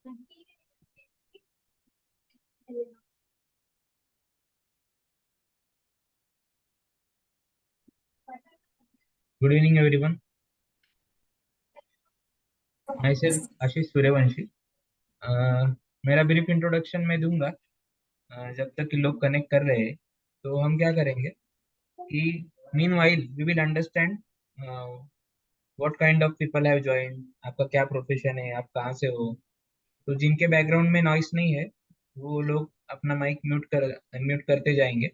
Good evening everyone. मैं सिर्फ आशीष सूर्यवंशी। अ, मेरा ब्रीफ इंट्रोडक्शन मैं दूंगा। जब तक कि लोग कनेक्ट कर रहे हैं तो हम क्या करेंगे कि meanwhile we will understand what kind of people have joined, आपका क्या प्रोफेशन है, आप कहाँ से हो। तो जिनके बैकग्राउंड में नॉइस नहीं है वो लोग अपना माइक म्यूट करते जाएंगे।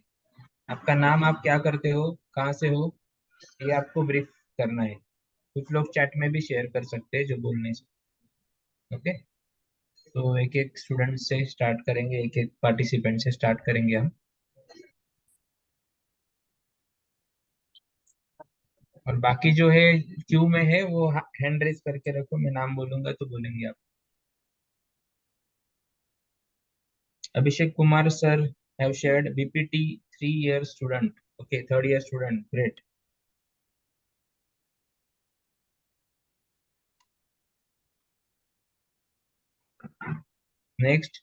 आपका नाम, आप क्या करते हो, कहाँ से हो, ये आपको ब्रीफ करना है। कुछ लोग चैट में भी शेयर कर सकते हैं जो बोलने से। ओके, तो एक एक स्टूडेंट से स्टार्ट करेंगे, एक एक पार्टिसिपेंट से स्टार्ट करेंगे हम। और बाकी जो है क्यू में है वो हैंड रेस करके रखो, मैं नाम बोलूंगा तो बोलेंगे आप। Abhishek Kumar sir have shared BPT 3 year student. Okay, 3rd year student, great. Next,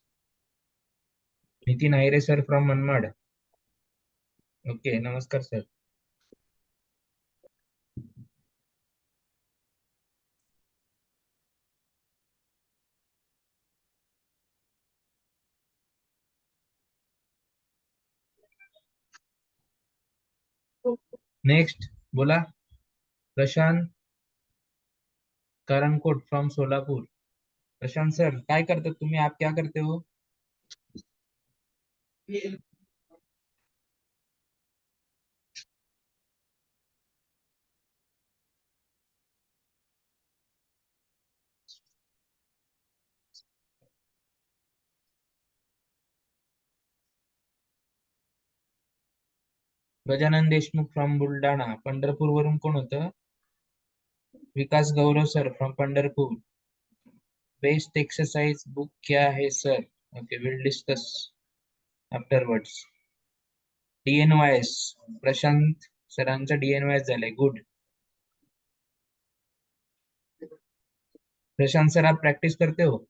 Nitin Ayre sir from Manmad. Okay, नमस्कार सर। नेक्स्ट, बोला प्रशांत करंकोट फ्रॉम सोलापूर। प्रशांत सर काय करतात तुम्ही, आप क्या करते हो? गजानन देशमुख फ्रॉम बुलढाणा। पंढरपूर वरून कोण होतं? Vikas Gaurav sir from Pandharpur. Best exercise book क्या है sir? Okay, will discuss afterwards. DNYS, Prashant सरांचा डीएनवायएस झालाय, गुड। प्रशांत सर, आप प्रैक्टिस करते हो?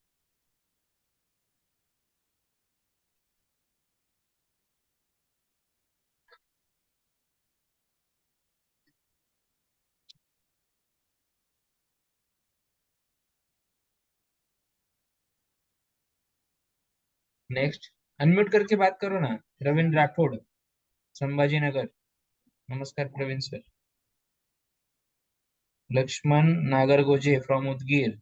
नेक्स्ट, अनम्यूट करके बात करो ना। प्रवीण राठौड़, संभाजीनगर। नमस्कार Praveen sir. Laxman Nagargoje from Udgir,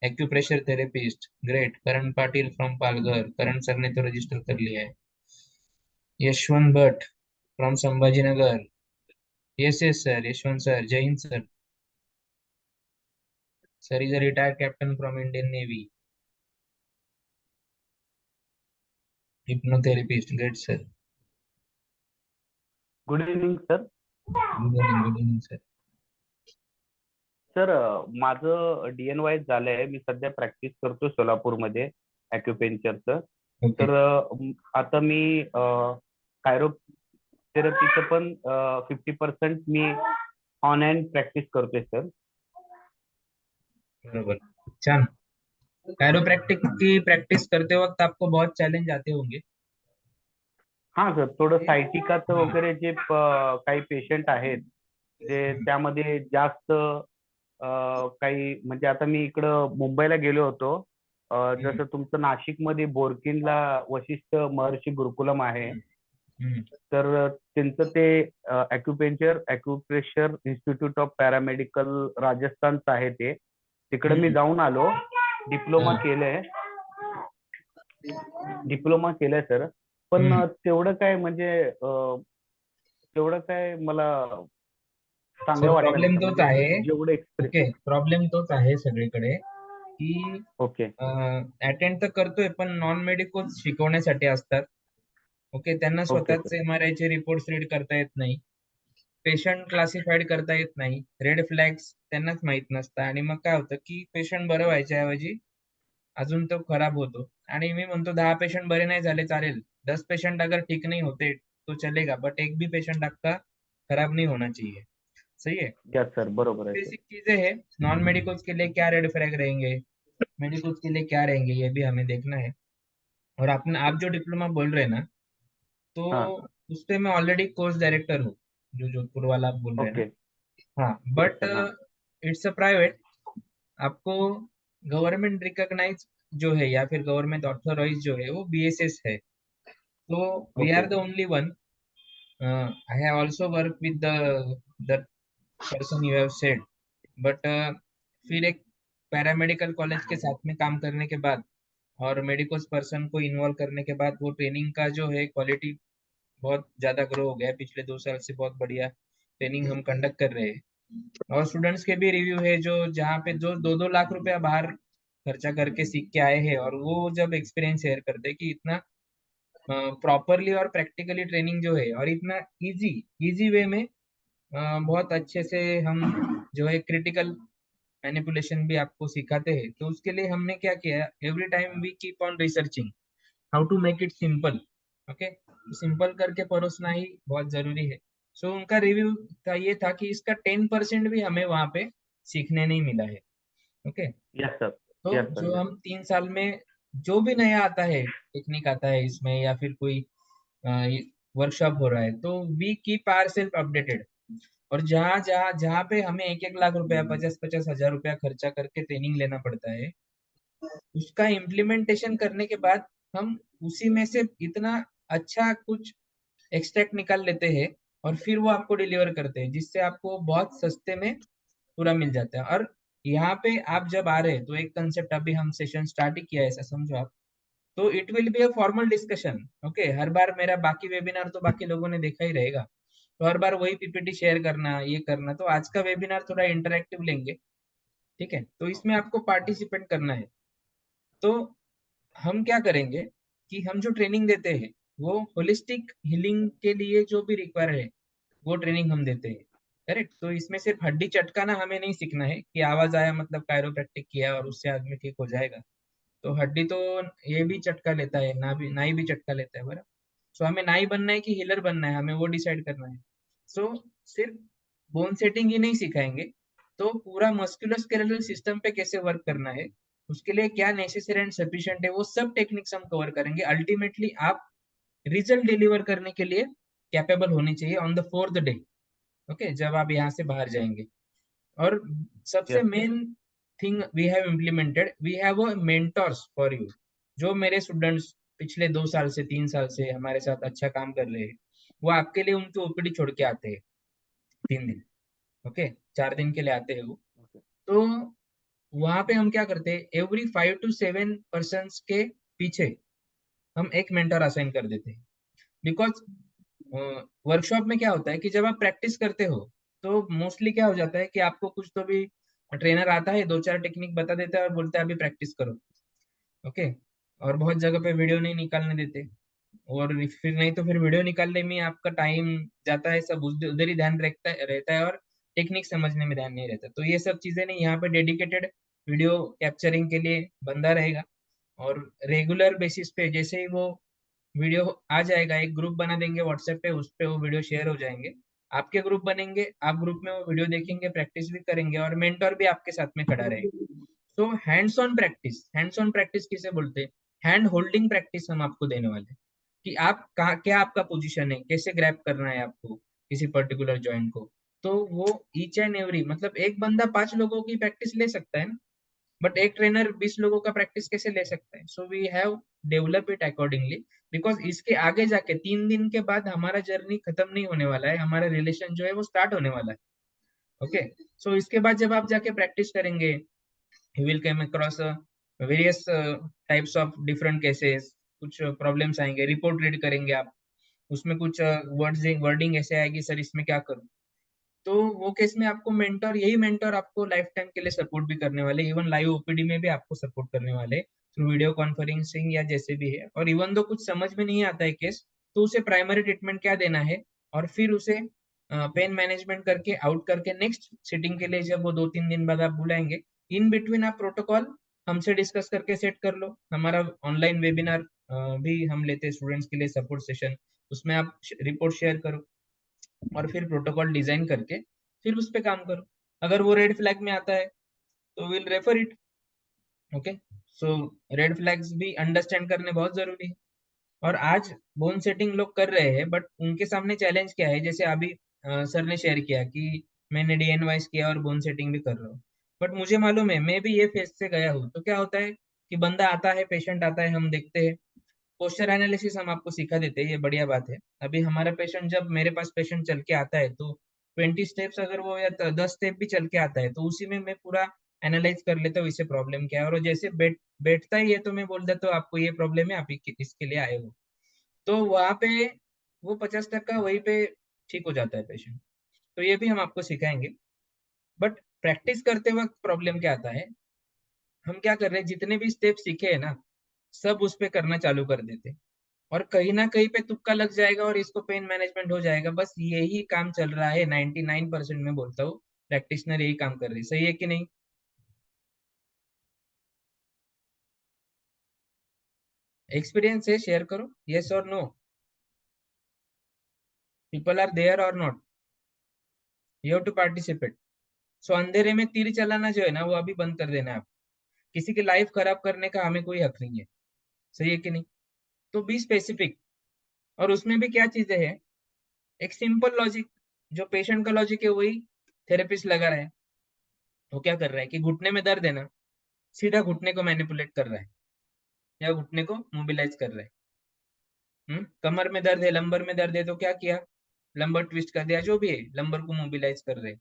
acupressure therapist, great. Karan Patil from Palghar, Karan sir ने तो रजिस्टर कर लिया है। Yashwant Bhatt from Sambhajinagar. Yes yes sir, Yashwant sir, जय हिंद sir. Sir is a retired captain from Indian navy, hypnotherapist, great sir. Good evening sir. Good evening sir. Sir माझं DNY झालंय. मी सध्या प्रॅक्टिस करतो सोलापूरमध्ये ॲक्युपेंचरचं. Okay, तर आता मी कायरोथेरपीचं पण 50% मी ऑन हँड प्रॅक्टिस करतोय सर. बराबर, छान। कायरोप्रैक्टिक की प्रैक्टिस करते वक्त आपको बहुत चैलेंज आते होंगे। हां सर, थोडं सायटिकाचं हाँ, वगैरे जे काही पेशंट आहेत जे त्यामध्ये जास्त काही म्हणजे आता मी इकडं मुंबईला गेलो होतो. हम्म, जसं तुमचं नाशिकमध्ये बोरकीनला वशिष्ठ महर्षी गुरुकुलम आहे. हम्म, तर त्यांचं ते ॲक्युप्रेशर इन्स्टिट्यूट ऑफ पॅरामेडिकल राजस्थानचं आहे ते. तिकडे मी हम्म, जाऊन आलो. डिप्लोमा हाँ, केलंय. डिप्लोमा केलंय सर. पण हम्म। तेवढं काय मला चांगलं सर वाटलं नाही प्रॉब्लेम सर. तोच म्हणजे आहे। जेवढं एक्सप्रेस. ओके, प्रॉब्लेम तोच आहे सगळीकडे की ओके. अटेंड तर करतोय पण नॉन मेडिकल शिकवण्यासाठी असतात। ओके, त्यांना ओके स्वतःच सर. MRI चे रिपोर्ट्स रीड करता येत नाही, पेशंट क्लासिफाईड करता येत नाही, रेड फ्लॅग्स त्यांनाच माहित नसतं, आणि मग काय होतं की पेशंट बरं व्हायच्या ऐवजी अजून तो खराब होतो। आणि मी म्हणतो 10 पेशंट बरे नाही झाले चालेल, 10 पेशंट अगर ठीक नहीं होते तो चलेगा, बट एक भी पेशंट आपका खराब नहीं होना चाहिए। सही है। यस सर, बरोबर आहे सर. बेसिक चीजें हैं। नॉन मेडिकल्स के लिए क्या रेड फ्लैग रहेंगे? मेडिकल के लिए क्या रहेंगे ये भी हमें देखना है। और आपने आप जो डिप्लोमा बोल रहे हैं ना, तो हाँ। उस पे मैं ऑलरेडी कोर्स डायरेक्टर हूँ, जो जोधपुर वाला आप बोल रहे हैं ना। ओके। हाँ, यस बट सर। हाँ। It's a private. आपको गवर्नमेंट रिकॉग्नाइज जो है या फिर गवर्नमेंट ऑथोराइज जो है वो BSS है। तो we okay. Are the only one. I have also work with the person you have said, but फिर एक पैरामेडिकल कॉलेज के साथ में काम करने के बाद और मेडिकल पर्सन को इन्वॉल्व करने के बाद वो ट्रेनिंग का जो है क्वालिटी बहुत ज्यादा ग्रो हो गया है। पिछले 2 साल से बहुत बढ़िया ट्रेनिंग हम कंडक्ट कर रहे हैं। और स्टूडेंट्स के भी रिव्यू है जो जहाँ पे जो 2-2 लाख रुपया बाहर खर्चा करके सीख के आए हैं, और वो जब एक्सपीरियंस शेयर करते हैं कि इतना प्रॉपरली और प्रैक्टिकली ट्रेनिंग जो है और इतना इजी इजी वे में बहुत अच्छे से हम जो है क्रिटिकल मैनिपुलेशन भी आपको सिखाते हैं। तो उसके लिए हमने क्या किया, every time we keep on researching how to make it simple. Okay, simple करके परोसना ही बहुत जरूरी है। सो उनका रिव्यू का ये था कि इसका 10% भी हमें वहां पे सीखने नहीं मिला है। ओके। Yes sir. तो यस सर। जो यस। हम 3 साल में जो भी नया आता है, टेक्निक आता है इसमें या फिर कोई वर्कशॉप हो रहा है, तो we keep our self updated. और जहाँ जहाँ जहाँ पे हमें 1-1 लाख रुपया 50-50 हजार रुपया खर्चा करके ट्रेनिंग लेना पड़ता है, उसका इम्प्लीमेंटेशन करने के बाद हम उसी में से इतना अच्छा कुछ एक्सट्रैक्ट निकाल लेते हैं और फिर वो आपको डिलीवर करते हैं, जिससे आपको बहुत सस्ते में पूरा मिल जाता है। और यहाँ पे आप जब आ रहे हैं तो एक कंसेप्ट अभी हम सेशन स्टार्ट ही किया है, ऐसा समझो आप। तो it will be a formal discussion. Okay, हर बार मेरा बाकी वेबिनार तो बाकी लोगों ने देखा ही रहेगा, तो हर बार वही PPT शेयर करना ये करना, तो आज का वेबिनार थोड़ा इंटरेक्टिव लेंगे। ठीक है, तो इसमें आपको पार्टिसिपेट करना है। तो हम क्या करेंगे कि हम जो ट्रेनिंग देते हैं वो होलिस्टिक हीलिंग के लिए जो भी रिक्वायर है वो ट्रेनिंग हम देते हैं। करेक्ट। तो इसमें सिर्फ हड्डी चटकाना हमें नहीं सीखना है कि आवाज आया मतलब कायरोप्रैक्टिक किया और उससे आदमी ठीक हो जाएगा। तो हड्डी तो ये भी चटका लेता है, ना भी नाई भी चटका लेता है, बराबर। सो हमें नाई बनना है कि हीलर बनना है, हमें वो डिसाइड करना है। सो सिर्फ बोन सेटिंग ही नहीं सिखाएंगे, तो पूरा मस्कुलोस्केलेटल सिस्टम पे कैसे वर्क करना है, उसके लिए क्या नेसेसरी एंड सफिशिएंट है, वो सब टेक्निक्स हम कवर करेंगे। अल्टीमेटली आप रिजल्ट डिलीवर करने के लिए कैपेबल होनी चाहिए on the 4th day. Okay, जब आप यहाँ से बाहर जाएंगे। और सबसे yes. Main thing we have implemented, we have a mentors for you. जो मेरे स्टूडेंट्स पिछले 2 साल से 3 साल से हमारे साथ अच्छा काम कर रहे हैं, वो आपके लिए उनकी OPD छोड़ के आते हैं 3 दिन। ओके, 4 दिन के लिए आते हैं वो। ओके। तो वहां पे हम क्या करते हैं, एवरी 5 to 7 पर्सन के पीछे हम एक मेंटर असाइन कर देते हैं। बिकॉज वर्कशॉप में क्या होता है कि जब आप प्रैक्टिस करते हो तो मोस्टली क्या हो जाता है कि आपको कुछ तो भी ट्रेनर आता है, 2-4 टेक्निक बता देता है और बोलता है अभी प्रैक्टिस करो। ओके। और बहुत जगह पे वीडियो नहीं निकालने देते, और फिर नहीं तो फिर वीडियो निकालने में आपका टाइम जाता है, सब उधर ही ध्यान रहता है और टेक्निक समझने में ध्यान नहीं रहता। तो ये सब चीजें नहीं, यहाँ पे डेडिकेटेड वीडियो कैप्चरिंग के लिए बंदा रहेगा। और रेगुलर बेसिस पे जैसे ही वो वीडियो आ जाएगा, एक ग्रुप बना देंगे व्हाट्सएप पे, उस पे वो वीडियो शेयर हो जाएंगे। आपके ग्रुप बनेंगे, आप ग्रुप में वो वीडियो देखेंगे, प्रैक्टिस भी करेंगे और मेंटर भी आपके साथ में खड़ा रहेगा। तो हैंड्स ऑन प्रैक्टिस किसे बोलते हैं, हैंड होल्डिंग प्रैक्टिस हम आपको देने वाले हैं। कि आप कहाँ, क्या आपका पोजीशन है, कैसे ग्रैब करना है आपको किसी पर्टिकुलर जॉइंट को। तो वो ईच एंड एवरी, मतलब एक बंदा 5 लोगों की प्रैक्टिस ले सकता है ना, बट एक ट्रेनर 20 लोगों का प्रैक्टिस कैसे ले सकता है। So we have develop it accordingly. Because इसके आगे जाके 3 दिन के बाद हमारा जर्नी खत्म नहीं होने वाला है, हमारा रिलेशन जो है वो स्टार्ट होने वाला है। ओके। सो इसके बाद जब आप जाके प्रैक्टिस करेंगे, you will come across various types of different cases। कुछ प्रॉब्लम्स आएंगे, रिपोर्ट रीड करेंगे आप, उसमें कुछ वर्डिंग ऐसे आएगी, सर इसमें क्या करूं। तो वो केस में आपको मेंटर, यही मेंटर आपको लाइफ टाइम के लिए सपोर्ट भी करने वाले, इवन लाइव OPD में भी आपको सपोर्ट करने वाले थ्रू वीडियो कॉन्फ्रेंसिंग या जैसे भी है। और इवन दो कुछ समझ में नहीं आता है केस, तो उसे प्राइमरी ट्रीटमेंट क्या देना है, और फिर उसे पेन मैनेजमेंट करके आउट करके नेक्स्ट सिटिंग के लिए जब वो 2-3 दिन बाद आप बुलाएंगे, इन बिटवीन आप प्रोटोकॉल हमसे डिस्कस करके सेट कर लो। हमारा ऑनलाइन वेबिनार भी हम लेते हैं स्टूडेंट्स के लिए, सपोर्ट सेशन, उसमें आप रिपोर्ट शेयर करो और फिर प्रोटोकॉल डिजाइन करके फिर उस पे काम करो। अगर वो रेड फ्लैग में आता है तो will refer it. Okay, so red flags भी अंडरस्टैंड करने बहुत जरूरी है। और आज बोन सेटिंग लोग कर रहे हैं, बट उनके सामने चैलेंज क्या है, जैसे अभी सर ने शेयर किया कि मैंने डीएनवाइस किया और बोन सेटिंग भी कर रहा हूँ। बट मुझे मालूम है, मैं भी ये फेज से गया हूँ। तो क्या होता है कि बंदा आता है, पेशेंट आता है, हम देखते हैं, पोस्चर एनालिसिस हम आपको सिखा देते हैं, ये बढ़िया बात है। अभी हमारा पेशेंट, जब मेरे पास पेशेंट चल के आता है तो 20 स्टेप्स अगर वो, या 10 स्टेप भी चल के आता है, तो उसी में मैं पूरा एनालाइज कर लेता हूँ इसे प्रॉब्लम क्या है। और वो जैसे बैठता ही है तो मैं बोल देता हूँ आपको ये प्रॉब्लम है, आप इसके लिए आए हो। तो वहां पे वो 50% वहीं पे ठीक हो जाता है पेशेंट। तो ये भी हम आपको सिखाएंगे। बट प्रैक्टिस करते वक्त प्रॉब्लम क्या आता है, हम क्या कर रहे हैं, जितने भी स्टेप सीखे हैं ना, सब उस पे करना चालू कर देते हैं। और कहीं ना कहीं पे तुक्का लग जाएगा और इसको पेन मैनेजमेंट हो जाएगा। बस यही काम चल रहा है 99% में, बोलता हूँ प्रैक्टिशनर यही काम कर रही है। सही है कि नहीं? एक्सपीरियंस है, शेयर करो, यस और नो। पीपल आर देयर और not, you have to participate. So अंधेरे में तीर चलाना जो है ना, वो अभी बंद कर देना है आप। किसी की लाइफ खराब करने का हमें कोई हक नहीं है। सही है कि नहीं? तो बी स्पेसिफिक। और उसमें भी क्या चीजें हैं, एक सिंपल लॉजिक, जो पेशेंट का लॉजिक है वही थेरेपिस्ट लगा रहा है। वो क्या कर रहा है कि घुटने में दर्द है ना, सीधा घुटने को मैनिपुलेट कर रहा है, या घुटने को मोबिलाइज कर रहा है। कमर में दर्द है, लंबर में दर्द है, तो क्या किया, लंबर ट्विस्ट कर दिया, जो भी है, लंबर को मोबिलाइज कर रहे हैं।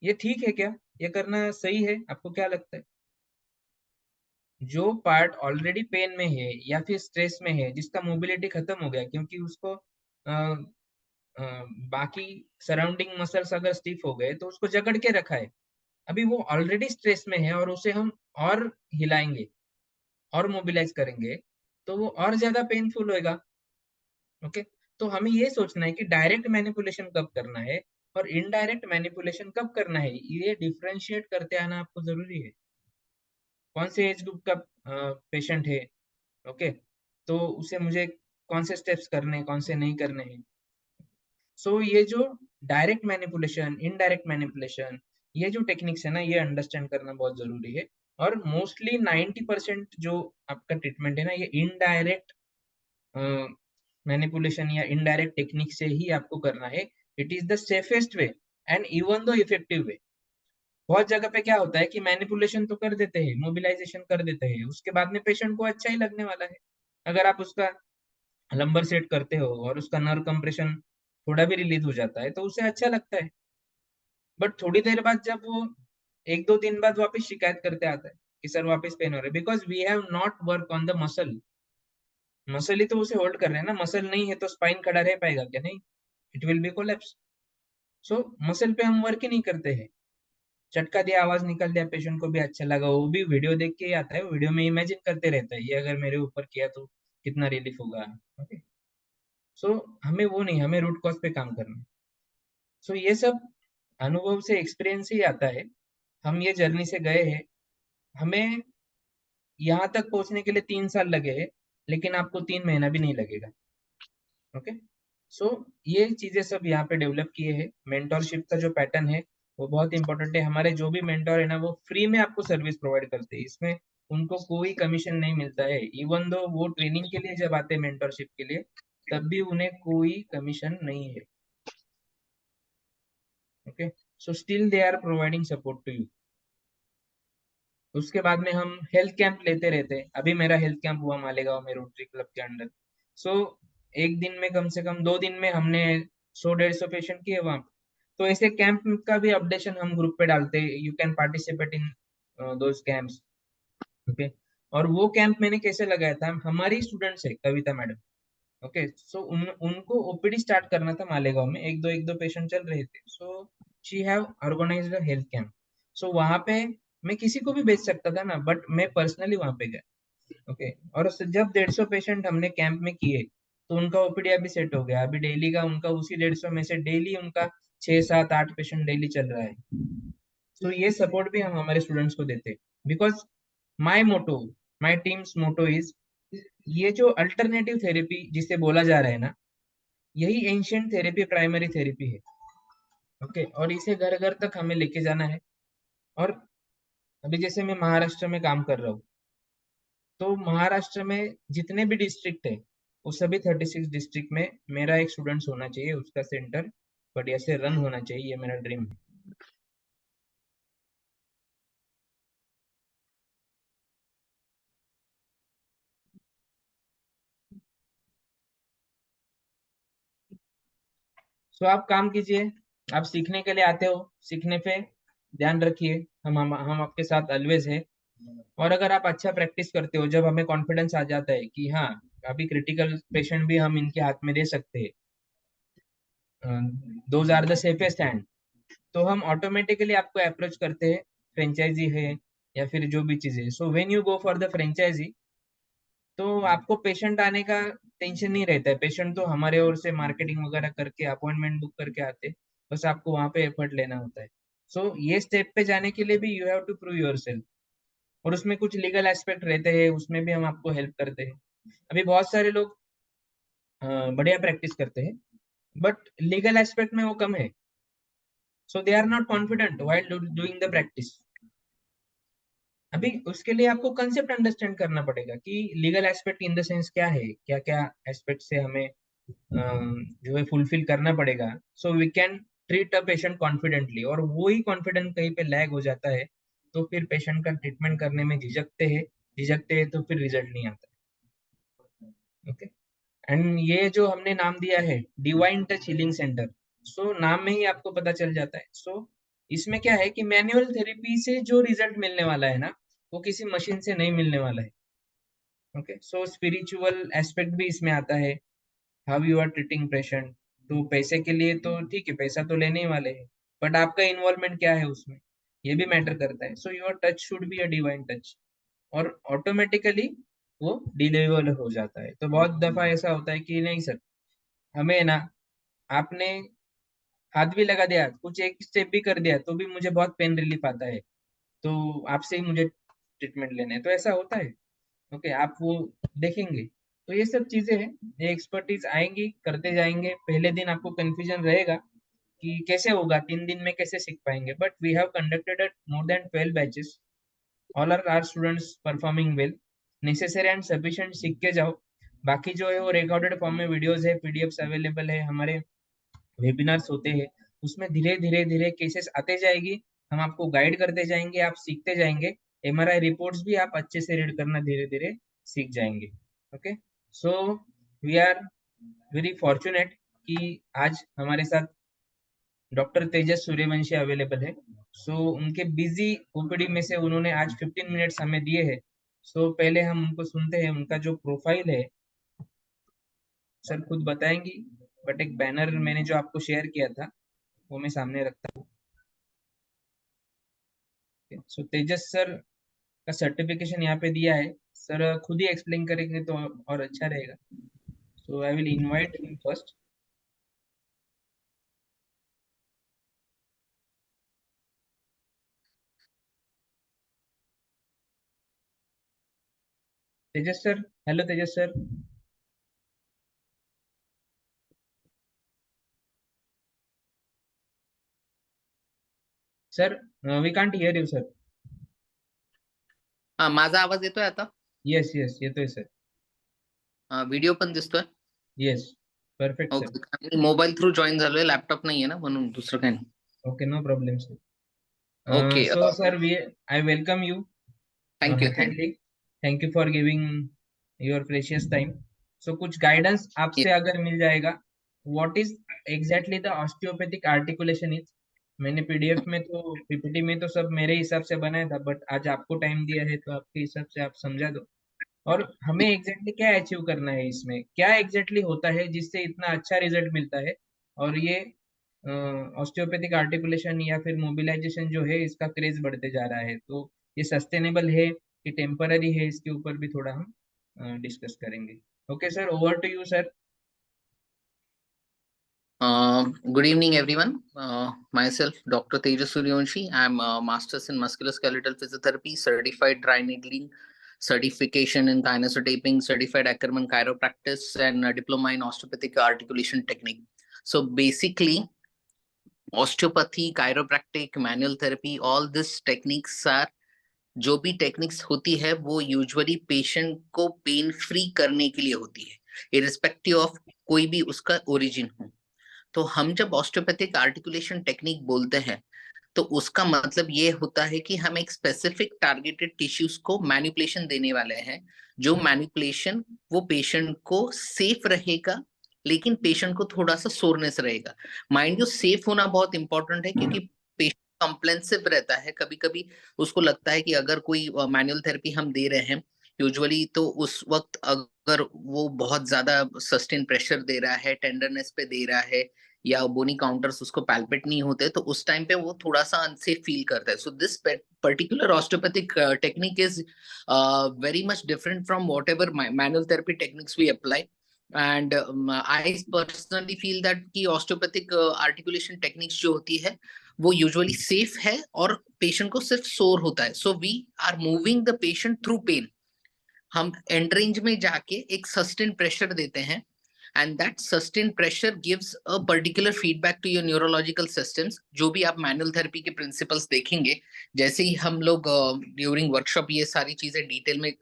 ये ठीक है क्या? ये करना सही है? आपको क्या लगता है? जो पार्ट ऑलरेडी पेन में है या फिर स्ट्रेस में है, जिसका मोबिलिटी खत्म हो गया क्योंकि उसको अ, बाकी सराउंडिंग मसल्स अगर स्टिफ हो गए तो उसको जकड़ के रखा है, अभी वो ऑलरेडी स्ट्रेस में है, और उसे हम और हिलाएंगे और मोबिलाइज करेंगे तो वो और ज्यादा पेनफुल होएगा। ओके, तो हमें ये सोचना है कि डायरेक्ट मैनिपुलेशन कब करना है और इनडायरेक्ट मैनिपुलेशन कब करना है, ये डिफरेंशिएट करते आना आपको जरूरी है। कौन से एज ग्रुप का पेशेंट है, ओके, तो उसे मुझे कौन से स्टेप्स करने हैं, कौन से नहीं करने हैं। सो ये जो डायरेक्ट मैनिपुलेशन, इनडायरेक्ट मैनिपुलेशन, ये जो टेक्निक्स है ना, ये अंडरस्टैंड करना बहुत जरूरी है। और मोस्टली 90% जो आपका ट्रीटमेंट है ना, ये इनडायरेक्ट मैनिपुलेशन या इनडायरेक्ट टेक्निक से ही आपको करना है। It is the safest way and even though effective way. बहुत जगह पे क्या होता है कि मैनिपुलेशन तो कर देते हैं, मोबिलाइजेशन कर देते हैं, उसके बाद में पेशेंट को अच्छा ही लगने वाला है। अगर आप उसका लंबर सेट करते हो और उसका नर्व कंप्रेशन थोड़ा भी रिलीज हो जाता है तो उसे अच्छा लगता है। बट थोड़ी देर बाद जब वो 1-2 दिन बाद वापस शिकायत करते आता है कि सर वापस पेन हो रहा है, because we have not work on the muscle. Muscle ही तो उसे होल्ड कर रहे हैं ना, मसल नहीं है तो स्पाइन खड़ा रह पाएगा क्या? नहीं, it will B collapse. So muscle पे हम वर्क ही नहीं करते हैं। झटका दिया, आवाज निकल दिया, पेशेंट को भी अच्छा लगा, वो भी वीडियो देख के ही आता है, वीडियो में इमेजिन करते रहता है, ये अगर मेरे ऊपर किया तो कितना रिलीफ होगा। ओके, सो हमें वो नहीं, हमें रूट कॉज पे काम करना है। सो ये सब अनुभव से, एक्सपीरियंस ही आता है। हम ये जर्नी से गए हैं, हमें यहाँ तक पहुंचने के लिए 3 साल लगे हैं, लेकिन आपको 3 महीना भी नहीं लगेगा। ओके, सो ये चीजें सब यहाँ पे डेवलप किए हैं। मेंटोरशिप का जो पैटर्न है वो बहुत इंपॉर्टेंट है। हमारे जो भी मेंटोर है ना, वो फ्री में आपको सर्विस प्रोवाइड करते हैं, इसमें उनको कोई कमीशन नहीं मिलता है। इवन दो वो ट्रेनिंग के लिए जब आते हैं मेंटोरशिप के लिए, तब भी उन्हें कोई कमीशन नहीं है। Okay, so still they are providing support to you. उसके बाद में हम हेल्थ कैंप लेते रहते हैं। अभी मेरा हेल्थ कैंप हुआ मालेगांव में रोटरी क्लब के अंडर। सो एक दिन में कम से कम 2 दिन में हमने 100-150 पेशेंट किए वहां पे। तो ऐसे कैंप का भी अपडेशन हम ग्रुप पे डालते हैं, you can participate in those camps. Okay, और वो कैंप मैंने कैसे लगाया था, हमारी स्टूडेंट्स है कविता मैडम। ओके, सो उनको ओपीडी स्टार्ट करना था मालेगांव में, एक दो पेशेंट चल रहे थे। So she have organized a health camp. So वहां पे मैं किसी को भी भेज सकता था ना, बट मैं पर्सनली वहां पे गया। ओके, और जब 150 पेशेंट हमने कैंप में किए, तो उनका ओपीडी अभी सेट हो गया। अभी डेली का उनका उसी 150 में से डेली उनका 6-7-8 पेशेंट डेली चल रहा है। तो ये सपोर्ट भी हम हमारे स्टूडेंट्स को देते हैं। Because my motto, my team's motto is, ये जो अल्टरनेटिव थेरेपी जिसे बोला जा रहा है ना, यही एंशियंट थेरेपी, प्राइमरी थेरेपी है। ओके, और इसे घर घर तक हमें लेके जाना है। और अभी जैसे मैं महाराष्ट्र में काम कर रहा हूँ, तो महाराष्ट्र में जितने भी डिस्ट्रिक्ट है वो सभी 36 डिस्ट्रिक्ट में मेरा एक स्टूडेंट्स होना चाहिए, उसका सेंटर बढ़िया से रन होना चाहिए, ये मेरा ड्रीम है। सो आप काम कीजिए, आप सीखने के लिए आते हो, सीखने पे ध्यान रखिए, हम आपके साथ ऑलवेज है। और अगर आप अच्छा प्रैक्टिस करते हो, जब हमें कॉन्फिडेंस आ जाता है कि हाँ अभी क्रिटिकल पेशेंट भी हम इनके हाथ में दे सकते हैं, those are the safest hand, तो हम ऑटोमेटिकली आपको अप्रोच करते हैं, फ्रेंचाइजी है या फिर जो भी चीजें। So when you go for the franchisee, तो आपको पेशेंट आने का टेंशन नहीं रहता है, पेशेंट तो हमारे ओर से मार्केटिंग वगैरह करके अपॉइंटमेंट बुक करके आते हैं, बस आपको वहां पे एफर्ट लेना होता है। सो ये स्टेप पे जाने के लिए भी you have to prove yourself, और उसमें कुछ लीगल एस्पेक्ट रहते हैं, उसमें भी हम आपको हेल्प करते हैं। अभी बहुत सारे लोग बढ़िया प्रैक्टिस करते हैं, बट लीगल एस्पेक्ट में वो कम है, so they are not confident while doing the practice. अभी उसके लिए आपको कंसेप्ट अंडरस्टैंड करना पड़ेगा कि legal aspect in the sense क्या है, क्या क्या एस्पेक्ट से हमें जो है फुलफिल करना पड़ेगा, so we can treat a patient confidently. और वो ही कॉन्फिडेंट कहीं पे लैग हो जाता है, तो फिर पेशेंट का ट्रीटमेंट करने में झिझकते हैं तो फिर रिजल्ट नहीं आता। ओके, एंड ये जो हमने नाम दिया है डिवाइन टच हीलिंग सेंटर, सो नाम में ही आपको पता चल जाता है। सो इसमें क्या है कि मैनुअल थेरेपी से जो रिजल्ट मिलने वाला है ना, वो किसी मशीन से नहीं मिलने वाला है। ओके, सो स्पिरिचुअल एस्पेक्ट भी इसमें आता है, how you are treating patient. तो पैसे के लिए तो ठीक है, पैसा तो लेने ही वाले हैं, बट आपका इन्वॉल्वमेंट क्या है उसमें, ये भी मैटर करता है। So your touch should be a divine touch, और ऑटोमेटिकली वो डिलीवर हो जाता है। तो बहुत दफा ऐसा होता है कि नहीं सर, हमें ना, आपने हाथ भी लगा दिया, कुछ एक स्टेप भी कर दिया, तो भी मुझे बहुत पेन रिलीफ आता है, तो आपसे ही मुझे ट्रीटमेंट लेना है, तो ऐसा होता है। ओके, आप वो देखेंगे। तो ये सब चीजें हैं, ये एक्सपर्टीज आएंगी, करते जाएंगे। पहले दिन आपको कंफ्यूजन रहेगा कि कैसे होगा, 3 दिन में कैसे सीख पाएंगे, but we have conducted more than 12 batches, all are our students performing well. Necessary and sufficient सीख के जाओ। बाकी जो है वो रिकॉर्डेड फॉर्म में वीडियोस है, पीडीएफ्स अवेलेबल है, हमारे वेबिनार्स होते हैं, उसमें धीरे धीरे धीरे केसेस आते जाएगी, हम आपको गाइड करते जाएंगे, आप सीखते जाएंगे। एमआरआई रिपोर्ट्स भी आप अच्छे से रीड करना धीरे धीरे सीख जाएंगे। Okay, so we are very fortunate कि आज हमारे साथ डॉक्टर तेजस सूर्यवंशी अवेलेबल है। सो उनके बिजी ओपीडी में से उन्होंने आज 15 मिनट्स हमें दिए हैं। सो पहले हम उनको सुनते हैं, उनका जो प्रोफाइल है सर खुद बताएंगी, बट एक बैनर मैंने जो आपको शेयर किया था वो मैं सामने रखता हूँ। सो तेजस सर का सर्टिफिकेशन यहाँ पे दिया है, सर खुद ही एक्सप्लेन करेंगे तो और अच्छा रहेगा। So I will invite him first. Tejas sir, hello Tejas sir. Sir we can't hear you sir. हा, माझा आवाज येतोय आता? येस येस येतोय सर। व्हिडिओ पण दिसतोय? Yes, perfect sir. Okay, mobile through join झालोय, लॅपटॉप नाहीये ना, म्हणून दुसरं काही नाही. Okay, no problem sir. Okay, So, sir, I welcome you thank you. heartily. Thank you for giving your precious time. So, कुछ guidance आपसे अगर मिल जाएगा, what is exactly the osteopathic articulation is? मैंने पीडीएफ में तो पीपीटी में तो सब मेरे हिसाब से बनाया था, बट आज आपको टाइम दिया है तो आपके हिसाब से आप समझा दो। और हमें एग्जैक्टली क्या अचीव करना है, इसमें क्या एग्जैक्टली होता है जिससे इतना अच्छा रिजल्ट मिलता है, और ये ऑस्टियोपैथिक आर्टिकुलेशन या फिर मोबिलाइजेशन जो है इसका क्रेज बढ़ते जा रहा है, तो ये सस्टेनेबल है कि टेम्पररी है, इसके ऊपर भी थोड़ा हम डिस्कस करेंगे। Okay sir, over to you sir. Good evening, everyone. Myself, Dr. Tejas Suryavanshi. I'm a master's in musculoskeletal physiotherapy, certified dry needling, certification in kinesiotaping, certified Ackerman chiropractic, and a diploma in osteopathic articulation technique. So basically, osteopathy, chiropractic, manual therapy, all these techniques are जो भी techniques होती है वो usually patient को pain free करने के लिए होती है, इरिस्पेक्टिव ऑफ कोई भी उसका ओरिजिन हो। तो हम जब ऑस्टियोपैथिक आर्टिकुलेशन टेक्निक बोलते हैं तो उसका मतलब ये होता है कि हम एक स्पेसिफिक टारगेटेड टिश्यूज को मैनिपुलेशन देने वाले हैं, जो मैनिपुलेशन वो पेशेंट को सेफ रहेगा, लेकिन पेशेंट को थोड़ा सा सोरनेस रहेगा। माइंड यू, सेफ होना बहुत इंपॉर्टेंट है, क्योंकि पेशेंट कॉम्प्लेंसिव रहता है। कभी कभी उसको लगता है कि अगर कोई मैनुअल थेरेपी हम दे रहे हैं यूजुअली, तो उस वक्त अगर वो बहुत ज्यादा सस्टेन प्रेशर दे रहा है, टेंडरनेस पे दे रहा है, या बोनी काउंटर्स उसको पैल्पेट नहीं होते, तो उस टाइम पे वो थोड़ा सा अनसेफ फील करता है। So this particular osteopathic technique is very much different from whatever manual therapy techniques we apply. And I personally feel that कि ऑस्टियोपैथिक आर्टिकुलेशन टेक्निक्स जो होती है वो यूजुअली सेफ है और पेशेंट को सिर्फ सोर होता है। So we are moving the patient through pain. हम एंड रेंज में जाके एक सस्टेन प्रेशर देते हैं, and that sustained pressure gives a particular feedback to your neurological systems। जो भी आप मैनुअल थेरेपी के प्रिंसिपल्स देखेंगे, जैसे ही हम लोग ड्यूरिंग वर्कशॉप ये सारी चीजें डिटेल में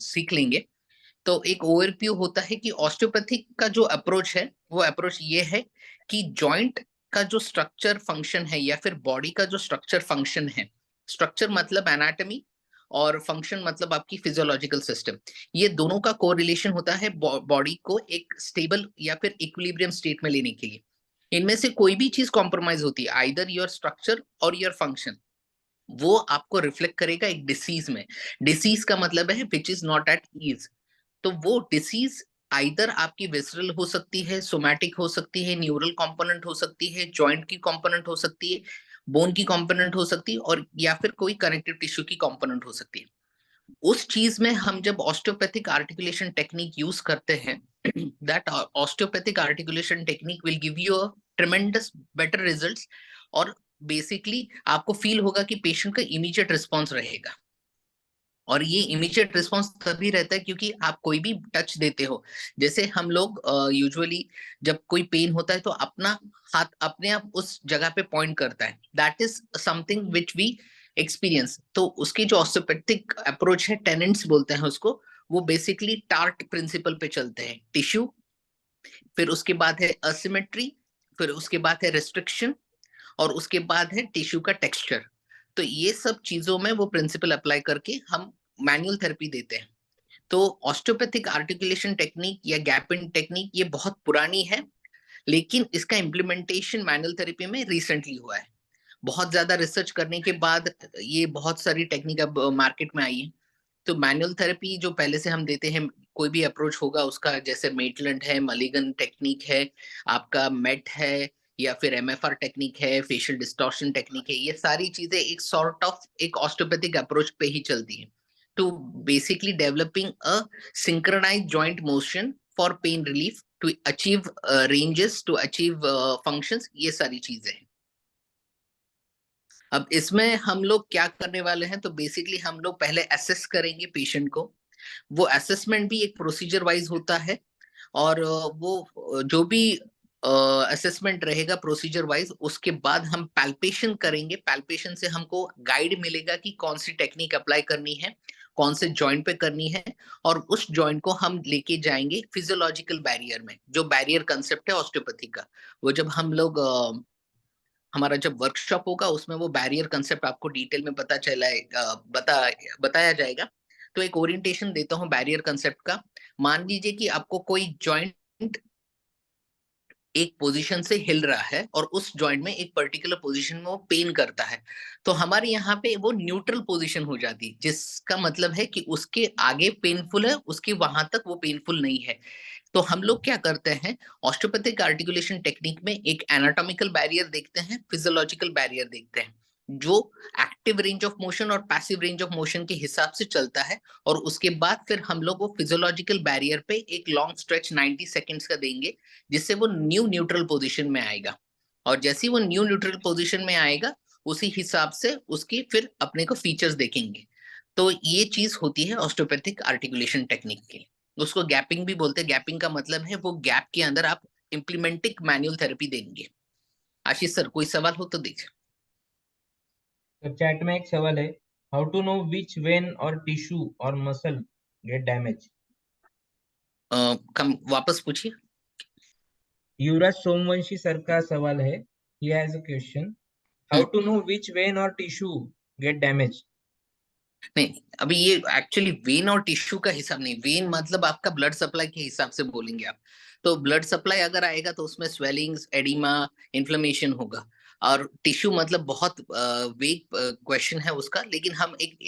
सीख लेंगे, तो एक ओवरव्यू होता है कि ऑस्टियोपैथिक का जो अप्रोच है वो अप्रोच ये है कि जॉइंट का जो स्ट्रक्चर फंक्शन है, या फिर बॉडी का जो स्ट्रक्चर फंक्शन है, स्ट्रक्चर मतलब एनाटॉमी और फंक्शन मतलब आपकी फिजियोलॉजिकल सिस्टम, ये दोनों का कोरिलेशन होता है बॉडी को एक स्टेबल या फिर इक्विलिब्रियम स्टेट में लेने के लिए। इनमें से कोई भी चीज कॉम्प्रोमाइज होती है, आइदर योर स्ट्रक्चर और योर फंक्शन, वो आपको रिफ्लेक्ट करेगा एक डिसीज में। डिसीज का मतलब है which is not at ease. तो वो डिसीज आइदर आपकी विसरल हो सकती है, सोमैटिक हो सकती है, न्यूरल कंपोनेंट हो सकती है, जॉइंट की कंपोनेंट हो सकती है, बोन की कंपोनेंट हो सकती है, और या फिर कोई कनेक्टिव टिश्यू की कंपोनेंट हो सकती है। उस चीज में हम जब ऑस्टियोपैथिक आर्टिकुलेशन टेक्निक यूज करते हैं, that osteopathic articulation technique will give you a ट्रेमेंडस better results. और बेसिकली आपको फील होगा कि पेशेंट का इमीडिएट रिस्पॉन्स रहेगा। और ये इमीडिएट रिस्पॉन्स तभी रहता है क्योंकि आप कोई भी टच देते हो। जैसे हम लोग यूजुअली जब कोई पेन होता है तो अपना हाथ अपने आप उस जगह पे पॉइंट करता है, that is something which we experience. तो उसकी जो ऑस्टियोपैथिक अप्रोच है, टेनेंट्स बोलते हैं उसको, वो बेसिकली टार्ट प्रिंसिपल पे चलते हैं। टिश्यू, फिर उसके बाद है असिमेट्री, फिर उसके बाद है रिस्ट्रिक्शन, और उसके बाद है टिश्यू का टेक्सचर। तो ये सब चीजों में वो प्रिंसिपल अप्लाई करके हम मैनुअल थेरेपी देते हैं। तो ऑस्टियोपैथिक आर्टिकुलेशन टेक्निक या गैप इन टेक्निक ये बहुत पुरानी है, लेकिन इसका इम्प्लीमेंटेशन मैनुअल थेरेपी में रिसेंटली हुआ है। बहुत ज्यादा रिसर्च करने के बाद ये बहुत सारी टेक्निक अब मार्केट में आई है। तो मैनुअल थेरेपी जो पहले से हम देते हैं, कोई भी अप्रोच होगा उसका, जैसे मेटलैंड है, मलिगन टेक्निक है, आपका मेट है, या फिर एमएफआर टेक्निक है, फेशियल डिस्टॉर्शन टेक्निक है, ये सारी चीजें एक सॉर्ट ऑफ एक ऑस्टियोपैथिक अप्रोच पे ही चलती है। तो basically developing a synchronise joint motion for pain relief to achieve ranges, to achieve functions, ये सारी चीजें हैं। अब इसमें हम लोग क्या करने वाले हैं, तो बेसिकली हम लोग पहले असेस करेंगे पेशेंट को। वो असेसमेंट भी एक प्रोसीजर वाइज होता है, और वो जो भी असेसमेंट रहेगा प्रोसीजर वाइज, उसके बाद हम पैल्पेशन करेंगे। पैल्पेशन से हमको गाइड मिलेगा कि कौन सी टेक्निक अप्लाई करनी है, कौन से जॉइंट पे करनी है, और उस जॉइंट को हम लेके जाएंगे फिजियोलॉजिकल बैरियर में। जो बैरियर कंसेप्ट है ऑस्टियोपैथी का, वो जब हम लोग हमारा जब वर्कशॉप होगा उसमें वो बैरियर कंसेप्ट आपको डिटेल में पता चलाएगा, बताया जाएगा। तो एक ओरिएंटेशन देता हूँ बैरियर कंसेप्ट का। मान लीजिए कि आपको कोई जॉइंट एक पोजीशन से हिल रहा है और उस जॉइंट में एक पर्टिकुलर पोजीशन में वो पेन करता है, तो हमारे यहाँ पे वो न्यूट्रल पोजीशन हो जाती है, जिसका मतलब है कि उसके आगे पेनफुल है, उसके वहां तक वो पेनफुल नहीं है। तो हम लोग क्या करते हैं, ऑस्टियोपैथिक आर्टिकुलेशन टेक्निक में एक एनाटॉमिकल बैरियर देखते हैं, फिजियोलॉजिकल बैरियर देखते हैं, जो एक्टिव रेंज ऑफ मोशन और पैसिव रेंज ऑफ मोशन के हिसाब से चलता है। और उसके बाद फिर हम लोग वो फिजियोलॉजिकल बैरियर पे एक लॉन्ग स्ट्रेच 90 सेकेंड्स का देंगे, जिससे वो न्यू न्यूट्रल पोजीशन में आएगा। और जैसे ही वो न्यू न्यूट्रल पोजीशन में आएगा, उसी हिसाब से उसकी फिर अपने को फीचर्स देखेंगे। तो ये चीज होती है ऑस्टियोपैथिक आर्टिकुलेशन टेक्निक की। उसको गैपिंग भी बोलते हैं। गैपिंग का मतलब है वो गैप के अंदर आप इम्प्लीमेंटिक मैनुअल थेरेपी देंगे। आशीष सर, कोई सवाल हो तो दीजिए। तो चैट में एक सवाल है, How to know which vein or tissue or muscle get damaged? कम वापस पूछिए। युवराज सोमवंशी सर का सवाल है। He has a question. How hmm, to know which vein or tissue get damaged? नहीं, अभी ये एक्चुअली वेन और टिश्यू का हिसाब नहीं, वेन मतलब आपका ब्लड सप्लाई के हिसाब से बोलेंगे आप। तो ब्लड सप्लाई अगर आएगा तो उसमें स्वेलिंग्स, एडिमा, इन्फ्लेमेशन होगा। और टिश्यू मतलब बहुत वेग क्वेश्चन है उसका, लेकिन हम एक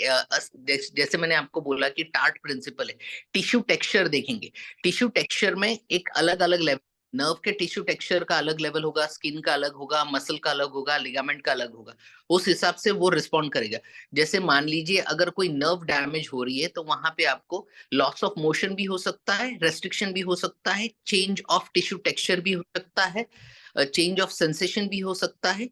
जैसे मैंने आपको बोला कि टार्ट प्रिंसिपल है, टिश्यू टेक्सचर देखेंगे। टिश्यू टेक्सचर में एक अलग अलग लेवल, नर्व के टिश्यू टेक्सचर का अलग लेवल होगा, स्किन का अलग होगा, मसल का अलग होगा, लिगामेंट का अलग होगा। उस हिसाब से वो रिस्पॉन्ड करेगा। जैसे मान लीजिए अगर कोई नर्व डैमेज हो रही है तो वहां पे आपको लॉस ऑफ मोशन भी हो सकता है, रेस्ट्रिक्शन भी हो सकता है, चेंज ऑफ टिश्यू टेक्सचर भी हो सकता है, चेंज ऑफ सेंसेशन भी हो सकता है।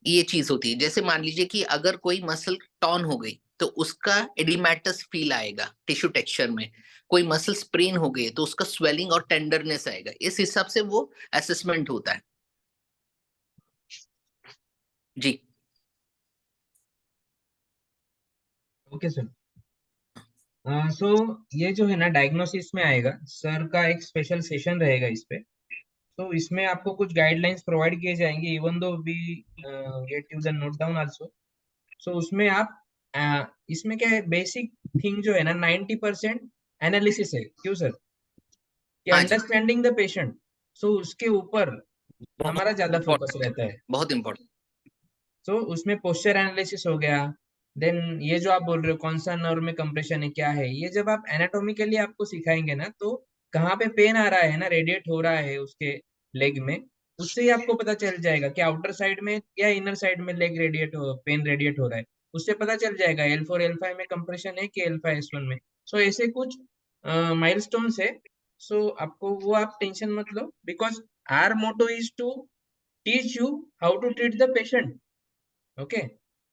ये चीज होती है। जैसे मान लीजिए कि अगर कोई मसल टॉन हो गई तो उसका एडिमेटस फील आएगा टिश्यू टेक्सचर में। कोई मसल स्प्रेन हो गई तो उसका स्वेलिंग और टेंडरनेस आएगा। इस हिसाब से वो असेसमेंट होता है। जी। Okay sir. सो ये जो है ना डायग्नोसिस में आएगा, सर का एक स्पेशल सेशन रहेगा इस पे। तो इसमें आपको कुछ गाइडलाइंस प्रोवाइड किए जाएंगे, even though we get you the note down also. So उसमें आप इसमें क्या है, बेसिक थिंग जो है ना 90% एनालिसिस है। क्यों सर? कि हाँ जी। Understanding the patient. सो उसके ऊपर बहुत हमारा ज्यादा फोकस इम्पोर्टेंट है। रहता है। बहुत इम्पोर्टेंट। तो उसमें पोस्चर एनालिसिस हो गया। देन ये जो आप बोल रहे हो कौन सा नर्व में कंप्रेशन है क्या है, ये जब आप एनाटोमिकली आपको सिखाएंगे ना, तो कहाँ पे पेन आ रहा है ना, रेडिएट हो रहा है उसके लेग में, उससे ही आपको पता चल जाएगा कि आउटर साइड में या इनर साइड में लेग रेडिएट हो, पेन रेडिएट हो रहा है। उससे पता चल जाएगा L4 L5 में कंप्रेशन है कि L5 S1 में। सो ऐसे कुछ माइलस्टोन्स है। सो आपको वो आप टेंशन मत लो, because our motto is to teach you how to treat the patient. Okay.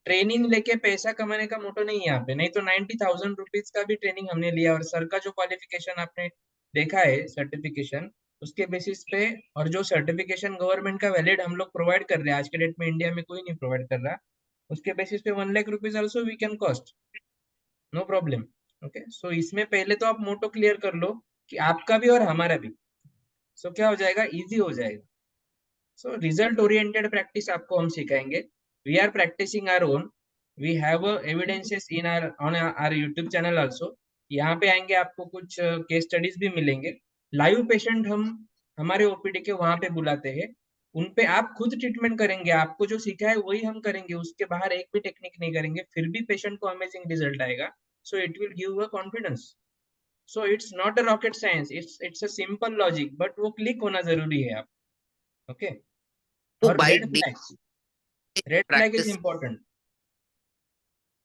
Training लेके पैसा कमाने का मोटो नहीं है यहाँ पे। नहीं तो 90,000 रुपीज का भी ट्रेनिंग हमने लिया, और सर का जो क्वालिफिकेशन आपने देखा है सर्टिफिकेशन, उसके बेसिस पे, और जो सर्टिफिकेशन गवर्नमेंट का वैलिड हम लोग प्रोवाइड कर रहे हैं, आज के डेट में इंडिया में कोई नहीं प्रोवाइड कर रहा, उसके बेसिस पे 1 lakh rupees also we can cost, no problem. Okay. So इसमें पहले तो आप मोटो क्लियर कर लो कि आपका भी और हमारा भी। सो क्या हो जाएगा, इजी हो जाएगा। सो रिजल्ट ओरिएंटेड प्रैक्टिस आपको हम सिखाएंगे। We are practising our own. We have evidences in our on our YouTube channel also. यहाँ पे आएंगे आपको कुछ केस स्टडीज भी मिलेंगे। लाइव पेशेंट हम हमारे ओपीडी के वहां पे बुलाते हैं। उन पे आप खुद ट्रीटमेंट करेंगे, आपको जो सीखा है वही हम करेंगे, उसके बाहर एक भी टेक्निक नहीं करेंगे, फिर भी पेशेंट को अमेजिंग रिजल्ट आएगा। So it will give a confidence. So it's not a rocket science, it's a simple logic, but वो क्लिक होना जरूरी है आप। ओके। वो और by red day flag, red flag is practice. important.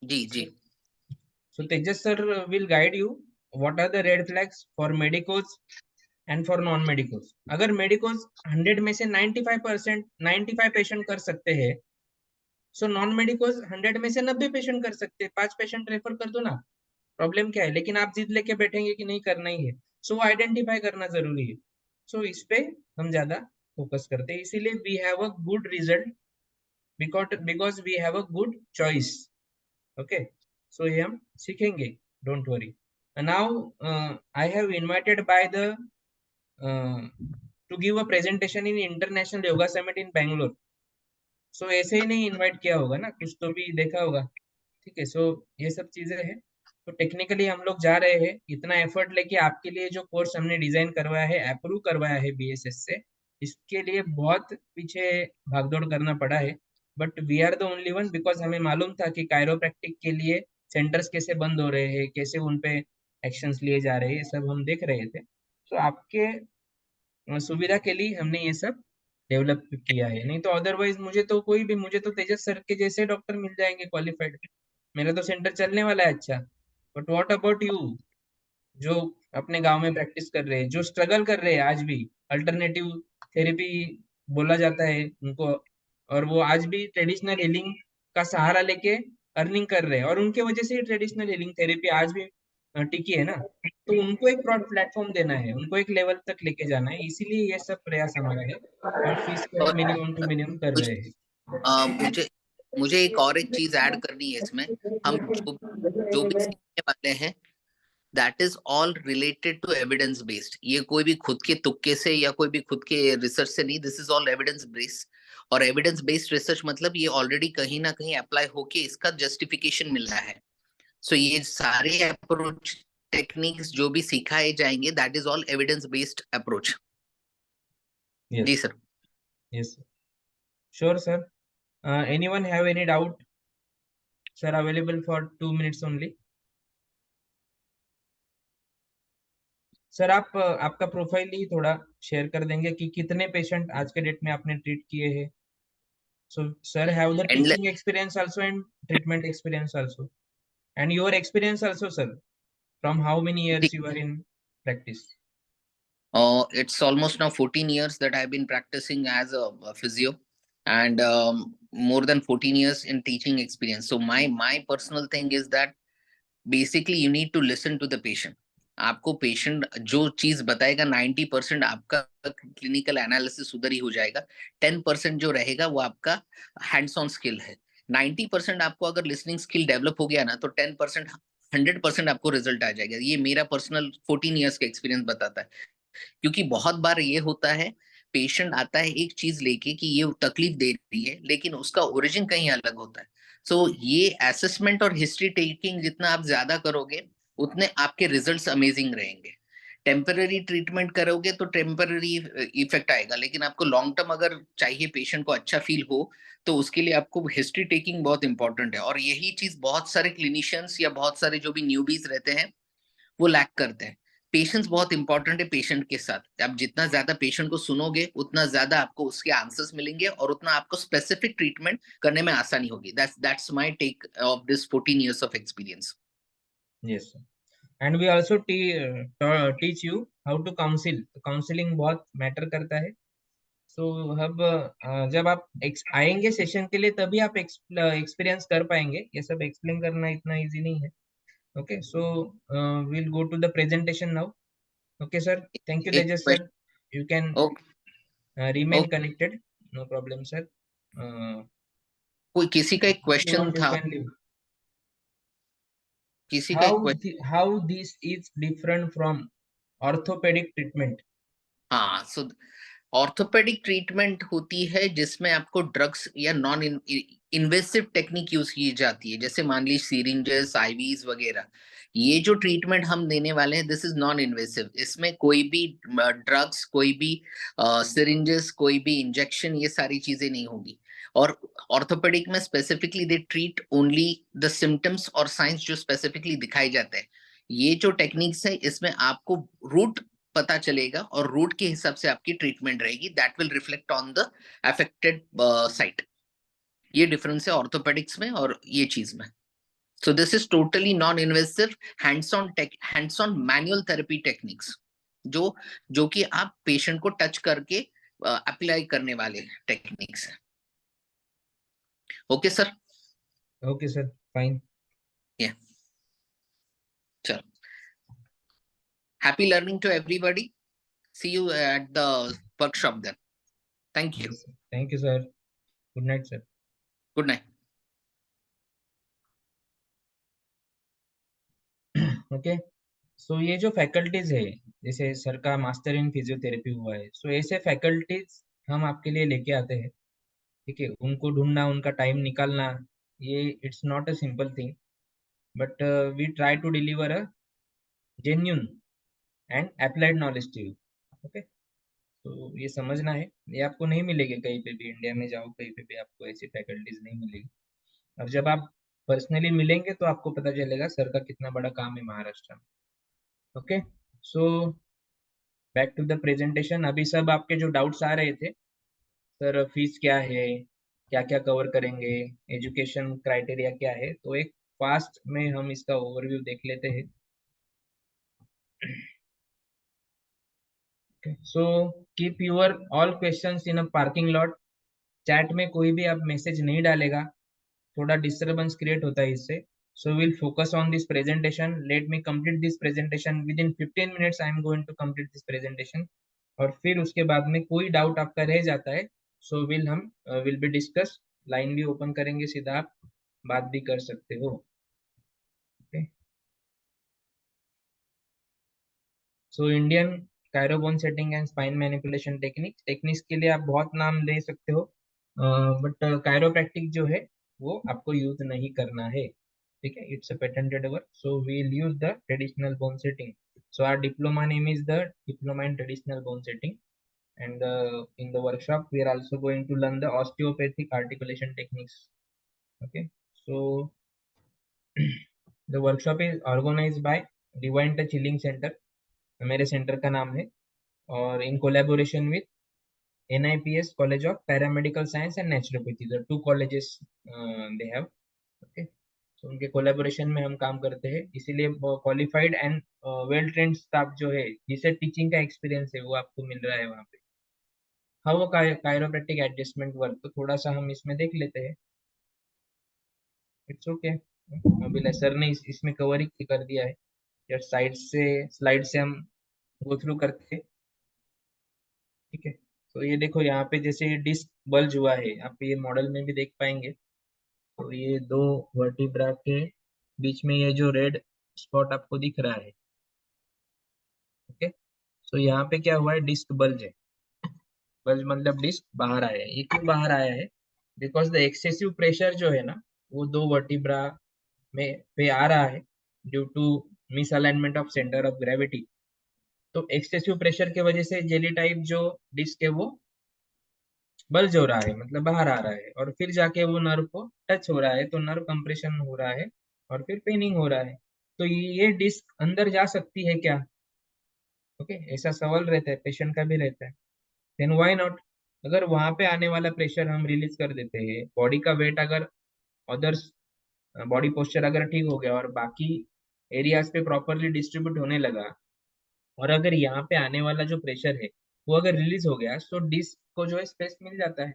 जी जी। So, so Tejas sir will guide you what are the red flags for medicos and for non medicos. अगर medicos 100 में से 95% 95 पेशेंट कर सकते हैं, सो नॉन मेडिकोस 100 में से 90 पेशेंट कर सकते हैं, 5 पेशेंट रेफर कर दो ना, प्रॉब्लम क्या है? लेकिन आप जिद लेके बैठेंगे कि नहीं करना ही है। सो आइडेंटिफाई करना जरूरी है। सो इस पे हम ज्यादा फोकस करते हैं, इसीलिए we have a good result, because we have a good choice. Okay. So ये हम सीखेंगे, don't worry. Now I have invited by the to give a presentation in international yoga summit in Bangalore. So ऐसे ही नहीं invite किया होगा ना, कुछ तो भी देखा होगा। ठीक है। सो ये सब चीजें हैं। तो टेक्निकली हम लोग जा रहे हैं, इतना एफर्ट लेके आपके लिए जो कोर्स हमने डिजाइन करवाया है, अप्रूव करवाया है बीएसएस से, इसके लिए बहुत पीछे भागदौड़ करना पड़ा है। But we are the only one, because हमें मालूम था कि कायरोप्रैक्टिक के लिए सेंटर्स कैसे बंद हो रहे हैं, कैसे उन पे एक्शंस लिए जा रहे हैं, ये सब हम देख रहे थे। तो आपके सुविधा के लिए हमने ये सब डेवलप किया है। नहीं तो अदरवाइज मुझे तो तेजस सर के जैसे डॉक्टर मिल जाएंगे क्वालिफाइड, मेरा तो सेंटर चलने वाला है अच्छा। बट व्हाट अबाउट यू, जो अपने गांव में प्रैक्टिस कर रहे हैं, जो स्ट्रगल कर रहे हैं आज भी, अल्टरनेटिव थेरेपी बोला जाता है उनको, और वो आज भी ट्रेडिशनल हीलिंग का सहारा लेके अर्निंग कर रहे हैं, और उनके वजह से ही ट्रेडिशनल हीलिंग थेरेपी आज भी टिकी है ना। तो उनको एक ब्रॉड प्लेटफॉर्म देना है, उनको एक लेवल तक लेके जाना है, इसीलिए ये सब प्रयास हमारा है। और फीस को और हम मिनिमम टू मिनिमम कर मुझे रहे हैं। मुझे मुझे एक चीज ऐड करनी है इसमें। हम जो भी सीखने वाले हैं, that is all related to evidence based. ये कोई भी खुद के तुक्के से या कोई भी खुद के रिसर्च से नहीं, this is all evidence based. और एविडेंस बेस्ड रिसर्च मतलब ये ऑलरेडी कहीं ना कहीं अप्लाई होके इसका जस्टिफिकेशन मिल रहा है। सो ये सारे अप्रोच टेक्निक्स जो भी सिखाए जाएंगे, that is all evidence based approach. Yes, जी sir. yes, sure, sir. Anyone have any doubt? Sir, available for 2 minutes only. Sir आप आपका प्रोफाइल ही थोड़ा शेयर कर देंगे कि कितने पेशेंट आज के डेट में आपने ट्रीट किए हैं. So sir have the endless. teaching experience also and treatment experience also, and your experience also, sir. From how many years you are in practice? It's almost now 14 years that I've been practicing as a physio, and more than 14 years in teaching experience. So my personal thing is that basically you need to listen to the patient. आपको patient जो चीज बताएगा 90% आपका clinical analysis उधर ही हो जाएगा। 10% जो रहेगा वो आपका हैंड्स ऑन स्किल है। 90% आपको अगर लिसनिंग स्किल डेवलप हो गया ना, तो 10% 100% आपको रिजल्ट आ जाएगा। ये मेरा पर्सनल 14 इयर्स का एक्सपीरियंस बताता है। क्योंकि बहुत बार ये होता है, पेशेंट आता है एक चीज लेके कि ये तकलीफ दे रही है, लेकिन उसका ओरिजिन कहीं अलग होता है। सो ये असेसमेंट और हिस्ट्री टेकिंग जितना आप ज्यादा करोगे, उतने आपके रिजल्ट्स अमेजिंग रहेंगे। टेम्पररी ट्रीटमेंट करोगे तो टेम्पररी इफेक्ट आएगा, लेकिन आपको लॉन्ग टर्म अगर चाहिए पेशेंट को अच्छा फील हो, तो उसके लिए आपको हिस्ट्री टेकिंग बहुत इंपॉर्टेंट है। और यही चीज बहुत सारे क्लिनिशियंस या बहुत सारे जो भी न्यूबीज रहते हैं वो लैक करते हैं। पेशेंस बहुत इंपॉर्टेंट है पेशेंट के साथ। आप जितना ज्यादा पेशेंट को सुनोगे, उतना ज्यादा आपको उसके आंसर्स मिलेंगे और उतना आपको स्पेसिफिक ट्रीटमेंट करने में आसानी होगी। That's my take of this 14 years of experience. Yes, sir. And we also teach you how to counsel. Counselling बहुत मैटर करता है. सो अब जब आप आएंगे सेशन के लिए तभी आप एक्सपीरियंस कर पाएंगे. ये सब एक्सप्लेन करना इतना इजी नहीं है. Okay, so we'll go to the presentation now. Okay, sir. Thank you, एक Tejas sir. Question. You can okay. remain connected. No problem, sir. Uh, कोई किसी का एक if you question want, you था, can leave. किसी का एक question. How this is different from orthopedic treatment? हाँ, सो ऑर्थोपेडिक ट्रीटमेंट होती है जिसमें आपको ड्रग्स या नॉन इन्वेसिव टेक्निक यूज की जाती है, जैसे मान ली सीरिंजेस, आईवीज वगैरह। ये जो ट्रीटमेंट हम देने वाले हैं, दिस इज नॉन इन्वेसिव। इसमें कोई भी ड्रग्स, कोई भी सिरिंजेस, कोई भी इंजेक्शन, ये सारी चीजें नहीं होगी। और ऑर्थोपेडिक में specifically they treat only the symptoms और साइंस जो स्पेसिफिकली दिखाए जाते हैं। ये जो टेक्निक्स है, इसमें आपको रूट पता चलेगा और रूट के हिसाब से आपकी ट्रीटमेंट रहेगी। That will reflect on the affected site. ये डिफरेंस है ऑर्थोपेडिक्स में और ये चीज में। So this is totally non invasive, hands on manual therapy techniques, जो जो कि आप पेशेंट को टच करके अप्लाई करने वाले टेक्निक्स है। Okay sir. Okay, sir. Fine. या चलो, happy learning to everybody. See you at the workshop then. Thank you. Yes, sir. Thank you, sir. Good night, sir. Good night. Okay. So ये जो faculties है, जैसे sir का master in physiotherapy हुआ है, सो ऐसे फैकल्टीज हम आपके लिए लेके आते हैं. ठीक है, उनको ढूंढना, उनका टाइम निकालना, ये it's not a simple thing. But we try to deliver a genuine and applied knowledge to you. Okay, तो ये समझना है, ये आपको नहीं मिलेगी कहीं पे भी. इंडिया में जाओ कहीं पे भी आपको ऐसी फैकल्टीज नहीं मिलेगी. और जब आप पर्सनली मिलेंगे तो आपको पता चलेगा सर का कितना बड़ा काम है महाराष्ट्र में. Okay, so back to the presentation. अभी सब आपके जो डाउट्स आ रहे थे, सर फीस क्या है, क्या क्या कवर करेंगे, एजुकेशन क्राइटेरिया क्या है, तो एक फास्ट में हम इसका ओवरव्यू देख लेते हैं. So keep your all questions in a parking lot. Chat में कोई भी आप मैसेज नहीं डालेगा, थोड़ा डिस्टर्बेंस क्रिएट होता है इससे. So will focus on this presentation. Let me complete this presentation within 15 minutes. I am going to complete this presentation. और फिर उसके बाद में कोई डाउट आपका रह जाता है, so will be discuss line भी ओपन करेंगे सीधा आप बात भी कर सकते हो। Okay, so Indian chirobone setting and spine manipulation techniques के लिए आप बहुत नाम ले सकते हो, बट कायरोप्रैक्टिक जो है वो आपको यूज नहीं करना है। ठीक है, it's a patented work, so we will use the traditional bone setting. So our diploma name is the diploma in traditional bone setting, and in the workshop we are also going to learn the osteopathic articulation techniques. Okay, so the workshop is organized by Divine Touch Healing Center, मेरे centre का नाम है, और in collaboration with NIPS College of Paramedical Science and Naturopathy, the two colleges they have. Okay, so उनके collaboration में हम काम करते हैं, इसीलिए qualified and well trained staff जो है जिसे टीचिंग का एक्सपीरियंस है वो आपको मिल रहा है वहाँ पे। हाँ, वो कायरोप्रैक्टिक एडजस्टमेंट वर्क तो थोड़ा सा हम इसमें देख लेते हैं। इट्स ओके, अभी सर ने इसमें कवर ही कर दिया है, या स्लाइड से हम गो थ्रू करते हैं। ठीक है, तो ये देखो यहाँ पे जैसे डिस्क बल्ज हुआ है, आप ये मॉडल में भी देख पाएंगे। तो ये दो वर्टिब्रा के बीच में ये जो रेड स्पॉट आपको दिख रहा है, ओके, तो यहाँ पे क्या हुआ है, डिस्क बल्ज है। बल्ज मतलब डिस्क बाहर आया है। ये क्यों बाहर आया है? बिकॉज द एक्सेसिव प्रेशर जो है ना वो दो वर्टिब्रा में पे आ रहा है due to misalignment of centre of gravity. तो एक्सेसिव प्रेशर के वजह से जेली टाइप जो डिस्क है वो बल्ज हो रहा है, मतलब बाहर आ रहा है, और फिर जाके वो नर्व को टच हो रहा है, तो नर्व कंप्रेशन हो रहा है और फिर पेनिंग हो रहा है। तो ये डिस्क अंदर जा सकती है क्या? ओके, ऐसा सवाल रहता है, पेशेंट का भी रहता है। Then why not? अगर वहां पे आने वाला प्रेशर हम रिलीज कर देते हैं, बॉडी का वेट अगर अदर्स बॉडी पोस्चर अगर ठीक हो गया और बाकी एरियाज पे प्रॉपरली डिस्ट्रीब्यूट होने लगा, और अगर यहाँ पे आने वाला जो प्रेशर है वो अगर रिलीज हो गया, तो डिस्क को जो है स्पेस मिल जाता है,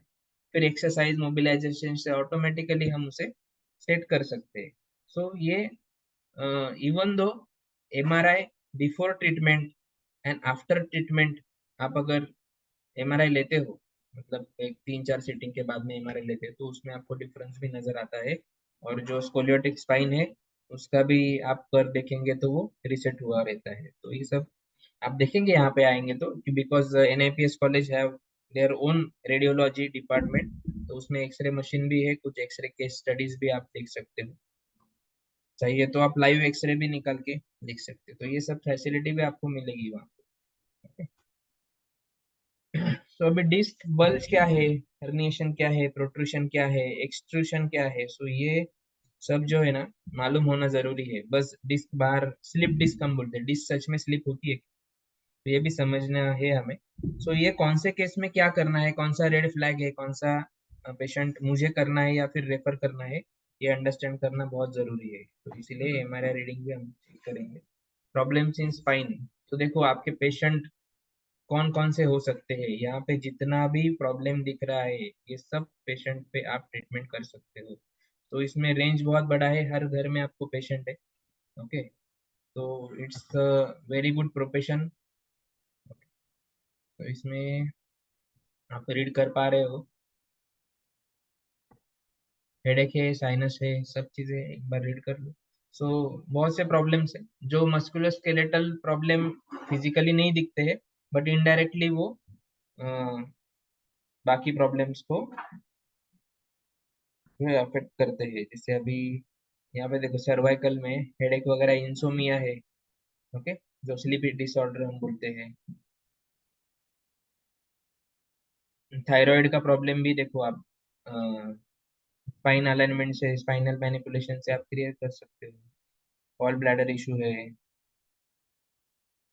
फिर एक्सरसाइज मोबिलाइजेशन से ऑटोमेटिकली हम उसे सेट कर सकते हैं। सो ये even though MRI before treatment and after treatment, आप अगर एमआरआई लेते हो, मतलब एक 3-4 सीटिंग के बाद में एमआरआई लेते हो, तो उसमें आपको डिफरेंस भी नजर आता है, और जो स्कोलियोटिक स्पाइन है उसका भी आप कर देखेंगे तो वो रिसेट हुआ रहता है। तो ये सब आप देखेंगे यहाँ पे आएंगे तो, कि because NIPS college have their own radiology department, तो उसमें एक्सरे मशीन भी है, कुछ एक्सरे केस स्टडीज भी आप देख सकते हो। चाहिए तो आप लाइव एक्सरे भी निकाल के देख सकते हो, तो ये सब फैसिलिटी भी आपको मिलेगी वहाँ पे। तो अभी डिस्क बल्ज क्या है, हर्निएशन क्या है, प्रोट्रूशन क्या है, एक्सट्रूशन क्या है, सो ये सब जो है ना मालूम होना जरूरी है। बस डिस्क बाहर, स्लिप डिस्क हम बोलते हैं, डिस्क सच में स्लिप होती है, तो ये भी समझना है हमें। सो ये कौन से केस में क्या करना है, कौन सा रेड फ्लैग है, कौन सा पेशेंट मुझे करना है या फिर रेफर करना है, ये अंडरस्टैंड करना बहुत जरूरी है। तो इसीलिए एमआरआई रीडिंग भी हम चेक करेंगे। प्रॉब्लम्स इन स्पाइन, तो देखो आपके पेशेंट कौन कौन से हो सकते हैं, यहाँ पे जितना भी प्रॉब्लम दिख रहा है ये सब पेशेंट पे आप ट्रीटमेंट कर सकते हो। तो इसमें रेंज बहुत बड़ा है, हर घर में आपको पेशेंट है। ओके, तो इट्स वेरी गुड प्रोफेशन। तो इसमें आप रीड कर पा रहे हो, हेडेक है, साइनस है, सब चीजें एक बार रीड कर लो। सो बहुत से प्रॉब्लम्स है जो मस्कुलोस्केलेटल प्रॉब्लम फिजिकली नहीं दिखते हैं, बट इनडायरेक्टली वो अ, बाकी प्रॉब्लम्स को अफेक्ट करते हैं। जैसे अभी यहाँ पे देखो, सर्वाइकल में हेडेक वगैरह इंसोमिया है, ओके, जो स्लीप डिसऑर्डर हम बोलते हैं। थायराइड का प्रॉब्लम भी देखो आप स्पाइन अलाइनमेंट से, स्पाइनल मैनिपुलेशन से आप क्लियर कर सकते हो। ऑल ब्लैडर इशू है,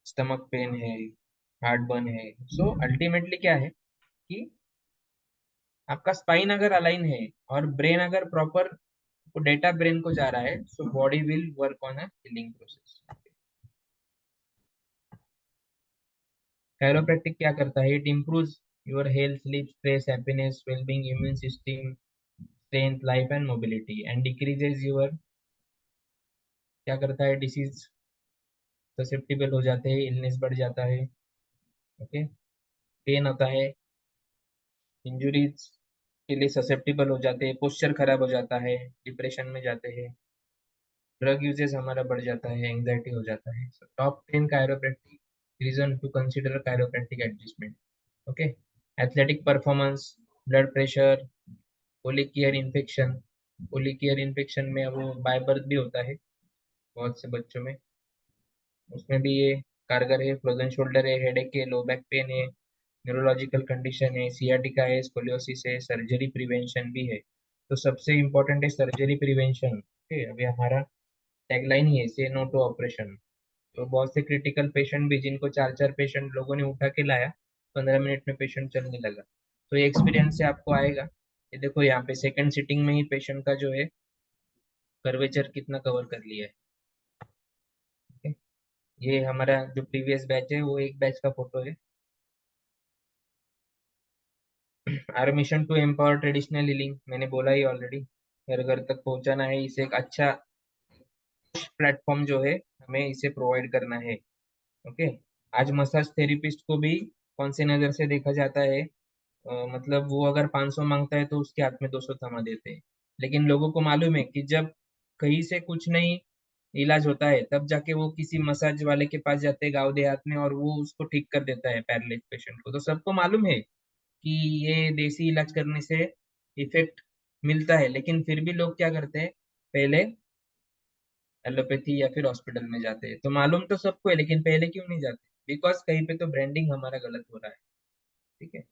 स्टमक पेन है, हार्ट बर्न है। सो अल्टीमेटली क्या है कि आपका स्पाइन अगर अलाइन है और ब्रेन अगर प्रॉपर डेटा ब्रेन को जा रहा है, so body will work on a healing process. Chiropractic क्या करता है? It improves your health, sleep, stress, happiness, well-being, immune system, strength, life and mobility, and decreases your, क्या करता है, डिसीज ससेप्टिबल हो जाते हैं, इलनेस बढ़ जाता है, ओके, पेन होता है, इंजुरीज के लिए ससेप्टिबल हो जाते हैं, पोस्चर खराब हो जाता है, डिप्रेशन में जाते हैं, ड्रग यूजेस हमारा बढ़ जाता है, एंग्जाइटी हो जाता है। So top 10 chiropractic reason to consider chiropractic adjustment. Okay, athletic performance, blood pressure, colic ear infection. Colic ear infection में वो बाय बर्थ भी होता है बहुत से बच्चों में, उसमें भी ये कारगर है। फ्रोजन शोल्डर है, हेडेक है, लो बैक पेन है, न्यूरोलॉजिकल कंडीशन है, सियाटिका है, स्कोलियोसिस है, सर्जरी प्रिवेंशन भी है। तो सबसे इम्पोर्टेंट है सर्जरी प्रिवेंशन। ओके, अभी हमारा टैगलाइन ही है, से नो टू ऑपरेशन। तो बहुत से क्रिटिकल पेशेंट भी, जिनको चार चार पेशेंट लोगों ने उठा के लाया, 15 मिनट में पेशेंट चलने लगा। तो ये एक्सपीरियंस से आपको आएगा। ये देखो यहाँ पे सेकंड सिटिंग में ही पेशेंट का जो है कर्वेचर कितना कवर कर लिया है। ठीक है? ये हमारा जो प्रीवियस बैच है वो एक बैच का फोटो है। Our mission to empower traditional healing, मैंने बोला ही ऑलरेडी, घर घर तक पहुंचाना है इसे। एक अच्छा प्लेटफॉर्म जो है हमें इसे प्रोवाइड करना है। ओके, आज मसाज थेरेपिस्ट को भी कौन से नजर से देखा जाता है? मतलब वो अगर 500 मांगता है तो उसके हाथ में 200 थमा देते हैं। लेकिन लोगों को मालूम है कि जब कहीं से कुछ नहीं इलाज होता है तब जाके वो किसी मसाज वाले के पास जाते हैं गांव देहात में, और वो उसको ठीक कर देता है पैरालिस पेशेंट को। तो सबको मालूम है कि ये देसी इलाज करने से इफेक्ट मिलता है, लेकिन फिर भी लोग क्या करते हैं, पहले एलोपैथी या फिर हॉस्पिटल में जाते हैं। तो मालूम तो सबको है, लेकिन पहले क्यों नहीं जाते? बिकॉज कहीं पे तो ब्रांडिंग हमारा गलत हो रहा है। ठीक है।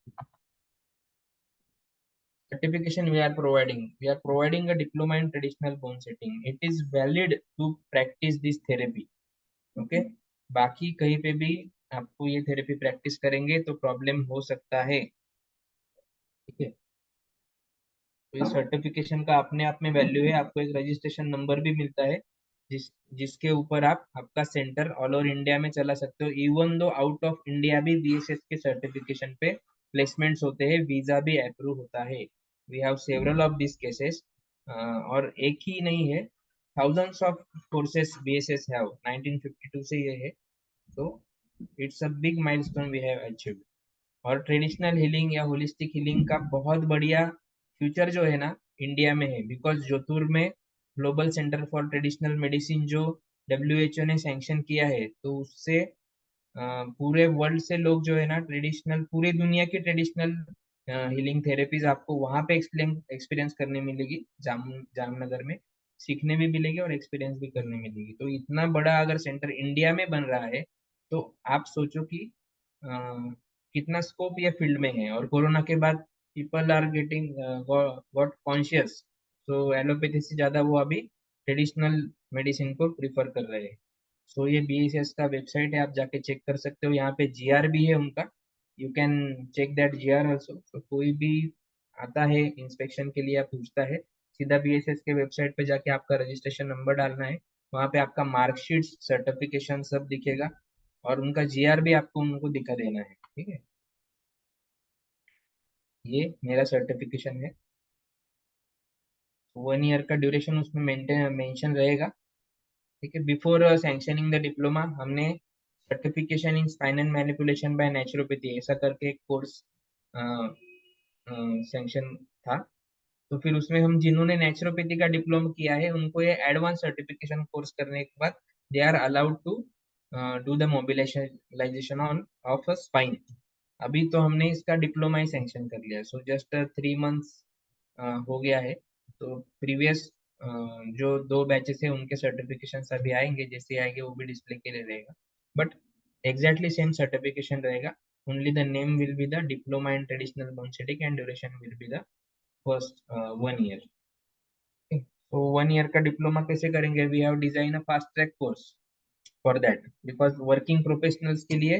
Certification we are providing a diploma in traditional bone setting. It is valid to practice this therapy. Okay, बाकी कहीं पे भी आपको ये थेरेपी प्रैक्टिस करेंगे तो प्रॉब्लम हो सकता है। ठीक है, तो इस सर्टिफिकेशन का अपने आप में वैल्यू है। आपको एक रजिस्ट्रेशन नंबर भी मिलता है जिसके ऊपर आप आपका सेंटर ऑल ओवर इंडिया में चला सकते हो। Even though out of India भी बीएसएस के सर्टिफिकेशन पे प्लेसमेंट्स होते हैं, वीजा भी अप्रूव होता है। We have several of this cases, और एक ही नहीं है, thousands of courses BSS have. 1952 से ये है। तो it's a big milestone we have achieved. और ट्रेडिशनल हीलिंग या होलिस्टिक हीलिंग का बहुत बढ़िया फ्यूचर जो है ना इंडिया में है, बिकॉज जोधपुर में global centre for traditional medicine जो डब्ल्यूएचओ ने सैंक्शन किया है, तो उससे पूरे वर्ल्ड से लोग जो है ना ट्रेडिशनल, पूरी दुनिया की ट्रेडिशनल हीलिंग थेरेपीज आपको वहां पे एक्सपीरियंस करने मिलेगी। जामनगर में सीखने भी मिलेगी और एक्सपीरियंस भी करने मिलेगी। तो इतना बड़ा अगर सेंटर इंडिया में बन रहा है, तो आप सोचो कि अ, कितना स्कोप ये फील्ड में है। और कोरोना के बाद people are getting got conscious, तो एलोपैथी से ज्यादा वो अभी ट्रेडिशनल मेडिसिन को प्रिफर कर रहे हैं। सो ये बीएसएस का वेबसाइट है, आप जाके चेक कर सकते हो। यहाँ पे जीआर भी है उनका, you can check that GR also. तो कोई भी आता है इंस्पेक्शन के लिए या पूछता है, सीधा बीएसएस के वेबसाइट पे जाके आपका रजिस्ट्रेशन नंबर डालना है। वहाँ पे आपका मार्कशीट, सर्टिफिकेशन सब दिखेगा, और उनका जीआर भी आपको उनको दिखा देना है। ठीक है, ये मेरा सर्टिफिकेशन है। 1 ईयर का ड्यूरेशन उसमें मेंशन रहेगा। ठीक है, बिफोर सैंक्शनिंग द डिप्लोमा हमने certification in spine and manipulation by naturopathy ऐसा करके एक कोर्स सैंक्शन था। तो फिर उसमें हम जिन्होंने नेचुरोपैथी का डिप्लोमा किया है उनको ये एडवांस सर्टिफिकेशन कोर्स करने के बाद they are allowed to do the mobilisation on of a spine. अभी तो हमने इसका डिप्लोमा ही सैंक्शन कर लिया, सो जस्ट 3 मंथ्स हो गया है। तो प्रीवियस जो दो बैचेस है उनके सर्टिफिकेशन अभी आएंगे, जैसे आएंगे वो भी डिस्प्ले के लिए रहेगा। बट एग्जैक्टली सेम सर्टिफिकेशन रहेगा, only the name will be the diploma in traditional bonesetting and duration will be the first 1 year. तो 1 ईयर का डिप्लोमा कैसे करेंगे? We have design a fast track course for that, because working professionals के लिए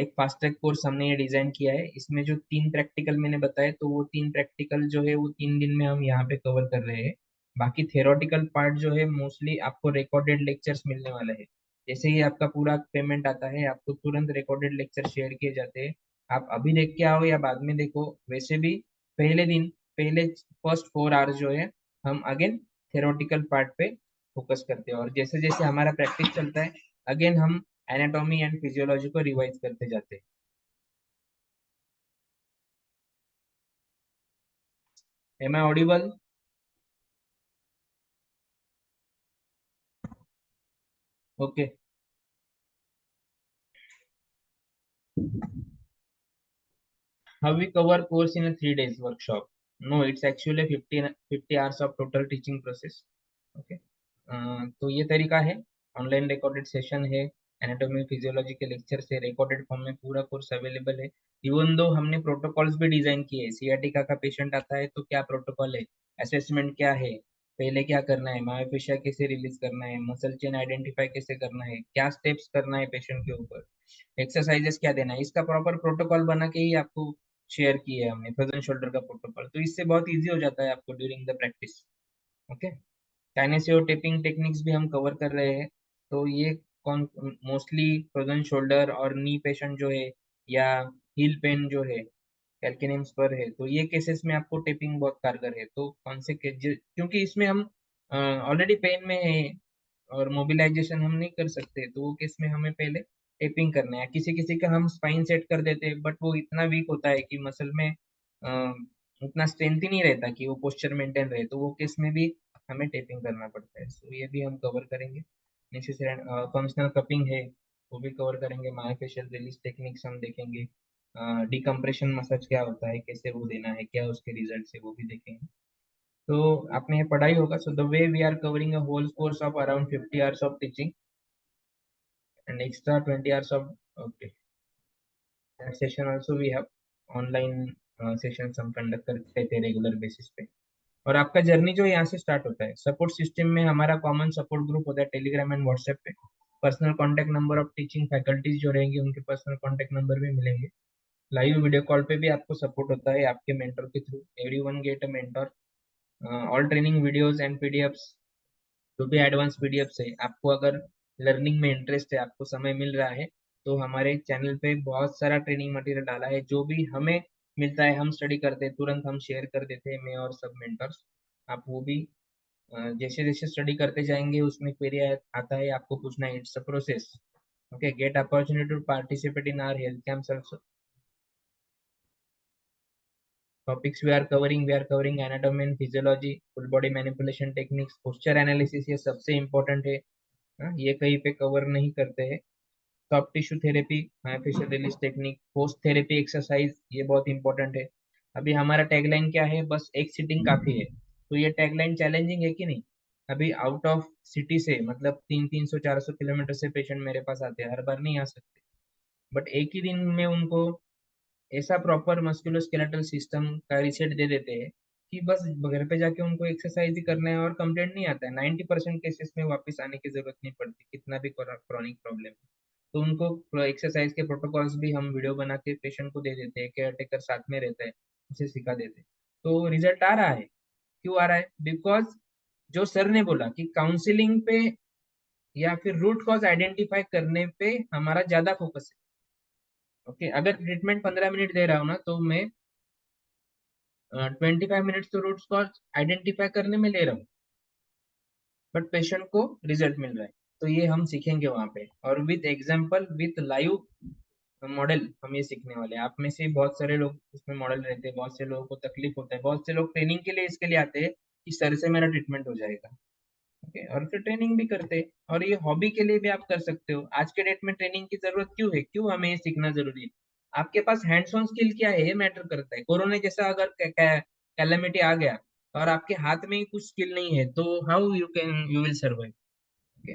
एक fast track course हमने ये design किया है। इसमें जो 3 प्रैक्टिकल मैंने बताए, तो वो 3 प्रैक्टिकल जो है वो 3 दिन में हम यहाँ पे कवर कर रहे हैं। बाकी थेरोटिकल पार्ट जो है मोस्टली आपको रिकॉर्डेड लेक्चर्स मिलने वाला है। जैसे ही आपका पूरा पेमेंट आता है आपको तुरंत रिकॉर्डेड लेक्चर शेयर किए जाते हैं। आप अभी देख के आओ या बाद में देखो, वैसे भी पहले दिन, पहले फर्स्ट 4 आवर्स जो है हम अगेन थेरोटिकल पार्ट पे फोकस करते हैं, और जैसे जैसे हमारा प्रैक्टिस चलता है अगेन हम एनाटॉमी एंड फिजियोलॉजी को रिवाइज करते जाते हैं। Am I audible? Okay. How we cover course in a 3 days workshop? No, it's actually 50 hours of total teaching process. Okay. तो ये तरीका है, ऑनलाइन रिकॉर्डेड सेशन है, एनाटॉमी फिजियोलॉजी के लेक्चर से रिकॉर्डेड फॉर्म में पूरा कोर्स अवेलेबल है। इवन दो हमने प्रोटोकॉल्स भी डिजाइन किए हैं, सियाटिका का पेशेंट आता है तो क्या प्रोटोकॉल है, असेसमेंट क्या है, पहले क्या करना है, मायोफेशिया कैसे रिलीज करना है, मसल चेन आइडेंटिफाई कैसे करना है, क्या स्टेप्स करना है पेशेंट के ऊपर, एक्सरसाइजेस क्या देना है, इसका प्रॉपर प्रोटोकॉल बना के ही आपको शेयर किया है हमने, फ्रोजन शोल्डर का प्रोटोकॉल। तो इससे बहुत इजी हो जाता है आपको during the practice. Okay. Kinesio taping techniques भी हम कवर कर रहे हैं। तो ये कौन मोस्टली फ्रोजन शोल्डर और नी पेशेंट जो है, या हील पेन जो है, कैल्किनियम पर है, तो ये केसेस में आपको टेपिंग बहुत कारगर है। तो कौन से क्योंकि इसमें हम ऑलरेडी पेन में है और मोबिलाइजेशन हम नहीं कर सकते, तो वो केस में हमें पहले टेपिंग करना है। किसी किसी का हम स्पाइन सेट कर देते हैं, बट वो इतना वीक होता है कि मसल में उतना स्ट्रेंथ ही नहीं रहता कि वो पोस्चर मेंटेन रहे, तो वो केस में भी हमें टेपिंग करना पड़ता है। सो ये भी हम कवर करेंगे। नेसेसरी फंक्शनल कपिंग है, वो भी कवर करेंगे। मायोफेशियल रिलीज टेक्निक्स हम देखेंगे। डिकम्प्रेशन मसाज क्या होता है, कैसे वो देना है, क्या उसके रिजल्ट है, वो भी देखेंगे। तो आपने ये पढ़ाई होगा। So the way we are covering a whole course of around 50 hours of teaching and extra 20 hours of, okay, that session also we have online sessions हम कंडक्ट करते थे रेगुलर बेसिस पे। और आपका जर्नी जो यहाँ से स्टार्ट होता है, सपोर्ट सिस्टम में हमारा कॉमन सपोर्ट ग्रुप होता है टेलीग्राम एंड व्हाट्सएप पे। Personal contact number of teaching faculties जो रहेंगे उनके पर्सनल कांटेक्ट नंबर भी मिलेंगे। लाइव वीडियो कॉल पे भी आपको सपोर्ट होता है आपके मेंटर के through. Everyone get a mentor. All training videos and PDFs, जो भी एडवांस पीडीएफ्स है, आपको अगर लर्निंग में इंटरेस्ट है, आपको समय मिल रहा है, तो हमारे चैनल पे बहुत सारा ट्रेनिंग मटेरियल डाला है। जो भी हमें मिलता है हम स्टडी करते हैं, तुरंत हम शेयर कर देते हैं, मैं और सब मेंटर्स। आप वो भी जैसे जैसे स्टडी करते जाएंगे उसमें क्वेरी आता है, आपको पूछना है, it's a process. Okay, get opportunity to participate in our health camps also. Topics we are covering anatomy and physiology, full body manipulation techniques, posture analysis, ये सबसे इंपॉर्टेंट है। ये कहीं पे कवर नहीं करते हैं। Soft tissue therapy, myofascial release technique, post therapy exercise, ये बहुत इंपॉर्टेंट है। अभी हमारा टैगलाइन क्या है, बस एक सीटिंग काफी है। तो ये टैगलाइन चैलेंजिंग है कि नहीं? अभी आउट ऑफ सिटी से, मतलब 300-400 किलोमीटर से पेशेंट मेरे पास आते हैं, हर बार नहीं आ सकते, बट एक ही दिन में उनको ऐसा प्रॉपर मस्कुलोस्केलेटल सिस्टम का रिसेट दे देते हैं कि बस घर पे जाके उनको एक्सरसाइज ही करना है और कंप्लेंट नहीं आता है। 90% केसेस में वापस आने की जरूरत नहीं पड़ती, कितना भी क्रॉनिक प्रॉब्लम। तो उनको एक्सरसाइज के प्रोटोकॉल्स भी हम वीडियो बना के पेशेंट को दे देते हैं, केयर टेकर साथ में रहता है, उसे सिखा देते हैं। तो रिजल्ट आ रहा है। क्यों आ रहा है? बिकॉज जो सर ने बोला कि काउंसलिंग पे या फिर रूट कॉज आइडेंटिफाई करने पे हमारा ज्यादा फोकस है। ओके, अगर ट्रीटमेंट 15 मिनट दे रहा हूँ ना, तो मैं 25 मिनट्स तो रूट कॉज आइडेंटिफाई करने में ले रहा हूँ, बट पेशेंट को रिजल्ट मिल रहा है। तो ये हम सीखेंगे वहां पे, और with example, with live model हम ये सीखने वाले हैं। आप में से बहुत सारे लोग उसमें मॉडल रहते हैं, बहुत से लोगों को तकलीफ होता है, बहुत से लोग ट्रेनिंग के लिए इसके लिए आते हैं कि सर से मेरा ट्रीटमेंट हो जाएगा। ओके, और फिर ट्रेनिंग भी करते हैं। और ये हॉबी के लिए भी आप कर सकते हो। आज के डेट में ट्रेनिंग की जरूरत क्यों है, क्यों हमें ये सीखना जरूरी है? आपके पास हैंड्स ऑन स्किल क्या है, ये मैटर करता है। कोरोना जैसा अगर कैलेमिटी आ गया और आपके हाथ में ही कुछ स्किल नहीं है, तो हाउ यू विल सर्वाइव?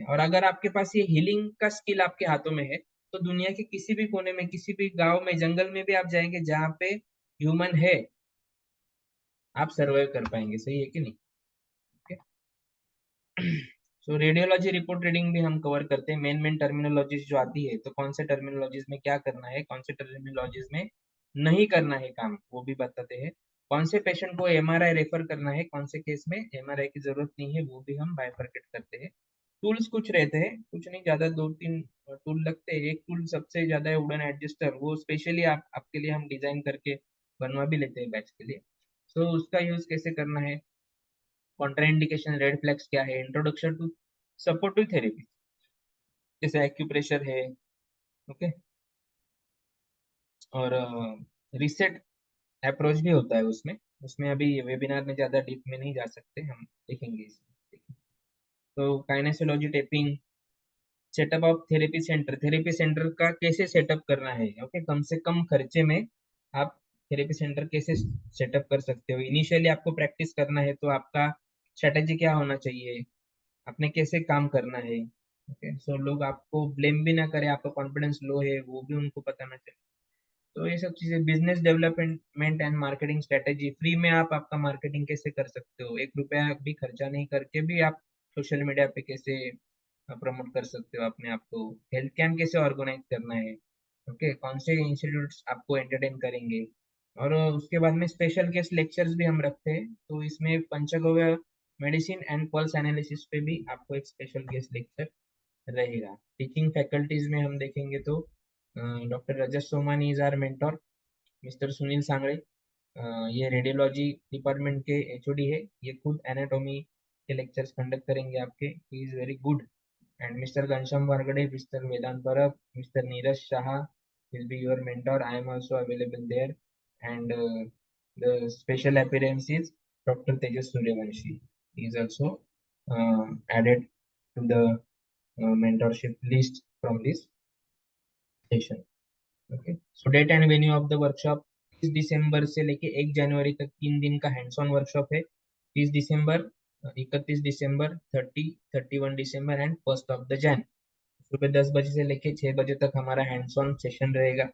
और अगर आपके पास ये हीलिंग का स्किल आपके हाथों में है, तो दुनिया के किसी भी कोने में, किसी भी गांव में, जंगल में भी आप जाएंगे जहाँ पे ह्यूमन है, आप सर्वाइव कर पाएंगे। सही है कि नहीं? सो रेडियोलॉजी रिपोर्ट रीडिंग भी हम कवर करते हैं। मेन टर्मिनोलॉजीज जो आती है, तो कौन से टर्मिनोलॉजीज में क्या करना है, कौन से टर्मिनोलॉजीज में नहीं करना है काम, वो भी बताते हैं। कौन से पेशेंट को एमआरआई रेफर करना है, कौन से केस में एमआरआई की जरूरत नहीं है, वो भी हम बाइफरकेट करते हैं। टूल्स कुछ रहते हैं, कुछ नहीं, ज्यादा 2-3 टूल लगते हैं। एक टूल सबसे ज्यादा है वुडन एडजस्टर, वो स्पेशली आपके लिए हम डिजाइन करके बनवा भी लेते हैं बैच के लिए। सो उसका यूज कैसे करना है, कॉन्ट्राइंडिकेशन, रेड फ्लैग्स क्या है, इंट्रोडक्शन टू सपोर्टिव थेरेपी, जैसे एक्यूप्रेशर है। ओके, और रिसेट अप्रोच भी होता है उसमें, उसमें अभी वेबिनार में ज़्यादा डीप में नहीं जा सकते, हम देखेंगे इसमें। तो kinesiology taping, setup of therapy centre का कैसे सेटअप करना है, ओके, कम से कम खर्चे में आप थेरेपी सेंटर कैसे सेटअप कर सकते हो। इनिशियली आपको प्रैक्टिस करना है तो आपका स्ट्रेटेजी क्या होना चाहिए, आपने कैसे काम करना है, ओके। सो लोग आपको ब्लेम भी ना करे, आपका कॉन्फिडेंस लो है वो भी उनको पता ना चले। तो ये सब चीजें, business development and marketing strategy, free में आप आपका मार्केटिंग कैसे कर सकते हो, 1 रुपया भी खर्चा नहीं करके भी आप सोशल मीडिया पे कैसे प्रमोट कर सकते हो अपने आप को, हेल्थ कैंप कैसे ऑर्गेनाइज करना है, ओके, कौन से इंस्टीट्यूट्स आपको एंटरटेन करेंगे। और उसके बाद में स्पेशल गेस्ट लेक्चर्स भी हम रखते हैं, तो इसमें पंचगव्य मेडिसिन एंड पल्स एनालिसिस पे भी आपको एक स्पेशल गेस्ट लेक्चर रहेगा। टीचिंग फैकल्टीज में हम देखेंगे तो doctor Rajat Somani is our mentor, mister Sunil Sangde, ये रेडियोलॉजी डिपार्टमेंट के एचओडी है, ये खुद एनाटॉमी के लेक्चर्स कंडक्ट करेंगे आपके, he is very good. And mister Ghanshyam Wargade, mister Vedant Parab, mister Neeraj Shah will be your mentor. I am also available there. And the special appearance is Dr. Tejas Suryavanshi. He is also added to the mentorship list from this session. Okay, so date and venue of the workshop, 30 दिसंबर से लेके 1 जनवरी तक 3 दिन का hands on workshop है। 30 दिसंबर, 31 दिसंबर, 31 दिसंबर and 1 of the Jain. सुबह 10 बजे से लेके 6 बजे तक हमारा हैंड्स ऑन सेशन रहेगा।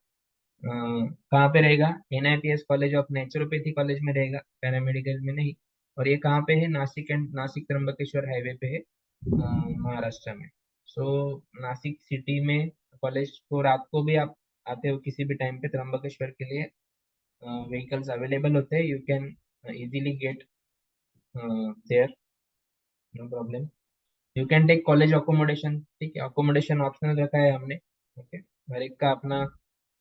कहाँ पे रहेगा, NIPS college of naturopathy college में रहेगा, पैरामेडिकल में नहीं। और ये कहाँ पे है, नासिक एंड नासिक त्र्यंबकेश्वर हाईवे पे है, महाराष्ट्र में। सो नासिक सिटी में कॉलेज को रात को भी आप आते हो किसी भी टाइम पे त्र्यंबकेश्वर के लिए, व्हीकल्स अवेलेबल होते हैं, you can easily get there, no problem. You can take college accommodation, ठीक है, अकोमोडेशन ऑप्शनल रखा है हमने, ओके। हर एक का अपना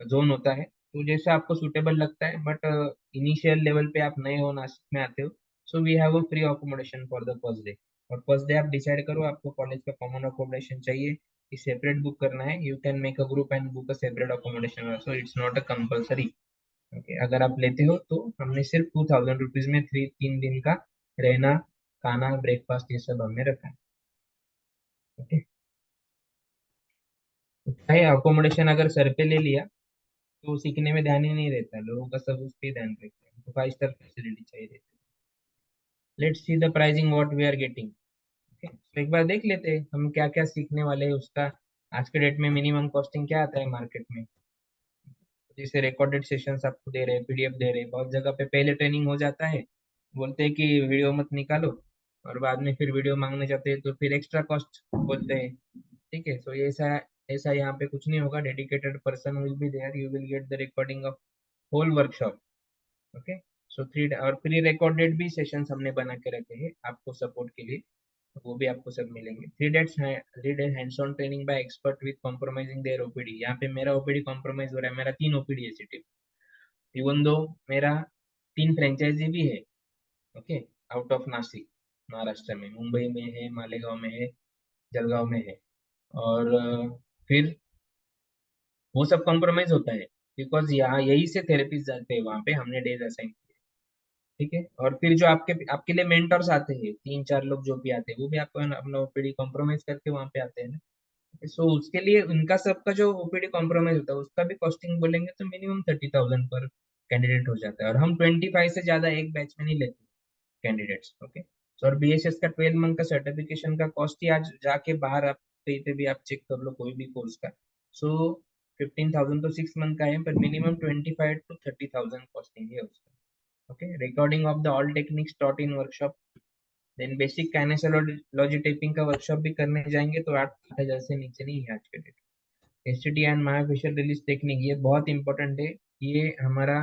जोन होता है, तो जैसे आपको सूटेबल लगता है, बट इनिशियल लेवल पे आप नए हो, नासिक में आते हो, so we have a free accommodation for the first day. और फर्स्ट डे आप डिसाइड करो आपको कॉलेज का कॉमन अकोमोडेशन चाहिए कि सेपरेट बुक करना है, you can make a group and book a separate accommodation also, it's not a compulsory, okay. अगर आप लेते हो तो हमने सिर्फ 2000 रुपीज में 3 दिन का रहना, खाना, ब्रेकफास्ट, ये सब हमने रखा है, ओके। है अकोमोडेशन अगर सर पे ले लिया तो सीखने में ध्यान ही नहीं रहता, लोगों का सब उस पे ध्यान रहता है, तो 5 स्टार फैसिलिटी चाहिए। Let's see the pricing what we are getting, okay. तो एक बार देख लेते हैं हम क्या क्या सीखने वाले हैं उसका। आज के डेट में मिनिमम कॉस्टिंग क्या आता है मार्केट में, जैसे रिकॉर्डेड सेशंस आपको दे रहे हैं, PDF दे रहे हैं, बहुत जगह पे पहले ट्रेनिंग हो जाता है, बोलते हैं कि वीडियो मत निकालो, और बाद में फिर वीडियो मांगने जाते हैं तो फिर एक्स्ट्रा कॉस्ट बोलते हैं, ठीक है। सो ये ऐसा ऐसा यहाँ पे कुछ नहीं होगा, dedicated person will be there, you will get the recording of whole workshop, okay. So 3 और प्री रिकॉर्डेड भी सेशंस हमने बना के रखे हैं आपको सपोर्ट के लिए, वो भी आपको सब मिलेंगे। 3 days hands on training by expert with compromising their OPD, यहाँ पे मेरा ओपीडी कॉम्प्रोमाइज हो रहा है, मेरा 3 OPD है सिटी, इवन दो मेरा 3 फ्रेंचाइजी भी है, okay, out of Nashik, Maharashtra में, मुंबई में है, मालेगांव में है, जलगांव में है। और फिर वो सब कॉम्प्रोमाइज होता है बिकॉज यहाँ यही से थेरेपीज जाते हैं, वहाँ पे हमने डेज असाइन किए, ठीक है। और फिर जो आपके आपके लिए मेंटर्स आते हैं, 3-4 लोग जो भी आते हैं, वो भी आपको अपना ओपीडी कॉम्प्रोमाइज करके वहाँ पे आते हैं ना। सो उसके लिए उनका सबका जो ओपीडी कॉम्प्रोमाइज होता है उसका भी कॉस्टिंग बोलेंगे तो मिनिमम 30,000 पर कैंडिडेट हो जाता है, और हम 25 से ज्यादा एक बैच में नहीं लेते कैंडिडेट्स, ओके। और BSS का 12 मंथ का सर्टिफिकेशन का कॉस्ट ही आज जाके बाहर आप कहीं पे भी आप चेक कर लो कोई भी कोर्स का, सो 15,000 तो 6 मंथ का है, पर मिनिमम 25 to 30,000 कॉस्टिंग है उसका, okay. Recording of the all techniques taught in workshop, then basic kinesiology taping का वर्कशॉप भी करने जाएंगे तो 8,000 से नीचे नहीं है आज के date. STT and myofascial release technique, ये बहुत इंपॉर्टेंट है, ये हमारा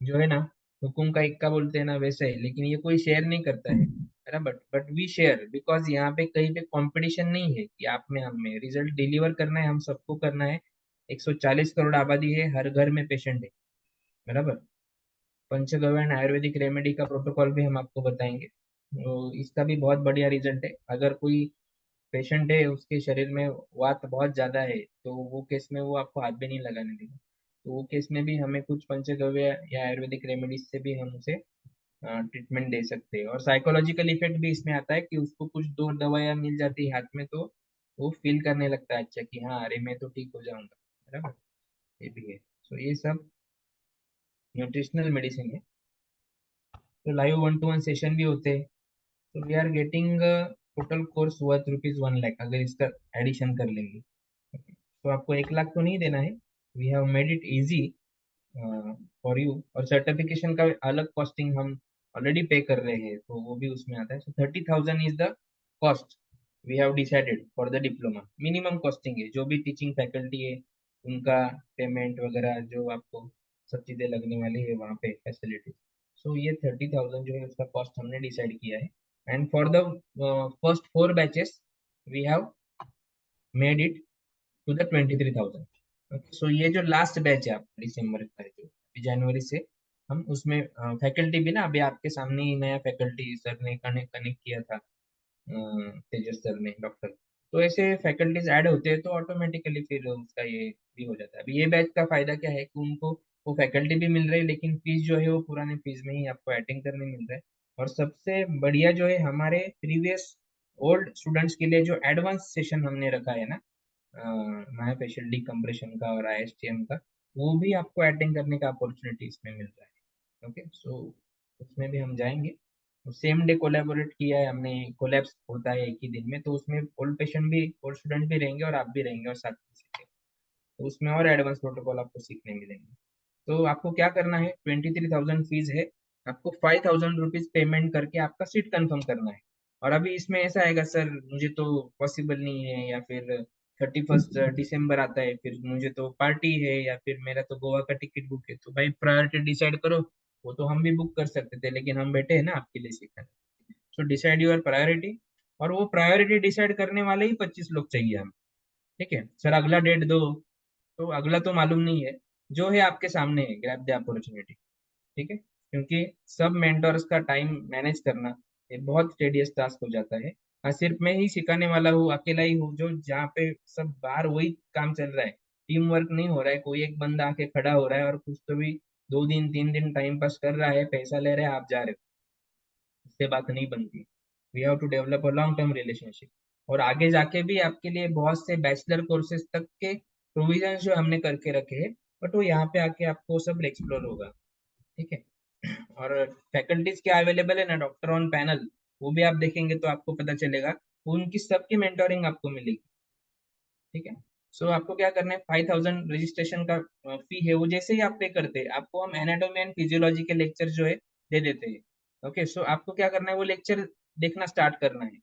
जो है ना, हुकुम का इक्का बोलते हैं ना वैसे है, लेकिन ये कोई शेयर नहीं करता है ना, बट वी शेयर, बिकॉज यहाँ पे कहीं पे कंपटीशन नहीं है कि आप में हम में, रिजल्ट डिलीवर करना है, हम सबको करना है। 140 करोड़ आबादी है, हर घर में पेशेंट है, बराबर। पंचगव्य एंड आयुर्वेदिक रेमेडी का प्रोटोकॉल भी हम आपको बताएंगे, तो इसका भी बहुत बढ़िया रिजल्ट है। अगर कोई पेशेंट है उसके शरीर में वात बहुत ज्यादा है, तो वो केस में वो आपको हाथ भी नहीं लगाने देगा, तो वो केस में भी हमें कुछ पंचगव्य या आयुर्वेदिक रेमेडीज से भी हम उसे ट्रीटमेंट दे सकते हैं। और साइकोलॉजिकल इफेक्ट भी इसमें आता है कि उसको कुछ दो दवाइयाँ मिल जाती है हाथ में, तो वो फील करने लगता है अच्छा कि हाँ अरे मैं तो ठीक हो जाऊंगा, बराबर। ये भी है। सो ये सब न्यूट्रिशनल मेडिसिन है। तो लाइव 1-to-1 सेशन भी होते हैं। तो we are getting total course worth ₹1,00,000 अगर इसका एडिशन कर लेंगे। तो आपको 1 लाख तो नहीं देना है। We have made it easy for you. और सर्टिफिकेशन का अलग कॉस्टिंग हम ऑलरेडी पे कर रहे हैं, तो वो भी उसमें आता है। So 30,000 is the cost we have decided for the diploma. Minimum costing है, जो भी टीचिंग फैकल्टी है उनका पेमेंट वगैरह जो आपको सब चीज़ें लगने वाली है वहाँ पे फैसिलिटी। सो ये 30,000 जो है उसका कॉस्ट हमने डिसाइड किया है। And for the first 4 batches we have made it to the 23,000। सो ये जो लास्ट बैच है आपका दिसंबर का है, जो जनवरी से हम उसमें फैकल्टी भी ना, अभी आपके सामने ही नया फैकल्टी सर ने कनेक्ट किया था, तेजस सर ने, डॉक्टर। तो ऐसे फैकल्टीज ऐड होते हैं तो ऑटोमेटिकली फिर उसका ये भी हो जाता है। अभी ये बैच का फायदा क्या है कि उनको वो फैकल्टी भी मिल रही है, लेकिन फीस जो है वो पुराने फीस में ही आपको अटेंड करने मिल रहा है। और सबसे बढ़िया जो है, हमारे प्रीवियस ओल्ड स्टूडेंट्स के लिए जो एडवांस सेशन हमने रखा है ना, माया फेशियल डिकम्प्रेशन का और ISTM का, वो भी आपको अटेंड करने का अपॉर्चुनिटी इसमें मिल रहा है। ओके, सो उसमें भी हम जाएंगे। सेम डे कोलैबोरेट किया है हमने, कोलैब्स होता है एक ही दिन में, तो उसमें ओल्ड पेशेंट भी, ओल्ड स्टूडेंट भी रहेंगे और आप भी रहेंगे और साथ में सीखेंगे। तो उसमें और एडवांस प्रोटोकॉल आपको सीखने मिलेंगे। तो आपको क्या करना है, 23,000 फीस है। आपको 5,000 रुपीज पेमेंट करके आपका सीट कंफर्म करना है। और अभी इसमें ऐसा आएगा सर मुझे तो पॉसिबल नहीं है, या फिर 31 दिसंबर आता है, फिर मुझे तो पार्टी है, या फिर मेरा तो गोवा का टिकट बुक है, तो भाई प्रायोरिटी डिसाइड करो। वो तो हम भी बुक कर सकते थे, लेकिन हम बैठे हैं ना आपके लिए सीखने। So decide your priority. और वो प्रायोरिटी डिसाइड करने वाले ही 25 लोग चाहिए हम। ठीक है सर, अगला डेट दो। तो अगला तो मालूम नहीं है, जो है आपके सामने है, ग्रैब द अपॉर्चुनिटी। ठीक है, क्योंकि सब मेंटर्स का टाइम मैनेज करना ये बहुत टेडियस टास्क हो जाता है। हाँ, सिर्फ मैं ही सिखाने वाला हूँ, अकेला ही हूँ, जो जहाँ पे सब बाहर वही काम चल रहा है। टीम वर्क नहीं हो रहा है, कोई एक बंदा आके खड़ा हो रहा है और कुछ तो भी 2 दिन 3 दिन टाइम पास कर रहा है, पैसा ले रहा है, आप जा रहे हो, उससे बात नहीं बनती। We have to develop a long term relationship. और आगे जाके भी आपके लिए बहुत से बैचलर कोर्सेज तक के प्रोविजन जो हमने करके रखे हैं, बट वो यहाँ पे आके आपको सब एक्सप्लोर होगा। ठीक है। और फैकल्टीज क्या अवेलेबल है ना, डॉक्टर ऑन पैनल, वो भी आप देखेंगे तो आपको पता चलेगा, उनकी सबकी मेंटोरिंग आपको मिलेगी। ठीक है। सो आपको क्या करना है, 5,000 रजिस्ट्रेशन का फी है, वो जैसे ही आप पे करते हैं आपको हम एनाटॉमी एंड फिजियोलॉजी के लेक्चर जो है दे देते हैं। ओके, सो आपको क्या करना है, वो लेक्चर देखना स्टार्ट करना है।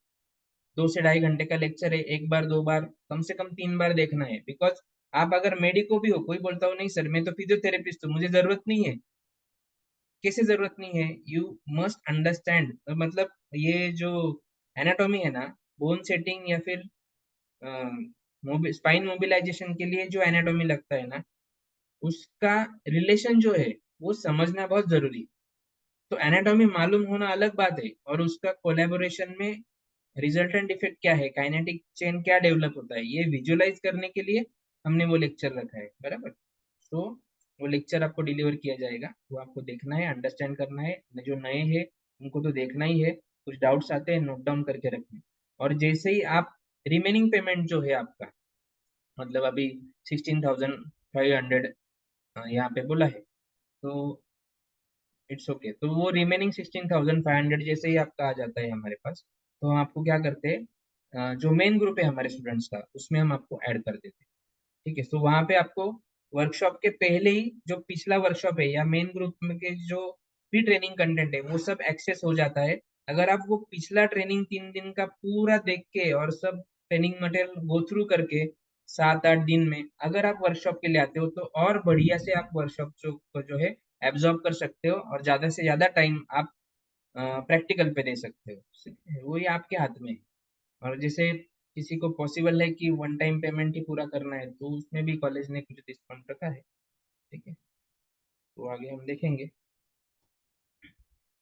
2 से ढाई घंटे का लेक्चर है, एक बार 2 बार, कम से कम 3 बार देखना है। बिकॉज आप अगर मेडिको भी हो, कोई बोलता हो नहीं सर मैं तो फिजियोथेरेपिस्ट हूँ, मुझे जरूरत नहीं है। कैसे जरूरत नहीं है, यू मस्ट अंडरस्टैंड। मतलब ये जो एनाटॉमी है ना, बोन सेटिंग या फिर स्पाइन मोबिलाइजेशन के लिए जो एनाटॉमी लगता है ना, उसका रिलेशन जो है वो समझना बहुत जरूरी है। तो एनाटॉमी मालूम होना अलग बात है, और उसका कोलैबोरेशन में रिजल्टेंट इफेक्ट क्या है, काइनेटिक चेन क्या डेवलप होता है, ये विजुअलाइज करने के लिए हमने वो लेक्चर रखा है, बराबर। तो वो लेक्चर आपको डिलीवर किया जाएगा, वो आपको देखना है, अंडरस्टैंड करना है। जो नए हैं उनको तो देखना ही है, कुछ डाउट्स आते हैं नोट डाउन करके रखना है। और जैसे ही आप रिमेनिंग पेमेंट जो है आपका, मतलब अभी 16,500 यहाँ पे बोला है, तो इट्स ओके। तो वो रिमेनिंग 16,500 जैसे ही आपका आ जाता है हमारे पास, तो हम आपको क्या करते हैं, जो मेन ग्रुप है हमारे स्टूडेंट्स का, उसमें हम आपको ऐड कर देते हैं। ठीक है, तो वहाँ पे आपको वर्कशॉप के पहले ही जो पिछला वर्कशॉप है या मेन ग्रुप में के जो भी ट्रेनिंग कंटेंट है वो सब एक्सेस हो जाता है। अगर आप वो पिछला ट्रेनिंग 3 दिन का पूरा देख के और सब ट्रेनिंग मटेरियल गो थ्रू करके 7-8 दिन में अगर आप वर्कशॉप के लिए आते हो, तो और बढ़िया से आप वर्कशॉप जो है एब्जॉर्ब कर सकते हो, और ज्यादा से ज्यादा टाइम आप प्रैक्टिकल पे दे सकते हो। वो ये आपके हाथ में है। और जैसे किसी को पॉसिबल है कि वन टाइम पेमेंट ही पूरा करना है, तो उसमें भी कॉलेज ने कुछ डिस्काउंट रखा है। ठीक है, तो आगे हम देखेंगे।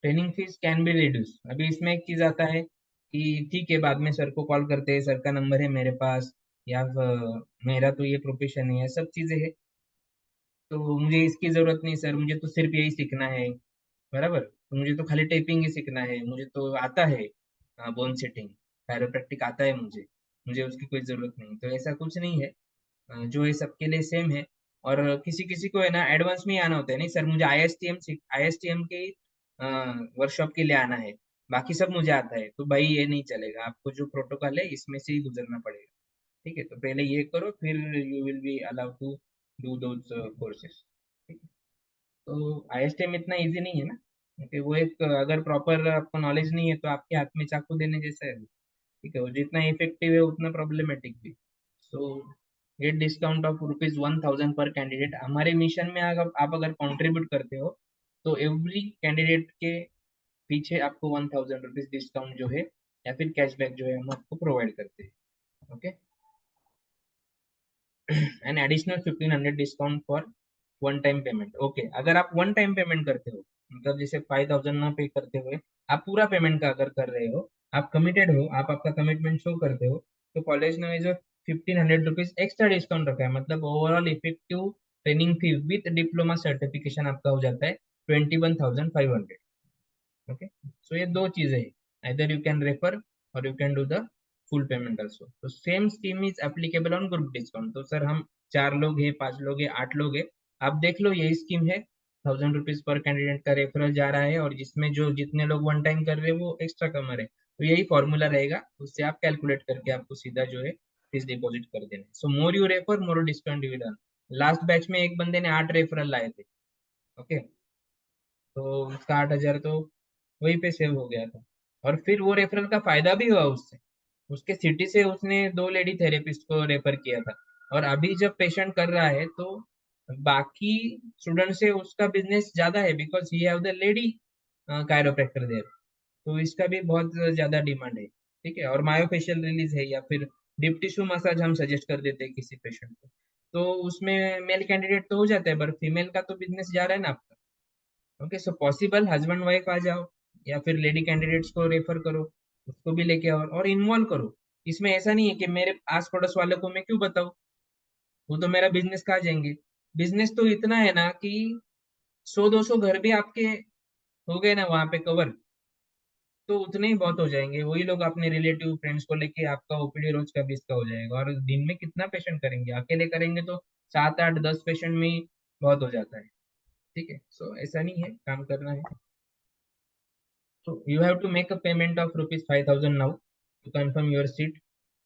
Training fees can be reduce. अभी इसमें एक चीज आता है कि ठीक है बाद में सर को कॉल करते हैं, सर का नंबर है मेरे पास, या मेरा तो ये प्रोफेशन है, सब चीजें है, तो मुझे इसकी जरूरत नहीं सर, मुझे तो सिर्फ यही सीखना है, बराबर। तो मुझे तो खाली टेपिंग ही सीखना है, मुझे तो आता है बोन सेटिंग, कायरोप्रैक्टिक आता है मुझे, मुझे उसकी कोई जरूरत नहीं। तो ऐसा कुछ नहीं है, जो है सबके लिए सेम है। और किसी किसी को है ना एडवांस में ही आना होता है, नहीं सर मुझे आईएसटीएम के वर्कशॉप के लिए आना है, बाकी सब मुझे आता है, तो भाई ये नहीं चलेगा, आपको जो प्रोटोकॉल है इसमें से ही गुजरना पड़ेगा। ठीक है, तो पहले ये करो, फिर you will be allowed to do those courses. तो आईएसटीएम इतना इजी नहीं है ना, क्योंकि वो एक अगर प्रॉपर आपको नॉलेज नहीं है तो आपके हाथ में चाकू देने जैसा है। ठीक है, वो जितना इफेक्टिव है उतना प्रॉब्लमेटिक भी। सो ये डिस्काउंट ऑफ ₹1000 पर कैंडिडेट हमारे मिशन में, अगर आप अगर कंट्रीब्यूट करते हो तो एवरी कैंडिडेट के पीछे आपको ₹1000 डिस्काउंट जो है या फिर कैशबैक जो है हम आपको प्रोवाइड करते हैं। Okay, an additional 1500 discount for one time payment. Okay, अगर आप वन टाइम पेमेंट करते हो, मतलब जैसे 5000 ना पे करते हुए आप पूरा पेमेंट का अगर कर रहे हो, आप कमिटेड हो, आप आपका कमिटमेंट शो करते हो, तो कॉलेज ने जो ₹1500 एक्स्ट्रा डिस्काउंट रखा है, मतलब overall effective training fee with diploma certification आपका हो जाता है 21,500। ओके, सो ये दो चीजें हैं, either you can refer or you can do the full payment also। तो same scheme is applicable on group discount. तो सर हम 4 लोग हैं, 5 लोग हैं, 8 लोग हैं, आप देख लो यही स्कीम है, ₹1000 पर कैंडिडेट का रेफरल जा रहा है, और जिसमें जो जितने लोग वन टाइम कर रहे हैं वो एक्स्ट्रा कमा रहे हैं, तो यही फॉर्मूला रहेगा, उससे आप कैलकुलेट करके आपको सीधा जो है फीस डिपॉजिट कर देना। So more you refer more discount you will earn. Last batch में एक बंदे ने 8 रेफरल लाए थे। ओके, तो उसका 8,000 तो वहीं पे सेव हो गया था, और फिर वो रेफरल का फायदा भी हुआ उससे, उसके सिटी से उसने 2 लेडी थेरेपिस्ट को रेफर किया था, और अभी जब पेशेंट कर रहा है तो बाकी स्टूडेंट से उसका बिजनेस ज्यादा है, because he have the lady chiropractor there. तो इसका भी बहुत ज्यादा डिमांड है। ठीक है, और मायोफेशियल रिलीज है, या फिर डीप टिश्यू मसाज हम सजेस्ट कर देते हैं किसी पेशेंट को, तो उसमें मेल कैंडिडेट तो हो जाता है, पर फीमेल का तो बिजनेस जा रहा है ना आपका। Okay, so possible husband wife आ जाओ, या फिर लेडी कैंडिडेट्स को रेफर करो, उसको भी लेके आओ और इन्वॉल्व करो। इसमें ऐसा नहीं है कि मेरे आस पड़ोस वालों को मैं क्यों बताऊं, वो तो मेरा बिजनेस खा जाएंगे। बिजनेस तो इतना है ना कि 100-200 घर भी आपके हो गए ना वहां पे कवर, तो उतने ही बहुत हो जाएंगे, वही लोग अपने रिलेटिव फ्रेंड्स को लेके आपका ओपीडी रोज का 20 का हो जाएगा, और दिन में कितना पेशेंट करेंगे, अकेले करेंगे तो 7 8 10 पेशेंट में ही बहुत हो जाता है। ठीक है, सो ऐसा नहीं है, काम करना है। So you have to make a payment of ₹5,000 now to confirm your seat।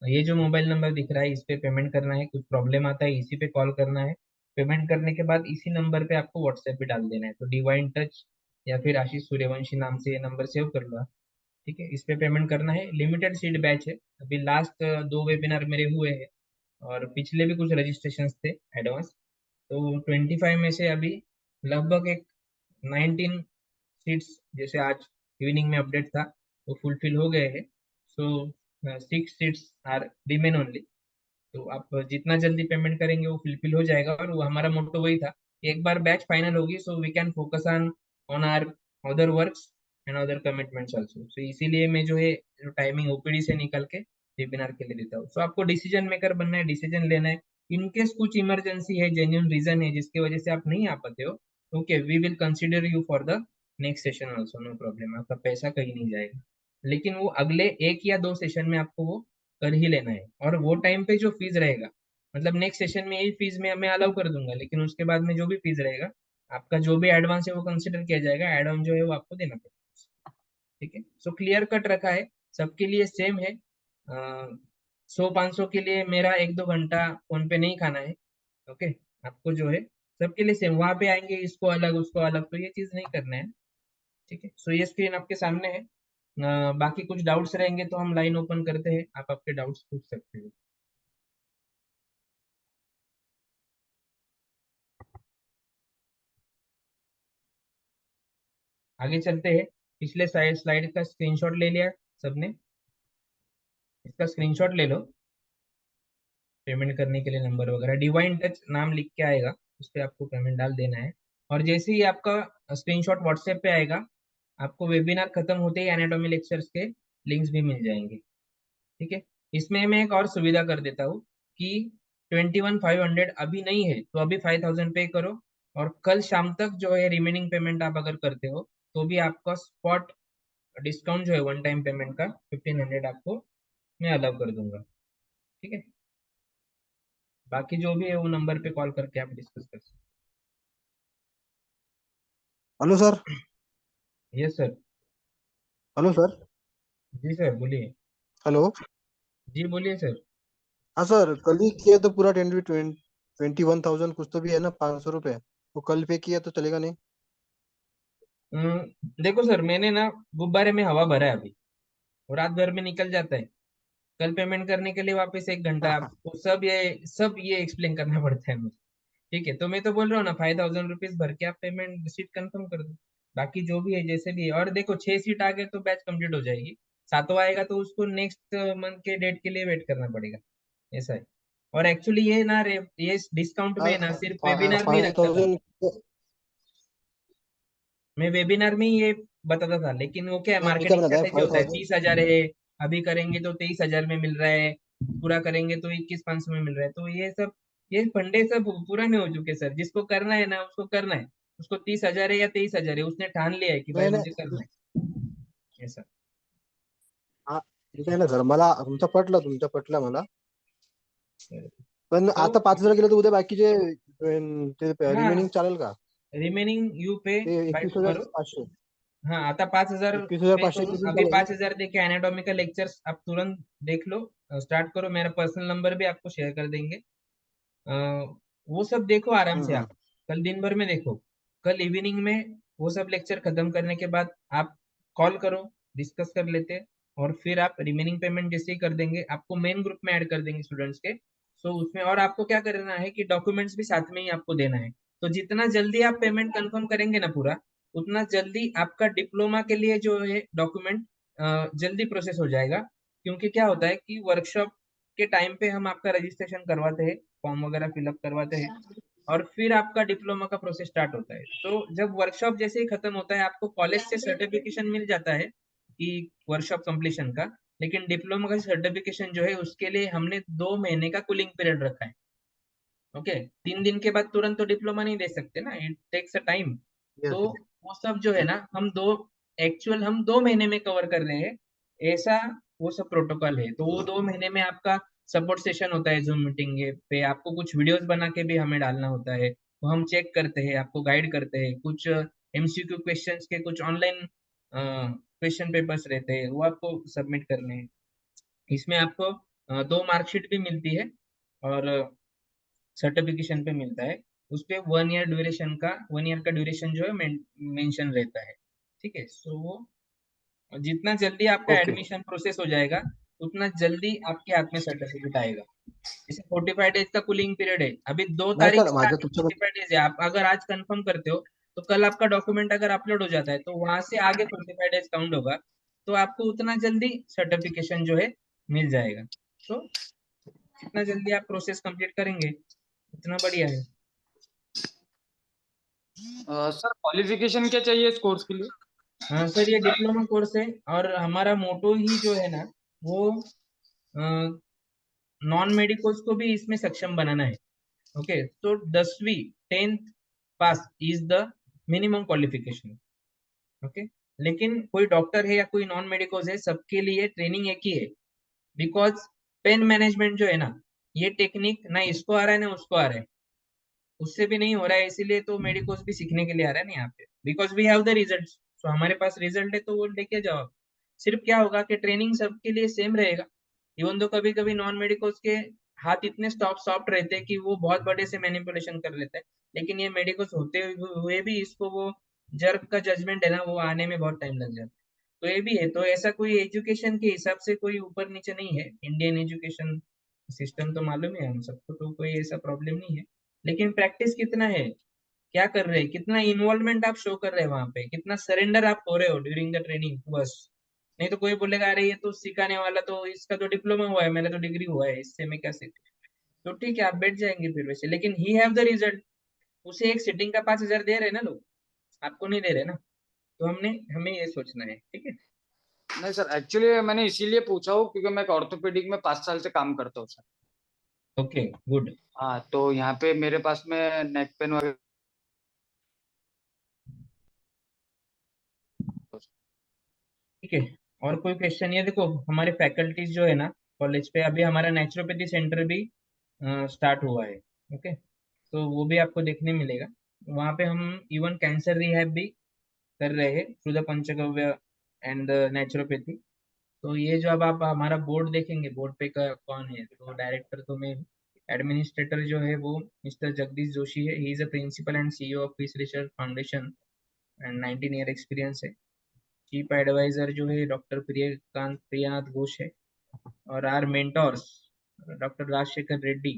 ये जो मोबाइल नंबर दिख रहा है इस पे पेमेंट करना है, कुछ प्रॉब्लम आता है इसी पे कॉल करना है। पेमेंट करने के बाद इसी नंबर पे आपको व्हाट्सएप पे डाल देना है, तो डिवाइन टच या फिर आशीष सूर्यवंशी नाम से ये नंबर सेव कर लो आप। ठीक है, इस पे पेमेंट करना है। लिमिटेड सीट बैच है, अभी लास्ट 2 वेबिनार मेरे हुए हैं, और पिछले भी कुछ रजिस्ट्रेशन थे एडवांस, तो 25 में से अभी लगभग एक 19 सीट्स, जैसे आज इवनिंग में अपडेट था, वो फुलफिल हो गए हैं। सो 6 सीट्स आर रिमेन ओनली। तो आप जितना जल्दी पेमेंट करेंगे वो फुलफिल हो जाएगा, और वो हमारा मोटो वही था कि एक बार बैच फाइनल होगी so we can focus on our other works and other commitments also. So इसीलिए मैं जो है जो टाइमिंग ओपीडी से निकल के वेबिनार के लिए देता हूँ। सो आपको डिसीजन मेकर बनना है, डिसीजन लेना है। इनकेस कुछ इमरजेंसी है, जेन्युइन रीजन है जिसकी वजह से आप नहीं आ पाते हो, okay we will consider you for the next session also, no problem, आपका पैसा कहीं नहीं जाएगा। लेकिन वो अगले 1 या 2 सेशन में आपको वो कर ही लेना है, और वो टाइम पे जो फीस रहेगा, मतलब नेक्स्ट सेशन में यही फीस में मैं अलाउ कर दूंगा, लेकिन उसके बाद में जो भी फीस रहेगा आपका, जो भी एडवांस है वो कंसिडर किया जाएगा, एड ऑन जो है वो आपको देना पड़ेगा। ठीक है, सो क्लियर कट रखा है, सबके लिए सेम है। 100-500 के लिए मेरा 1-2 घंटा फोन पे नहीं खाना है। ओके, आपको जो है सबके लिए सेम, वहां पे आएंगे इसको अलग उसको अलग, तो ये चीज नहीं करना है। ठीक है, सो ये स्क्रीन आपके सामने है। बाकी कुछ डाउट्स रहेंगे तो हम लाइन ओपन करते हैं, आप आपके डाउट्स पूछ सकते हो। आगे चलते हैं। पिछले स्लाइड का स्क्रीनशॉट ले लिया सबने? इसका स्क्रीनशॉट ले लो, पेमेंट करने के लिए नंबर वगैरह डिवाइन टच नाम लिख के आएगा, उस पर आपको पेमेंट डाल देना है। और जैसे ही आपका स्क्रीनशॉट व्हाट्सएप पे आएगा, आपको वेबिनार खत्म होते ही एनाटॉमी लेक्चर्स के लिंक्स भी मिल जाएंगे। ठीक है, इसमें मैं एक और सुविधा कर देता हूँ कि 21,500 अभी नहीं है तो अभी 5,000 पे करो, और कल शाम तक जो है रिमेनिंग पेमेंट आप अगर करते हो तो भी आपका स्पॉट डिस्काउंट जो है वन टाइम पेमेंट का 1500 आपको मैं अलाउ कर दूंगा। ठीक है, बाकी जो भी है वो नंबर पे कॉल करके आप डिस्कस कर सकते हेलो सर। हैं। Yes sir. Hello sir. जी सर बोलिए। हेलो। जी बोलिए सर। हाँ सर, कल ही किया तो पूरा 21,000 कुछ तो भी है ना, 500 रुपये। वो कल पे किया तो चलेगा नहीं? देखो सर, मैंने ना गुब्बारे में हवा भरा है अभी, और रात भर में निकल जाता है। कल पेमेंट करने के लिए वापस 1 घंटा आपको सब ये एक्सप्लेन करना पड़ता है मुझे। ठीक है, तो मैं तो बोल रहा हूँ ना, 5000 रुपीज भर के आप पेमेंट सीट कंफर्म कर दो। बाकी जो भी है जैसे भी है, और देखो 6 सीट आ गए तो बैच कंप्लीट हो जाएगी। सातवां आएगा तो उसको नेक्स्ट मंथ के डेट के लिए वेट करना पड़ेगा। ऐसा है। और एक्चुअली ये ना ये डिस्काउंट में ना सिर्फ वेबिनार में ही फाइव रखा था। थाउजेंड मैं वेबिनार में ही ये बताता था, लेकिन वो क्या है, हाँ, क्या मार्केटिंग बनाता है स्ट्रेटेजी फाइव होता है, थाउजेंड 30,000 है, अभी करेंगे तो 23,000 में मिल रहा है, पूरा करेंगे तो 21,500 में मिल रहा है। तो ये फंडे सब पूरा नहीं हो चुके सर। जिसको करना है ना उसको करना है। उसको 30,000 है या 23,000 है, उसने ठान लिया है कि भाई नाही मुझे करना है ऐसा। हा, ठीक आहे ना सर, मला तुमचं पटलं मला. पण तो आता 5,000 गेलं तर उद्या बाकीचे ते हाँ, रिमेनिंग चालेल का? रिमेनिंग यू पे ते बाय एकवीस हजार टुमारो। पाचशे हाँ, आता 5,000 एकवीस हजार पे पाचशे करूँ, किती अभी चालेल? 5,000 देके एनाटॉमिकल लेक्चर्स आप तुरंत देख लो, स्टार्ट करो। मेरा पर्सनल नंबर भी आपको शेयर कर देंगे। अ, वो सब देखो आराम से आप। हम्म. कल दिन भर में देखो। कल इवनिंग में वो सब लेक्चर खत्म करने के बाद आप कॉल करो, डिस्कस कर लेते हैं। और फिर आप रिमेनिंग पेमेंट जैसे ही कर देंगे, आपको मेन ग्रुप में ऐड कर देंगे स्टूडेंट्स के। सो उसमें और आपको क्या करना है कि डॉक्यूमेंट्स भी साथ में ही आपको देना है। तो जितना जल्दी आप पेमेंट कंफर्म करेंगे ना पूरा, उतना जल्दी आपका डिप्लोमा के लिए जो है डॉक्यूमेंट जल्दी प्रोसेस हो जाएगा। क्योंकि क्या होता है कि वर्कशॉप के टाइम पे हम आपका रजिस्ट्रेशन करवाते हैं, फॉर्म वगैरह फिलअप करवाते हैं, और फिर आपका डिप्लोमा का प्रोसेस स्टार्ट होता है। तो जब वर्कशॉप जैसे ही खत्म होता है, आपको कॉलेज से सर्टिफिकेशन मिल जाता है कि वर्कशॉप कंप्लीशन का। लेकिन डिप्लोमा का सर्टिफिकेशन जो है उसके लिए हमने 2 महीने का कूलिंग पीरियड रखा है। ओके, 3 दिन के बाद तुरंत तो डिप्लोमा नहीं दे सकते ना, इट टेक्स अ टाइम। तो Yes. वो सब जो है ना, हम 2 महीने में कवर कर रहे हैं, ऐसा वो सब प्रोटोकॉल है। तो वो 2 महीने में आपका सपोर्ट सेशन होता है जूम मीटिंग पे, आपको कुछ वीडियोस बना के भी हमें डालना होता है, वो हम चेक करते हैं, आपको गाइड करते हैं। कुछ एमसीक्यू क्वेश्चंस के कुछ ऑनलाइन क्वेश्चन पेपर्स रहते हैं, वो आपको सबमिट करने हैं। इसमें आपको 2 मार्कशीट भी मिलती है, और सर्टिफिकेशन पे मिलता है। उस पे 1 ईयर का ड्यूरेशन जो है मेंशन रहता है। ठीक है, सो वो जितना जल्दी आपका ओके. एडमिशन प्रोसेस हो जाएगा, उतना जल्दी आपके हाथ में सर्टिफिकेट आएगा। जैसे 45 डेज का कूलिंग पीरियड है, अभी दो नाही तारीख सर, से माझं आगे तुमच्या 45 डेज है। आप अगर आज कंफर्म करते हो तो कल आपका डॉक्यूमेंट अगर अपलोड हो जाता है, तो वहां से आगे 45 डेज काउंट होगा। तो आपको उतना जल्दी सर्टिफिकेशन जो है मिल जाएगा। तो जितना जल्दी आप प्रोसेस कंप्लीट करेंगे उतना बढ़िया है। सर क्वालिफिकेशन क्या चाहिए इस कोर्स के लिए? हाँ सर, ये डिप्लोमा कोर्स है, और हमारा मोटो ही जो है ना, वो नॉन मेडिकल्स को भी इसमें सक्षम बनाना है। ओके, तो 10वीं 10th pass is the minimum qualification. Okay, लेकिन कोई डॉक्टर है या कोई नॉन मेडिकल्स है, सबके लिए ट्रेनिंग एक ही है। बिकॉज पेन मैनेजमेंट जो है ना, ये टेक्निक ना इसको आ रहा है ना उसको आ रहा है, उससे भी नहीं हो रहा है, इसीलिए तो मेडिकोस भी सीखने के लिए आ रहा है ना यहाँ पे, because we have the result. तो हमारे पास रिजल्ट है तो वो लेके जाओ आप। सिर्फ क्या होगा कि ट्रेनिंग सबके लिए सेम रहेगा। इवन तो कभी कभी नॉन मेडिकोस के हाथ इतने सॉफ्ट रहते हैं कि वो बहुत बड़े से मैनिपुलेशन कर लेते हैं। लेकिन ये मेडिकोस होते हुए भी इसको वो जर्क का जजमेंट है ना, वो आने में बहुत टाइम लग जाता है। तो ये भी है। तो ऐसा कोई एजुकेशन के हिसाब से कोई ऊपर नीचे नहीं है, इंडियन एजुकेशन सिस्टम तो मालूम है हम सबको, तो कोई ऐसा प्रॉब्लम नहीं है। लेकिन प्रैक्टिस कितना है, क्या कर रहे हैं, कितना इन्वॉल्वमेंट आप शो कर रहे हैं वहां पे, कितना सरेंडर आप हो रहे हो ड्यूरिंग द ट्रेनिंग, बस। नहीं तो कोई बोलेगा अरे ये तो सिखाने वाला, तो इसका तो डिप्लोमा हुआ है, मेरा तो डिग्री हुआ है, इससे मैं क्या सीख। तो ठीक है, आप बैठ जाएंगे फिर वैसे, लेकिन ही हैव द रिजल्ट। उसे एक सिटिंग का 5,000 दे रहे हैं ना लोग, आपको नहीं दे रहे ना। तो हमें ये सोचना है। ठीक है। नहीं सर, एक्चुअली मैंने इसीलिए पूछा हूँ क्योंकि मैं एक ऑर्थोपेडिक में 5 साल से काम करता हूँ सर। Okay, good. हाँ, तो यहाँ पे मेरे पास में नेक पेन वगैरह ठीक है, और कोई क्वेश्चन? ये देखो हमारे फैकल्टीज जो है ना कॉलेज पे, अभी हमारा नेचुरोपैथी सेंटर भी स्टार्ट हुआ है। ओके, तो वो भी आपको देखने मिलेगा। वहाँ पे हम इवन कैंसर रिहैब भी कर रहे हैं through the panchagavya and naturopathy. तो ये जो अब आप हमारा बोर्ड देखेंगे, बोर्ड पे का कौन है, तो डायरेक्टर तो मैं, एडमिनिस्ट्रेटर जो है वो मिस्टर जगदीश जोशी है। He is a principal and CEO of Peace Research Foundation and 19 year experience है। चीफ एडवाइजर जो है डॉक्टर प्रियानाथ घोष है। और our mentors doctor Rajashekar Reddy.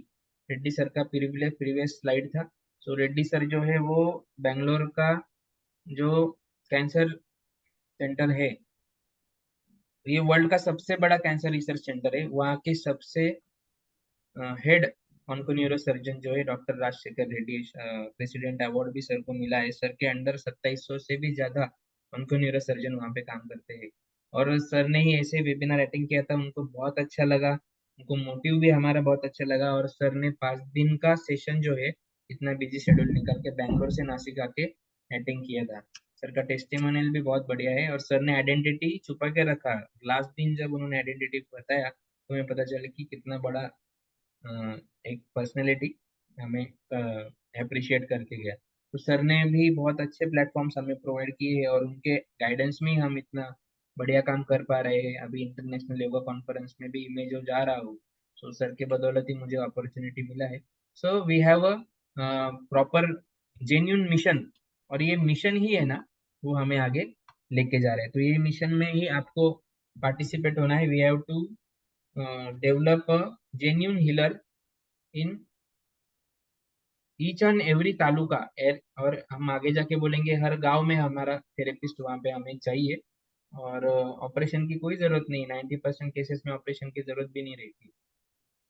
Reddy sir का प्रीवियस स्लाइड था। सो रेड्डी सर जो है वो बेंगलोर का जो कैंसर सेंटर है, ये वर्ल्ड का सबसे बड़ा कैंसर रिसर्च सेंटर है। वहाँ के सबसे हेड ऑन्कोन्यूरो सर्जन जो है doctor Rajashekar Reddy, president award भी सर को मिला है। सर के अंडर 2700 से भी ज्यादा ऑन्कोन्यूरो सर्जन वहाँ पे काम करते हैं। और सर ने ही ऐसे वेबिनार अटेंड किया था, उनको बहुत अच्छा लगा, उनको मोटिव भी हमारा बहुत अच्छा लगा। और सर ने 5 दिन का सेशन जो है इतना बिजी शेड्यूल निकाल के बैंगलोर से नासिक आके अटेंड किया था। सर का टेस्टिमोनियल भी बहुत बढ़िया है। और सर ने आइडेंटिटी छुपा के रखा। लास्ट दिन जब उन्होंने आइडेंटिटी बताया तो हमें पता चला कि कितना बड़ा अ, एक पर्सनैलिटी हमें अप्रिशिएट करके गया। तो सर ने भी बहुत अच्छे प्लेटफॉर्म्स हमें प्रोवाइड किए हैं, और उनके गाइडेंस में ही हम इतना बढ़िया काम कर पा रहे हैं। अभी इंटरनेशनल योगा कॉन्फ्रेंस में भी मैं जो जा रहा हूँ, सो सर के बदौलत ही मुझे अपॉर्चुनिटी मिला है। So we have a proper genuine mission, और ये मिशन ही है ना वो हमें आगे लेके जा रहे हैं। तो ये मिशन में ही आपको पार्टिसिपेट होना है। We have to develop a genuine healer in each and every taluka. और हम आगे जाके बोलेंगे हर गांव में हमारा थेरेपिस्ट वहाँ पे हमें चाहिए। और ऑपरेशन की कोई जरूरत नहीं, 90% केसेस में ऑपरेशन की जरूरत भी नहीं रहती।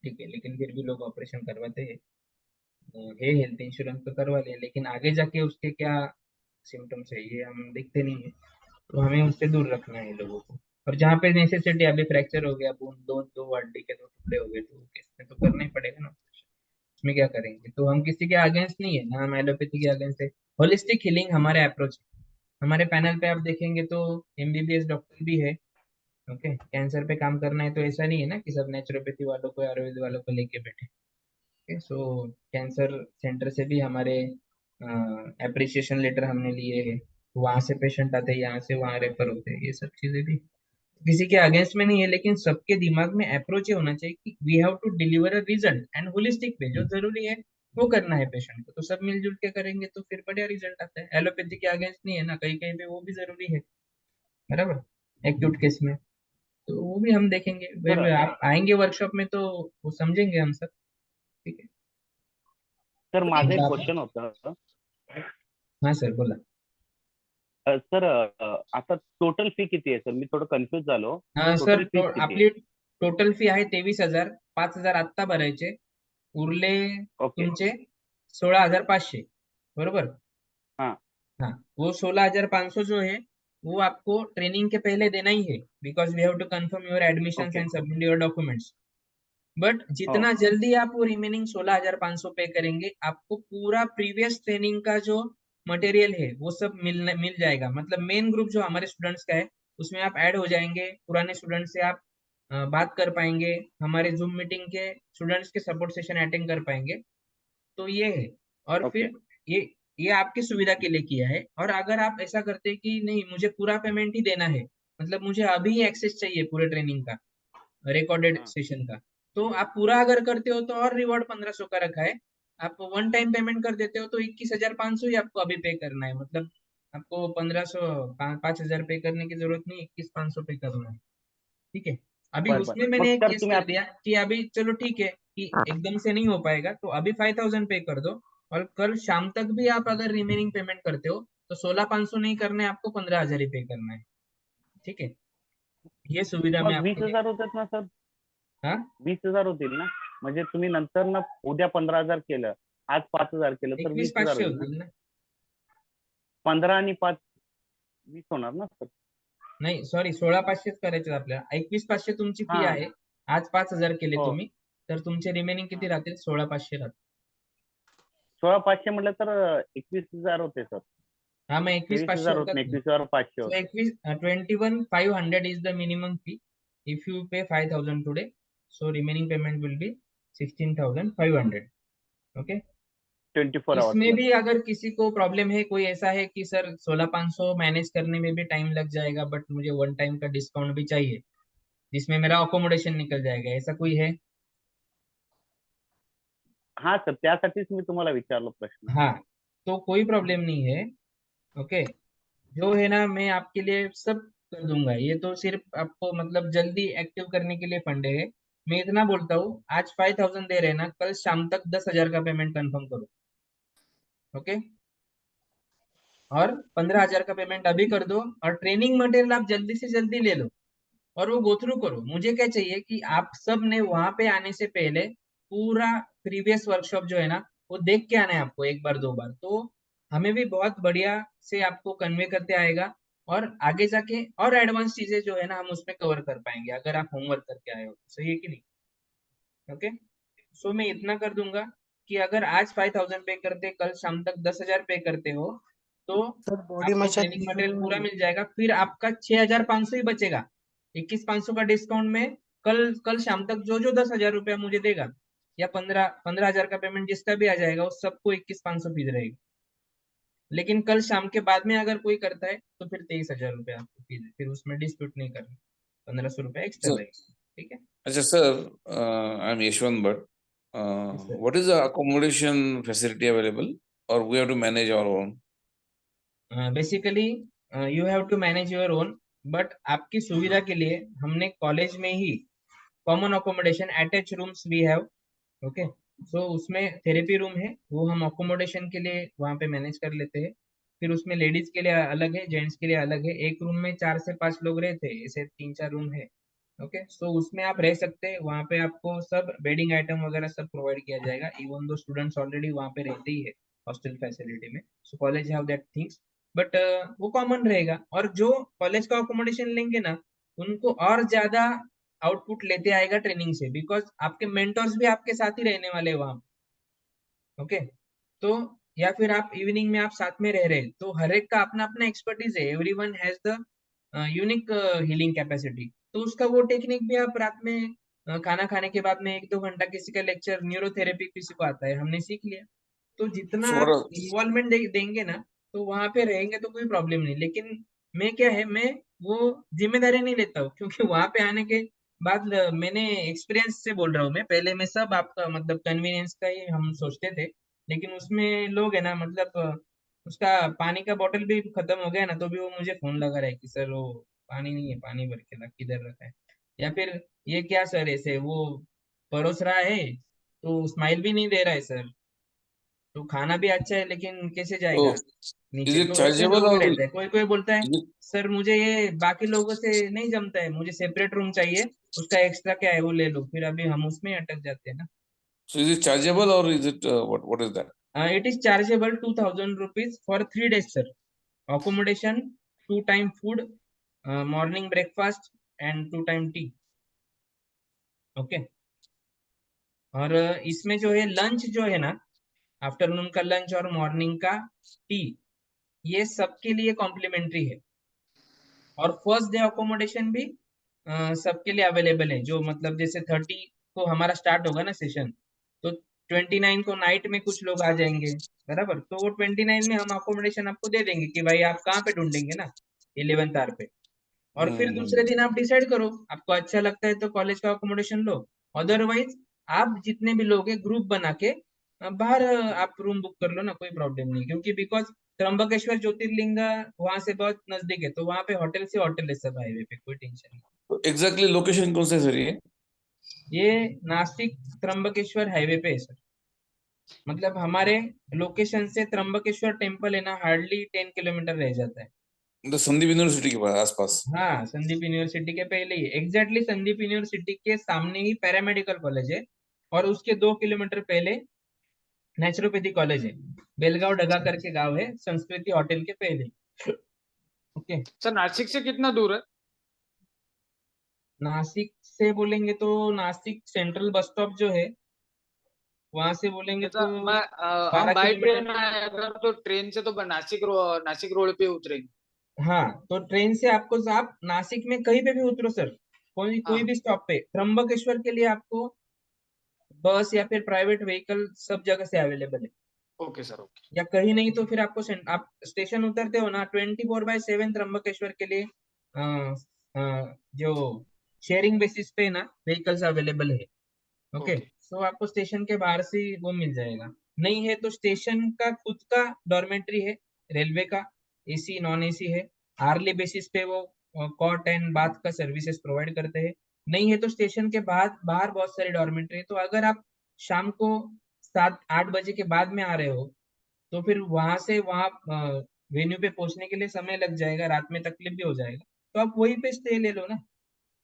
ठीक है, लेकिन फिर भी लोग ऑपरेशन करवाते हैं। है हेल्थ इंश्योरेंस तो करवा ले, लेकिन आगे जाके उसके क्या सिम्टम्स है ये हम देखते नहीं है। तो हमें उससे दूर रखना है लोगों को। और जहाँ पे नेसेसिटी, अभी फ्रैक्चर हो गया, बोन दो दो हड्डी के 2 टुकड़े हो गए, तो केस में तो करना ही पड़ेगा ना। उसमें क्या करेंगे? तो हम किसी के अगेंस्ट नहीं है ना, हम एलोपैथी के अगेंस्ट है। होलिस्टिक हीलिंग हमारे अप्रोच है। हमारे पैनल पे आप देखेंगे तो एमबीबीएस डॉक्टर भी है। ओके, कैंसर पे काम करना है तो ऐसा नहीं है ना कि सब नेचुरोपैथी वालों को, आयुर्वेद वालों को लेके बैठे। ओके, सो कैंसर सेंटर से भी हमारे एप्रिसिएशन लेटर हमने लिए हैं। वहां से पेशेंट आते हैं, यहाँ से वहाँ रेफर होते हैं। ये सब चीजें भी किसी के अगेंस्ट में नहीं है, लेकिन सबके दिमाग में अप्रोच ये होना चाहिए कि we have to deliver a result and holistic way. जो जरूरी है वो करना है पेशेंट को, तो सब मिलजुल के करेंगे तो फिर बढ़िया रिजल्ट आता है। एलोपैथी के अगेंस्ट नहीं है ना, कहीं कहीं पे वो भी जरूरी है, बराबर, एक्यूट केस में। तो वो भी हम देखेंगे। सर वे आप आएंगे वर्कशॉप में तो वो समझेंगे हम सब। ठीक है, सर तो माझं एक एक बात। क्वेश्चन होतं. हाँ सर, बोला। सर आता टोटल फी किती आहे सर? मी थोडं कन्फ्युज झालो. हाँ सर, टोटल फीस किती आहे? आपली टोटल फी आहे 23,000। 5,000 आत्ता भरायचे, उरले ओके. तुमचे 16,500, बरोबर। हां. हाँ, वो 16,500 जो है वो आपको ट्रेनिंग के पहले देना ही है, because we have to confirm your admission okay. And submit your documents. But हो. जितना जल्दी आप वो रिमेनिंग 16,500 पे करेंगे, आपको पूरा प्रीवियस ट्रेनिंग का जो मटेरियल है वो सब मिल जाएगा। मतलब मेन ग्रुप जो हमारे स्टूडेंट्स का है उसमें आप ऐड हो जाएंगे। पुराने स्टूडेंट से आप बात कर पाएंगे, हमारे जूम मीटिंग के स्टूडेंट्स के सपोर्ट सेशन अटेंड कर पाएंगे। तो ये है। और ओके. फिर ये ये आपकी सुविधा के लिए किया है। और अगर आप ऐसा करते हैं कि नहीं मुझे पूरा पेमेंट ही देना है, मतलब मुझे अभी एक्सेस चाहिए पूरे ट्रेनिंग का, रिकॉर्डेड हां. सेशन का, तो आप पूरा अगर करते हो तो और रिवॉर्ड 1,500 का रखा है। आप वन टाइम पेमेंट कर देते हो तो 21,500 ही आपको अभी पे करना है। मतलब आपको 1,500 5,000 पे करने की जरूरत नहीं, 21,500 पे करना है। ठीक है। अभी बरं, बरं. उसमें मैंने मग एक सर केस तुम्ही कर आता दिया कि अभी चलो ठीक है कि एकदम से नहीं हो पाएगा, तो अभी 5,000 पे कर दो। और कल शाम तक भी आप अगर रिमेनिंग पेमेंट करते हो तो 16,500 नहीं करना है आपको, 15,000 ही पे करना है। ठीक है, ये सुविधा मैं मग आपको दे। 20,000 होतात ना सर? हाँ, 20,000 होतील ना? म्हणजे तुम्ही नंतर ना उद्या 15,000 केलं, आज 5,000 केलं तर 20,000 21,500 होईल ना? होतील ना? 15 आणि 5 20 होणार ना सर? नाही सॉरी, 16,500 करायचे आपल्याला। 21,500 तुमची फी हां. आहे। आज 5,000 केले हो. तुम्ही, तर तुमचे रिमेनिंग किती हां. राहतील? 16,500 राहतील। 16,500 म्हटलं तर 21,000 होते सर. हाँ, मैं 21,500 23,000 होत होतात नाही, ना. 21,500 So होतं. 21,500 is the minimum fee. If you pay 5,000 today, so remaining payment will be 16,500. Okay. 24 इसमें hours. भी अगर किसी को प्रॉब्लम है, कोई ऐसा है कि सर 16,500 मैनेज करने में भी टाइम लग जाएगा, बट मुझे वन टाइम का डिस्काउंट भी चाहिए जिसमें मेरा अकोमोडेशन निकल जाएगा, ऐसा कोई है? हा सर, त्यासाठीच मी तुम्हाला विचारलो प्रश्न. हाँ, तो कोई प्रॉब्लम नहीं है. ओके. जो है ना, मैं आपके लिए सब कर दूंगा. ये तो सिर्फ आपको मतलब जल्दी एक्टिव करने के लिए फंड है. मैं इतना बोलता हूँ, आज 5,000 दे रहे हैं ना, कल शाम तक 10,000 का पेमेंट कंफर्म करो. ओके. और 15,000 का पेमेंट अभी कर दो, और ट्रेनिंग मटेरियल आप जल्दी से जल्दी ले लो और वो गो थ्रू करो. मुझे क्या चाहिए कि आप सब ने वहां पे आने से पहले पूरा प्रीवियस वर्कशॉप जो है ना, वो देख के आना है आपको एक बार दो बार. तो हमें भी बहुत बढ़िया से आपको कन्वे करते आएगा, और आगे जाके और एडवांस चीजें जो है ना, हम उसमें कवर कर पाएंगे अगर आप होमवर्क करके आए हो. सही है कि नहीं? ओके. सो मैं इतना कर दूंगा कि अगर आज 5,000 पे करते, कल शाम तक 10,000 पे करते हो, तो सर बॉडी आपको मसाज ट्रेनिंग मटेरियल पूरा मिल जाएगा. फिर आपका 6,500 ही बचेगा. 21,500 का डिस्काउंट में कल कल शाम तक जो जो 10,000 रुपया मुझे देगा, या 15,000 का पेमेंट जिसका भी आ जाएगा, उस सबको 21,500 फीस रहेगी. लेकिन कल शाम के बाद में अगर कोई करता है तो फिर 23,000 रुपया आपको फीस है. फिर उसमें डिस्प्यूट नहीं करना. 1,500 रुपया एक्स्ट्रा So, रहेगा. ठीक है. sir, I'm Yashwant Bhatt. Yes, sir. What is the accommodation facility available, or we have to manage our own? Basically you have to manage your own, but आपकी सुविधा के लिए हमने कॉलेज में ही common accommodation attach rooms we have. Okay. So उसमें therapy room है, वो हम अकोमोडेशन के लिए वहाँ पे मैनेज कर लेते हैं. फिर उसमें लेडीज के लिए अलग है, जेंट्स के लिए अलग है. एक रूम में 4 से 5 लोग रहते हैं, ऐसे 3-4 रूम है. ओके. सो उसमें आप रह सकते हैं. वहाँ पे आपको सब बेडिंग आइटम वगैरह सब प्रोवाइड किया जाएगा, इवन दो स्टूडेंट्स ऑलरेडी वहाँ पे रहते ही है हॉस्टल फैसिलिटी में. So college have that things, but वो कॉमन रहेगा. और जो कॉलेज का अकोमोडेशन लेंगे ना, उनको और ज्यादा आउटपुट लेते आएगा ट्रेनिंग से, बिकॉज आपके मेंटर्स भी आपके साथ ही रहने वाले हैं वहां. ओके. तो या फिर आप इवनिंग में आप साथ में रह रहे हैं, तो हर एक का अपना अपना एक्सपर्टीज है. Everyone has the unique healing capacity. तो उसका वो टेक्निक भी आप रात में खाना खाने के बाद में 1-2 घंटा किसी का लेक्चर न्यूरोथेरेपी किसी को आता है, हमने सीख लिया. तो जितना So, आप इन्वॉल्वमेंट देंगे ना, तो वहां पे रहेंगे तो कोई प्रॉब्लम नहीं. लेकिन मैं क्या है, मैं वो जिम्मेदारी नहीं लेता हूँ, क्योंकि वहां पे आने के बाद मैंने एक्सपीरियंस से बोल रहा हूँ. मैं पहले में सब आपका मतलब कन्वीनियंस का ही हम सोचते थे, लेकिन उसमें लोग है ना, मतलब उसका पानी का बोतल भी खत्म हो गया ना, तो भी वो मुझे फोन लगा रहा है कि सर वो पानी नहीं है, पानी भर के ला, किधर रखा है. या फिर ये क्या सर, ऐसे वो परोस रहा है तो स्माइल भी नहीं दे रहा है सर, तो खाना भी अच्छा है लेकिन कैसे so जाएगा is नीचे. it तो ऐसे chargeable लोग भी or रहते हैं. कोई कोई बोलता है, is it, सर मुझे ये बाकी लोगों से नहीं जमता है, मुझे सेपरेट रूम चाहिए, उसका एक्स्ट्रा क्या है वो ले लो. फिर अभी हम उसमें अटक जाते हैं ना. so is it chargeable or is it what is that? It is chargeable 2,000 rupees for 3 days sir. accommodation, 2 time food, morning breakfast and 2 time tea. Okay. और इसमें जो है लंच जो है ना, आफ्टरनून का लंच और मॉर्निंग का टी, ये सबके लिए कॉम्प्लीमेंट्री है. और फर्स्ट डे अकोमोडेशन भी सबके लिए अवेलेबल है. जो मतलब जैसे 30 को हमारा स्टार्ट होगा ना सेशन, तो 29 को नाइट में कुछ लोग आ जाएंगे, बराबर. तो वो 29 में हम अकोमोडेशन आपको दे देंगे कि भाई आप कहाँ पे ढूंढेंगे ना, 11th आवर पे. और फिर दूसरे दिन आप डिसाइड करो, आपको अच्छा लगता है तो कॉलेज का अकोमोडेशन लो. अदरवाइज आप जितने भी लोग हैं ग्रुप बना के बाहर आप रूम बुक कर लो ना, कोई प्रॉब्लम नहीं. क्योंकि बिकॉज त्र्यंबकेश्वर ज्योतिर्लिंग वहां से बहुत नजदीक है, तो वहां पे होटल से होटल है सब हाईवे पे, कोई टेंशन नहीं. So exactly location कौन सा है सर ये? ये नासिक त्र्यंबकेश्वर हाईवे पे है सर. मतलब हमारे लोकेशन से त्र्यंबकेश्वर टेम्पल है ना, हार्डली 10 किलोमीटर रह जाता है. मतलब संदीप यूनिवर्सिटी के पास आसपास. हाँ, संदीप यूनिवर्सिटी के पहले ही, एग्जैक्टली संदीप यूनिवर्सिटी के सामने ही पैरामेडिकल कॉलेज है, और उसके 2 किलोमीटर पहले नेचुरोपैथी कॉलेज है. बेलगांव डगा करके गांव है, संस्कृति होटल के पहले. ओके. सर नासिक से कितना दूर है? नासिक से बोलेंगे तो नासिक सेंट्रल बस स्टॉप जो है वहां से बोलेंगे अच्छा तो मैं हम 12 बाय किलोमीटर। ट्रेन आए अगर तो ट्रेन से तो नासिक रोड पे उतरेंगे। हाँ, तो ट्रेन से आपको, आप नासिक में कहीं पे भी उतरो सर, कोई कोई हाँ भी स्टॉप पे, त्र्यंबकेश्वर के लिए आपको बस या फिर प्राइवेट व्हीकल सब जगह से अवेलेबल है। Okay sir okay. या कहीं नहीं तो फिर आपको आप स्टेशन उतरते हो ना, 24/7 त्र्यंबकेश्वर के लिए जो शेयरिंग बेसिस पे ना व्हीकल्स अवेलेबल है। ओके, ओके सो आपको स्टेशन के बाहर से वो मिल जाएगा। नहीं है तो स्टेशन का खुद का डॉर्मेट्री है, रेलवे का, एसी नॉन एसी है। आर्ली बेसिस पे वो कॉट एंड बाथ का सर्विसेज प्रोवाइड करते हैं। नहीं है तो स्टेशन के बाद बाहर बहुत सारी डॉर्मेट्री है। तो अगर आप शाम को 7-8 बजे के बाद में आ रहे हो तो फिर वहां से वहां वेन्यू पे पहुंचने के लिए समय लग जाएगा, रात में तकलीफ भी हो जाएगा, तो आप वहीं पे स्टे ले लो ना।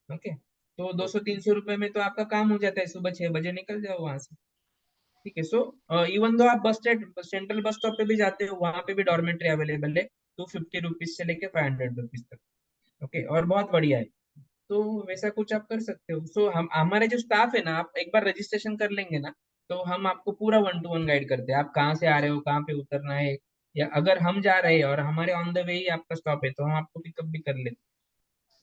ओके, तो 200-300 रुपए में तो आपका काम हो जाता है, सुबह 6 बजे निकल जाओ वहां से। ठीक है, सो इवन दो आप bus stand central bus stop पे भी जाते हो, वहां पे भी डॉर्मेट्री अवेलेबल है, 250 रुपीज से लेके 500 रुपीज तक। ओके, और बहुत बढ़िया है। तो वैसा कुछ आप कर सकते हो। सो हम, हमारे जो स्टाफ है ना, आप एक बार रजिस्ट्रेशन कर लेंगे ना, तो हम आपको पूरा 1-to-1 गाइड करते हैं। आप कहाँ से आ रहे हो, कहाँ पे उतरना है, या अगर हम जा रहे हैं और हमारे ऑन द वे ही आपका स्टॉप है तो हम आपको पिकअप भी कर लेते हैं।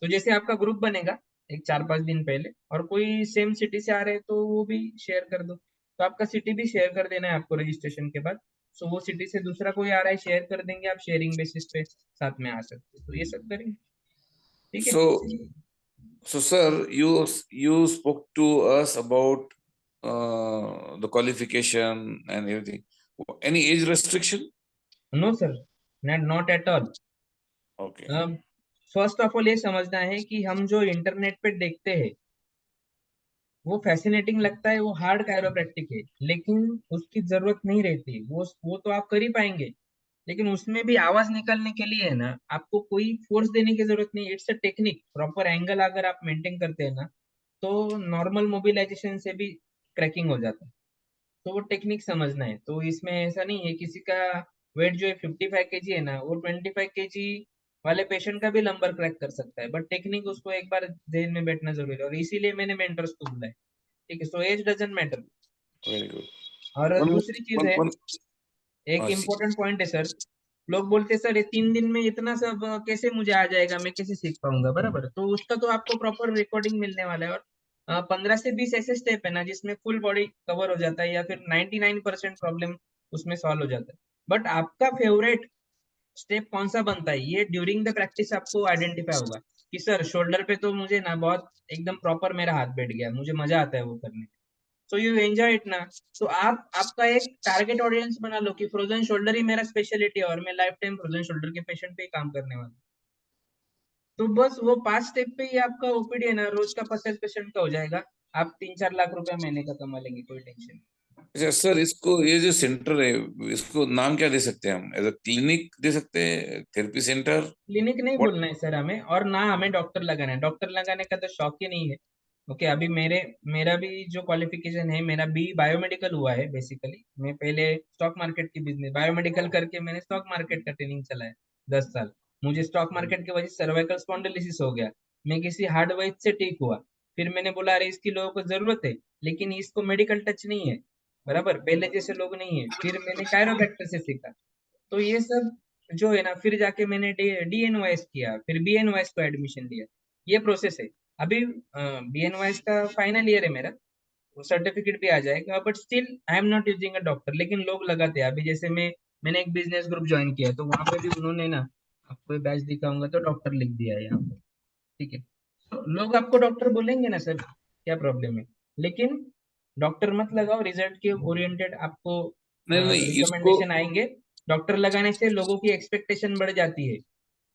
तो जैसे आपका ग्रुप बनेगा एक 4-5 दिन पहले, और कोई सेम सिटी से आ रहे हैं तो वो भी शेयर कर दो। तो आपका सिटी भी शेयर कर देना है आपको रजिस्ट्रेशन के बाद। सो वो सिटी से दूसरा कोई आ रहा है, शेयर कर देंगे, आप शेयरिंग बेसिस पे साथ में आ सकते हो। तो ये सब करेंगे, ठीक है। So, so sir, you spoke to us about the qualification and everything. Any age restriction? No sir, not at all. Okay. First of all ये समझना है कि हम जो इंटरनेट पे देखते हैं वो फैसिनेटिंग लगता है, वो हार्ड कायरोप्रैक्टिक है, लेकिन उसकी जरूरत नहीं रहती। वो तो आप कर ही पाएंगे, लेकिन उसमें भी आवाज निकालने के लिए है ना, आपको कोई फोर्स देने की जरूरत नहीं। It's a technique, proper angle अगर आप मेंटेन करते हैं ना, तो नॉर्मल मोबिलाइजेशन से भी क्रैकिंग हो जाता है। तो वो टेक्निक समझना है। तो इसमें ऐसा नहीं है, किसी का वेट जो है 55 kg है ना, वो 25 kg वाले पेशेंट का भी लंबर क्रैक कर सकता है, बट टेक्निक उसको एक बार ध्यान में बैठना जरूरी है, और इसीलिए मैंने मेंटर्स को बुलाया। ठीक है, so age doesn't matter. Very good. और One, दूसरी चीज one, है, one. एक Uh, इम्पोर्टेंट पॉइंट है सर। लोग बोलते हैं सर ये 3 दिन में इतना सब कैसे मुझे आ जाएगा, मैं कैसे सीख पाऊंगा, बराबर। तो उसका तो आपको प्रॉपर रिकॉर्डिंग मिलने वाला है, और 15 से 20 ऐसे स्टेप है ना जिसमें फुल बॉडी कवर हो जाता है, या फिर 99% प्रॉब्लम उसमें सॉल्व हो जाता है। बट आपका फेवरेट स्टेप कौन सा बनता है, ये ड्यूरिंग द प्रैक्टिस आपको आइडेंटिफाई होगा कि सर शोल्डर पे तो मुझे ना बहुत एकदम प्रॉपर मेरा हाथ बैठ गया, मुझे मजा आता है वो करने। सो यू एंजॉय इट ना। तो आप आपका एक टारगेट ऑडियंस बना लो कि फ्रोजन शोल्डर ही मेरा स्पेशलिटी है, और मैं लाइफ टाइम फ्रोजन शोल्डर के पेशेंट पे ही काम करने वाला हूँ। तो बस वो 5 स्टेप पे ही आपका ओपीडी है ना, रोज का 50 पेशेंट का हो जाएगा। आप 3-4 लाख रुपए महीने का कमा लेंगे, कोई टेंशन नहीं। अच्छा सर, इसको ये जो सेंटर है, इसको नाम क्या दे सकते हैं हम? एज अ क्लिनिक दे सकते हैं, थेरेपी सेंटर? क्लिनिक नहीं व्हाट? बोलना है सर हमें, और ना हमें डॉक्टर लगाना है। डॉक्टर लगाने का तो शौक ही नहीं है। ओके, अभी मेरा भी जो क्वालिफिकेशन है, मेरा बी बायोमेडिकल हुआ है बेसिकली। मैं पहले स्टॉक मार्केट की बिजनेस, बायोमेडिकल करके मैंने स्टॉक मार्केट का ट्रेनिंग चलाया 10 साल। मुझे स्टॉक मार्केट की वजह से सर्वाइकल स्पॉन्डिलोसिस हो गया। मैं किसी हार्ड वैज से ठीक हुआ, फिर मैंने बोला अरे इसकी लोगों को जरूरत है, लेकिन इसको मेडिकल टच नहीं है, बराबर पहले जैसे लोग नहीं है। फिर मैंने कायरोप्रैक्टर से सीखा। तो ये सब जो है ना, फिर जाके मैंने डीएनवाइएस किया, फिर बीएनवाइएस को एडमिशन लिया। ये प्रोसेस है। अभी बीएनवाइएस का फाइनल ईयर है मेरा, सर्टिफिकेट भी आ जाएगा, but still I am not using a doctor. लेकिन लोग लगाते हैं। अभी जैसे मैंने एक बिजनेस ग्रुप ज्वाइन किया, तो वहां पे भी उन्होंने ना, आपको बैच दिखाऊंगा तो डॉक्टर लिख दिया है यहाँ पे। ठीक है, तो लोग आपको डॉक्टर बोलेंगे ना सर, क्या प्रॉब्लम है, लेकिन डॉक्टर मत लगाओ। रिजल्ट के ओरिएंटेड आपको नहीं नहीं, इसको रिकमेंडेशन आएंगे। डॉक्टर लगाने से लोगों की एक्सपेक्टेशन बढ़ जाती है, और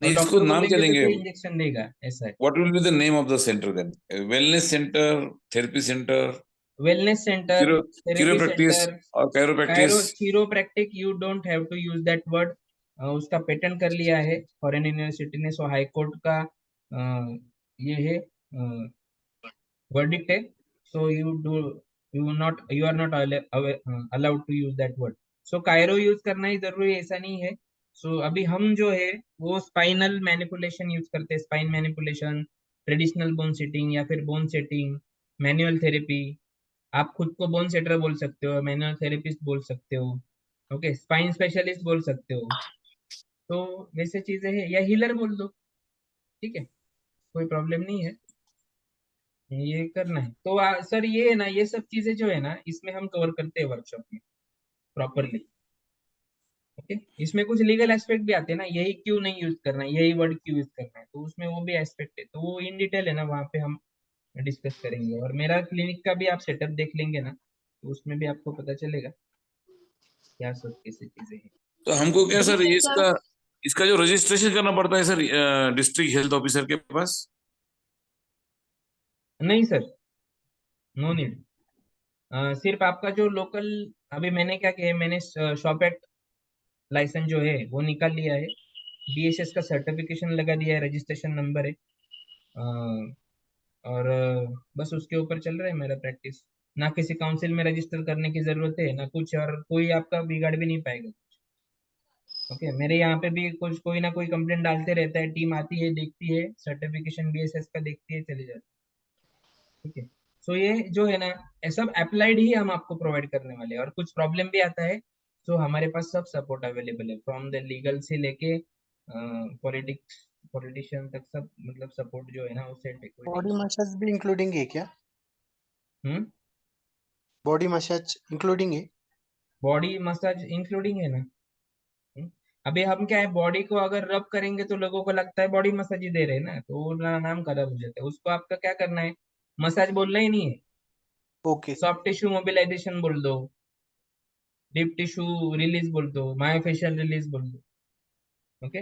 नहीं, इसको डॉक्टर नाम क्या बोलेंगे तो देंगे? फिर इंजेक्शन देगा, ऐसा है। What will be the name of the center then? A wellness center, therapy center, wellness centre, chiro, therapy chiropractic centre, or chiropractic? Chiropractic, you don't have to use that word. उसका patent कर लिया है foreign university ने, सो high court का ये है verdict है। So you are not allowed to use that word. So chiro use करना ही जरूरी है, ऐसा नहीं है। सो अभी हम जो है वो स्पाइनल मैनिपुलेशन यूज करते हैं, spine manipulation, traditional bone setting या फिर बोन सेटिंग, मैनुअल थेरेपी, आप खुद को बोन सेटर बोल सकते हो, मैनुअल थेरेपिस्ट बोल सकते हो, ओके, स्पाइन स्पेशलिस्ट बोल सकते हो, तो वैसे चीजें हैं, या हीलर बोल दो, ठीक है, कोई प्रॉब्लम नहीं है, ये करना है तो सर ये है ना, ये सब चीजें जो है ना इसमें हम कवर करते हैं वर्कशॉप में प्रॉपरली, ओके। इसमें कुछ लीगल एस्पेक्ट भी आते हैं ना, यही क्यों नहीं यूज करना है, यही वर्ड क्यों यूज करना है, तो उसमें वो भी एस्पेक्ट है, तो वो इन डिटेल है ना, वहाँ पे हम डिस्कस करेंगे, और मेरा क्लिनिक का भी आप सेटअप देख लेंगे ना, तो उसमें भी आपको पता चलेगा क्या सब कैसी चीजें हैं। तो हमको क्या सर ये Briefing, sir. इसका इसका जो रजिस्ट्रेशन करना पड़ता है सर डिस्ट्रिक्ट हेल्थ ऑफिसर के पास? नहीं सर, नो नीड, सिर्फ आपका जो लोकल, अभी मैंने क्या किया है, मैंने शॉप एक्ट लाइसेंस जो है वो निकाल लिया है, बीएसएस का सर्टिफिकेशन लगा दिया है, रजिस्ट्रेशन नंबर है, और बस उसके ऊपर चल रहा है मेरा प्रैक्टिस, ना किसी काउंसिल में रजिस्टर करने की जरूरत है ना कुछ, और कोई आपका बिगाड़ भी नहीं पाएगा, ओके। मेरे यहाँ पे भी कुछ कोई ना कोई कंप्लेंट डालते रहता है, टीम आती है, देखती है, सर्टिफिकेशन बीएसएस का देखती है, चली जाती है, ठीक है। सो ये जो है ना, ये सब अप्लाइड ही हम आपको प्रोवाइड करने वाले हैं, और कुछ प्रॉब्लम भी आता है तो हमारे पास सब सपोर्ट अवेलेबल है, फ्रॉम द लीगल से लेके पॉलिटिक्स पॉलिटिशियन तक, सब मतलब सपोर्ट जो है ना वो सेट है, कोई बॉडी टेंशन। मसाज भी इंक्लूडिंग है क्या? हम्म, बॉडी मसाज इंक्लूडिंग है? बॉडी मसाज इंक्लूडिंग है ना। हम्म, अभी हम क्या है, बॉडी को अगर रब करेंगे तो लोगों को लगता है बॉडी मसाज ही दे रहे हैं ना, तो वो नाम खराब हो जाता है, उसको आपका क्या करना है, मसाज बोलना ही नहीं है, okay sir. Soft tissue mobilisation बोल दो, डीप टिश्यू रिलीज बोल दो, मायोफेशियल रिलीज बोल दो, ओके।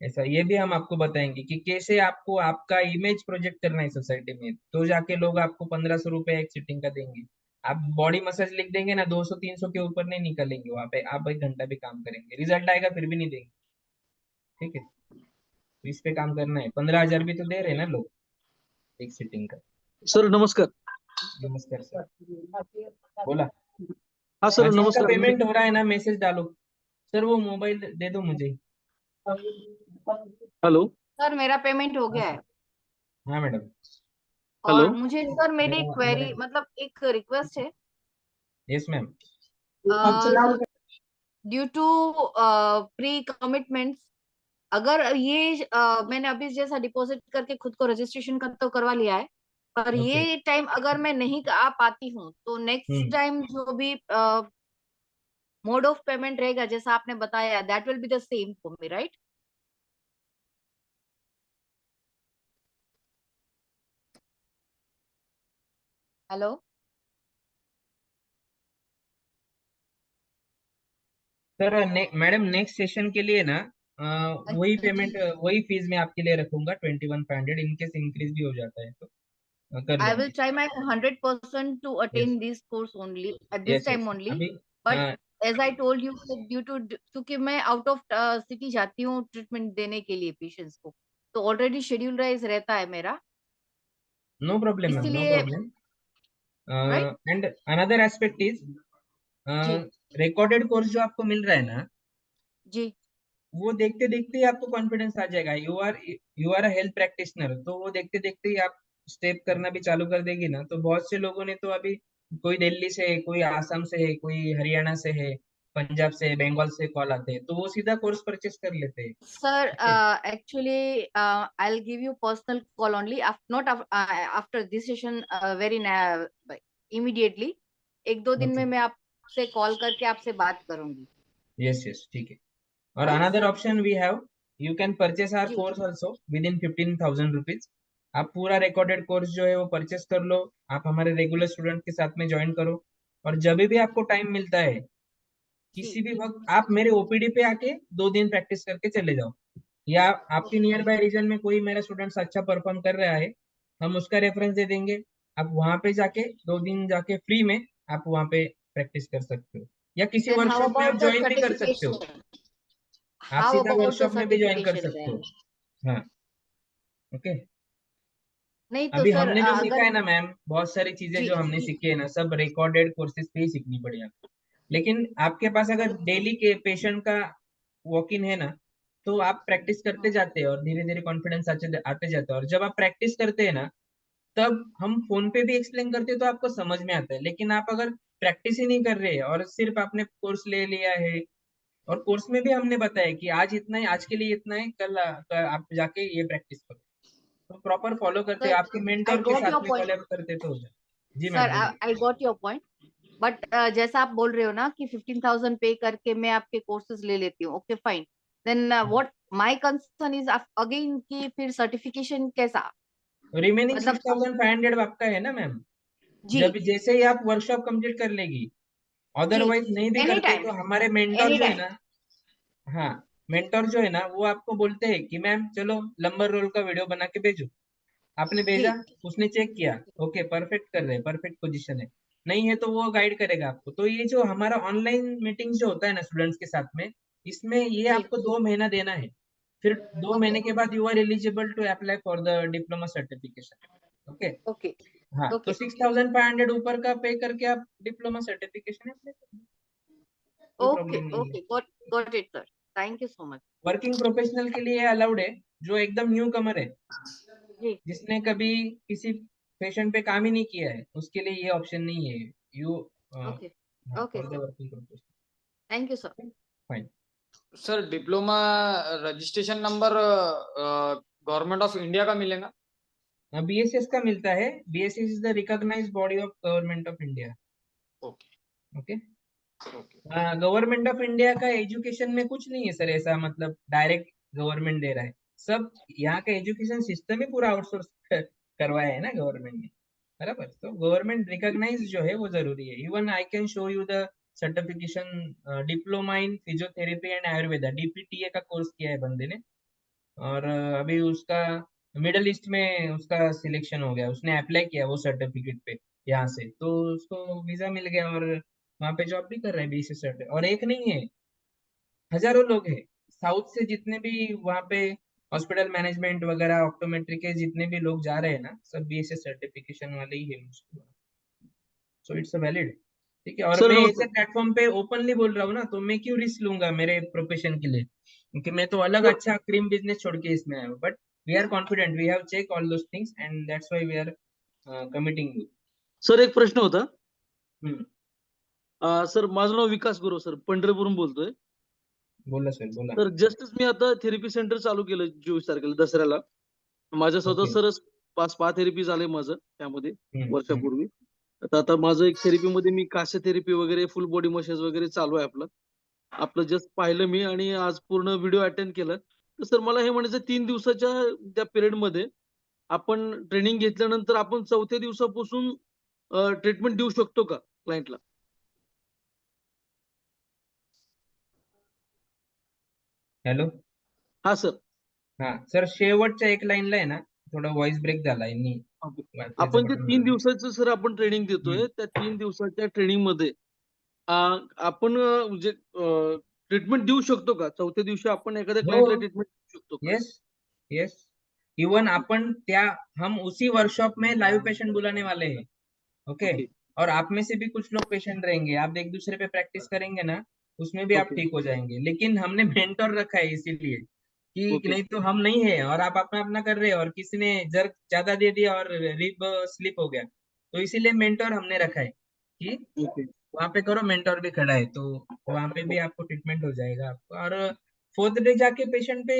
ऐसा ये भी हम आपको बताएंगे कि कैसे आपको आपका इमेज प्रोजेक्ट करना है सोसाइटी में, तो जाके लोग आपको 1500 रुपए एक सिटिंग का देंगे। आप बॉडी मसाज लिख देंगे ना, 200 300 के ऊपर नहीं निकलेंगे वहां पे, आप 1 घंटा भी काम करेंगे, रिजल्ट आएगा फिर भी नहीं देंगे, ठीक है। तो इस पे काम करना है, 15,000 भी तो दे रहे हैं ना लोग एक सिटिंग का। सर नमस्कार। नमस्कार सर, बोला। हाँ सर जिसका नमस्कार। पेमेंट हो रहा है ना, मैसेज डालो। सर वो मोबाइल दे दो मुझे। हेलो। सर मेरा पेमेंट हो हाँ गया सर, है। हाँ मैडम। हेलो। और मुझे सर मेरी मेरा मेरा क्वेरी मतलब एक रिक्वेस्ट है, yes ma'am. Due to pre commitments, अगर ये मैंने अभी जैसा डिपॉजिट करके खुद को रजिस्ट्रेशन का तो करवा लिया है, पर ओके। ये टाइम अगर मैं नहीं आ पाती हूँ तो नेक्स्ट हम्म, टाइम जो भी मोड ऑफ पेमेंट रहेगा जैसा आपने बताया, that will be the same for me, right? Hello. Sir madam next session के लिए ना वही पेमेंट, वही फीस मैं आपके लिए रखूंगा 21,500, इनकेस इंक्रीज भी हो जाता है तो कर I will लेंगे। try my 100% to yes attain this course only at this yes time yes, only. अभी But हाँ, as I told you, that due to क्योंकि मैं आउट ऑफ सिटी जाती हूँ ट्रीटमेंट देने के लिए पेशेंट्स को, तो ऑलरेडी शेड्यूल राइज रहता है मेरा, नो प्रॉब्लम मैम, नो इसीलिए। Problem. Right. And another aspect is, जी। रिकॉर्डेड कोर्स जो आपको मिल रहा है ना, जी। वो देखते देखते ही आपको कॉन्फिडेंस आ जाएगा, you are a health practitioner, तो वो देखते देखते ही आप स्टेप करना भी चालू कर देगी ना, तो बहुत से लोगों ने तो अभी, कोई दिल्ली से है, कोई आसाम से है, कोई हरियाणा से है, पंजाब से है, बंगाल से कॉल आते हैं, तो वो सीधा कोर्स परचेस कर लेते हैं, sir okay. Actually I'll give you personal call only not after this session very immediately, एक दो दिन ओके, में मैं आपसे कॉल करके आपसे बात करूंगी। यस यस, ठीक है। और right. Another option we have, you can purchase our जी। Course also within 15,000 rupees. आप पूरा रिकॉर्डेड कोर्स जो है वो परचेस कर लो, आप हमारे रेगुलर स्टूडेंट के साथ में ज्वाइन करो, और जब भी आपको टाइम मिलता है, जी। किसी भी वक्त आप मेरे ओपीडी पे आके 2 दिन प्रैक्टिस करके चले जाओ, या आपके ओके। नियर बाय रीजन में कोई मेरा स्टूडेंट्स अच्छा परफॉर्म कर रहा है, हम उसका रेफरेंस दे देंगे, आप वहां पे जाके 2 दिन जाके फ्री में आप वहां पे प्रैक्टिस कर सकते हो, या किसी Then how वर्कशॉप में आप about the ज्वाइन भी कर सकते हो, certification? आप How सीधा about the वर्कशॉप में भी ज्वाइन कर certification सकते then? हो। हाँ, ओके। नहीं तो अभी सर हमने जो सीखा अगर। है ना मैम, बहुत सारी चीजें जी। जो हमने सीखी है ना, सब रिकॉर्डेड कोर्सेज पे ही सीखनी पड़ी आपको, लेकिन आपके पास अगर डेली के पेशेंट का वॉक इन है ना, तो आप प्रैक्टिस करते जाते हैं और धीरे धीरे कॉन्फिडेंस आते आते जाता है, और जब आप प्रैक्टिस करते हैं ना, तब हम फोन पे भी एक्सप्लेन करते तो आपको समझ में आता है। लेकिन आप अगर प्रैक्टिस ही नहीं कर रहे और सिर्फ आपने कोर्स ले लिया है, और कोर्स में भी हमने बताया कि आज इतना है, आज के लिए इतना है, कल आप जाके ये प्रैक्टिस करो, तो प्रॉपर फॉलो करते सर, आपके आई मेंटोर के गॉट साथ योर में पॉइंट। कोलैब करते तो हो जाए। जी सर, मैम बोलिए। I got your point, but जैसा आप बोल रहे हो ना कि 15,000 पे करके मैं आपके कोर्सेज ले लेती हूँ, okay fine, then what my concern is again कि फिर सर्टिफिकेशन कैसा, रिमेनिंग मतलब 6,500 आपका है ना मैम। जी, जब जैसे ही आप वर्कशॉप कंप्लीट कर लेगी, जी, अदरवाइज नहीं भी एनी करते टाइम, तो हमारे मेंटोर एनी जो है टाइम, ना, हाँ, मेंटोर जो है ना वो आपको बोलते हैं कि मैम चलो लंबर रोल का वीडियो बना के भेजो। आपने जी, भेजा, उसने चेक किया, ओके परफेक्ट कर रहे हैं, परफेक्ट पोजीशन है, नहीं है तो वो गाइड करेगा आपको। तो ये जो हमारा ऑनलाइन मीटिंग जो होता है ना स्टूडेंट्स के साथ में, इसमें ये जी, आपको 2 महीना देना है। फिर 2 महीने ओके, के बाद you are eligible to apply for the diploma certification. Okay. Okay, हाँ, तो ओके, 6,500 ऊपर का पे करके आप डिप्लोमा सर्टिफिकेशन अप्लाई कर दो, कोई ओके, प्रॉब्लम नहीं है। Okay, got it sir, thank you so much. Working professional के लिए अलाउड है, जो एकदम न्यू कमर है, जी, जिसने कभी किसी पेशेंट पे काम ही नहीं किया है, उसके लिए ये ऑप्शन नहीं है। यू ओके, हाँ, okay for the sir, working professional. Thank you sir. Fine. Sir diploma registration number government of India का मिलेगा? बीएसएस का मिलता है। BSS is the recognised body of government of India. Okay, okay. Okay, government of India का education में कुछ नहीं है सर ऐसा, मतलब डायरेक्ट गवर्नमेंट दे रहा है सब। यहाँ का एजुकेशन सिस्टम ही पूरा आउटसोर्स करवाया है ना गवर्नमेंट ने, बराबर। तो गवर्नमेंट रिकॉग्नाइज जो है वो जरूरी है। Even I can show you the certification, diploma in physiotherapy and Ayurveda, DPTA का कोर्स किया है बंदे ने। और अभी उसका मिडल ईस्ट में उसका सिलेक्शन हो गया, उसने अप्लाई किया वो सर्टिफिकेट पे यहाँ से, तो उसको वीजा मिल गया और वहाँ पे जॉब भी कर रहे हैं बीएससी सर्टिफिकेट। और एक नहीं है, हजारों लोग हैं साउथ से, जितने भी वहाँ पे हॉस्पिटल मैनेजमेंट वगैरह ऑप्टोमेट्री के जितने भी लोग जा रहे हैं ना, सब बीएससी सर्टिफिकेशन वाले ही है उसको। So it's valid. ठीक है, और सर मैं ऐसे नमस्कार। प्लेटफॉर्म पे ओपनली बोल रहा हूँ ना, तो मैं क्यों रिस्क लूंगा मेरे प्रोफेशन के लिए, क्योंकि मैं तो अलग सर अच्छा क्रीम बिजनेस छोड़ के इसमें आया हूँ। But we are confident, we have check all those things and that's why we are committing you. Sir एक प्रश्न होता. हम्म, सर माझं नाव विकास गुरव सर, पंढरपूरहून बोलतोय. बोला सर बोला। तर जस्टच मी आता थेरपी सेंटर चालू केलं 24 तारखेला दसऱ्याला. माझ्या स्वतः ओके। सरच 5 थेरपी झाले माझं त्यामध्ये हम्म। वर्षापूर्वी. तर आता माझं एक थेरपीमध्ये मी कास्य थेरपी वगैरे फुल बॉडी मसाज वगैरे चालू आहे आपलं. आपलं जस्ट पाहिलं मी आणि आज पूर्ण व्हिडिओ अटेंड केलं. तर सर मला हे म्हणायचं 3 दिवसाच्या त्या पिरियडमध्ये आपण ट्रेनिंग घेतल्यानंतर आपण 4थ्या दिवसापासून ट्रीटमेंट देऊ शकतो का क्लायंटला? हॅलो। हा सर. हा सर, शेवटच्या एक लाईनला आहे ना, थोडा व्हॉइस ब्रेक झाला यांनी, त्याचं आपण जे बटन 3 दाबलं. दिवसाचं सर आपण ट्रेनिंग देतोय, त्या 3 दिवसाच्या ट्रेनिंगमध्ये आपण म्हणजे ट्रीटमेंट देऊ शकतो का? 4थ्या दिवशी आपण एखाद्या हो, क्लायंटला ट्रीटमेंट देऊ शकतो का? Yes yes. इवन अपन त्या हम उसी वर्कशॉप में लाइव पेशेंट बुलाने वाले हैं। ओके। ओके, और आप में से भी कुछ लोग पेशेंट रहेंगे, आप एक दूसरे पे प्रैक्टिस करेंगे ना, उसमें भी आप ओके, ठीक हो जाएंगे। लेकिन हमने मेंटर रखा है इसीलिए कि ओके, नहीं तो हम नहीं है और आप अपना अपना कर रहे हो और किसी ने जर्क ज्यादा दे दिया और रिब स्लिप हो गया, तो इसीलिए मेंटर हमने रखा है कि ओके, वहां पे करो, मेंटर भी खड़ा है, तो वहां पे भी आपको ट्रीटमेंट हो जाएगा आपको। और 4th डे जाके पेशेंट पे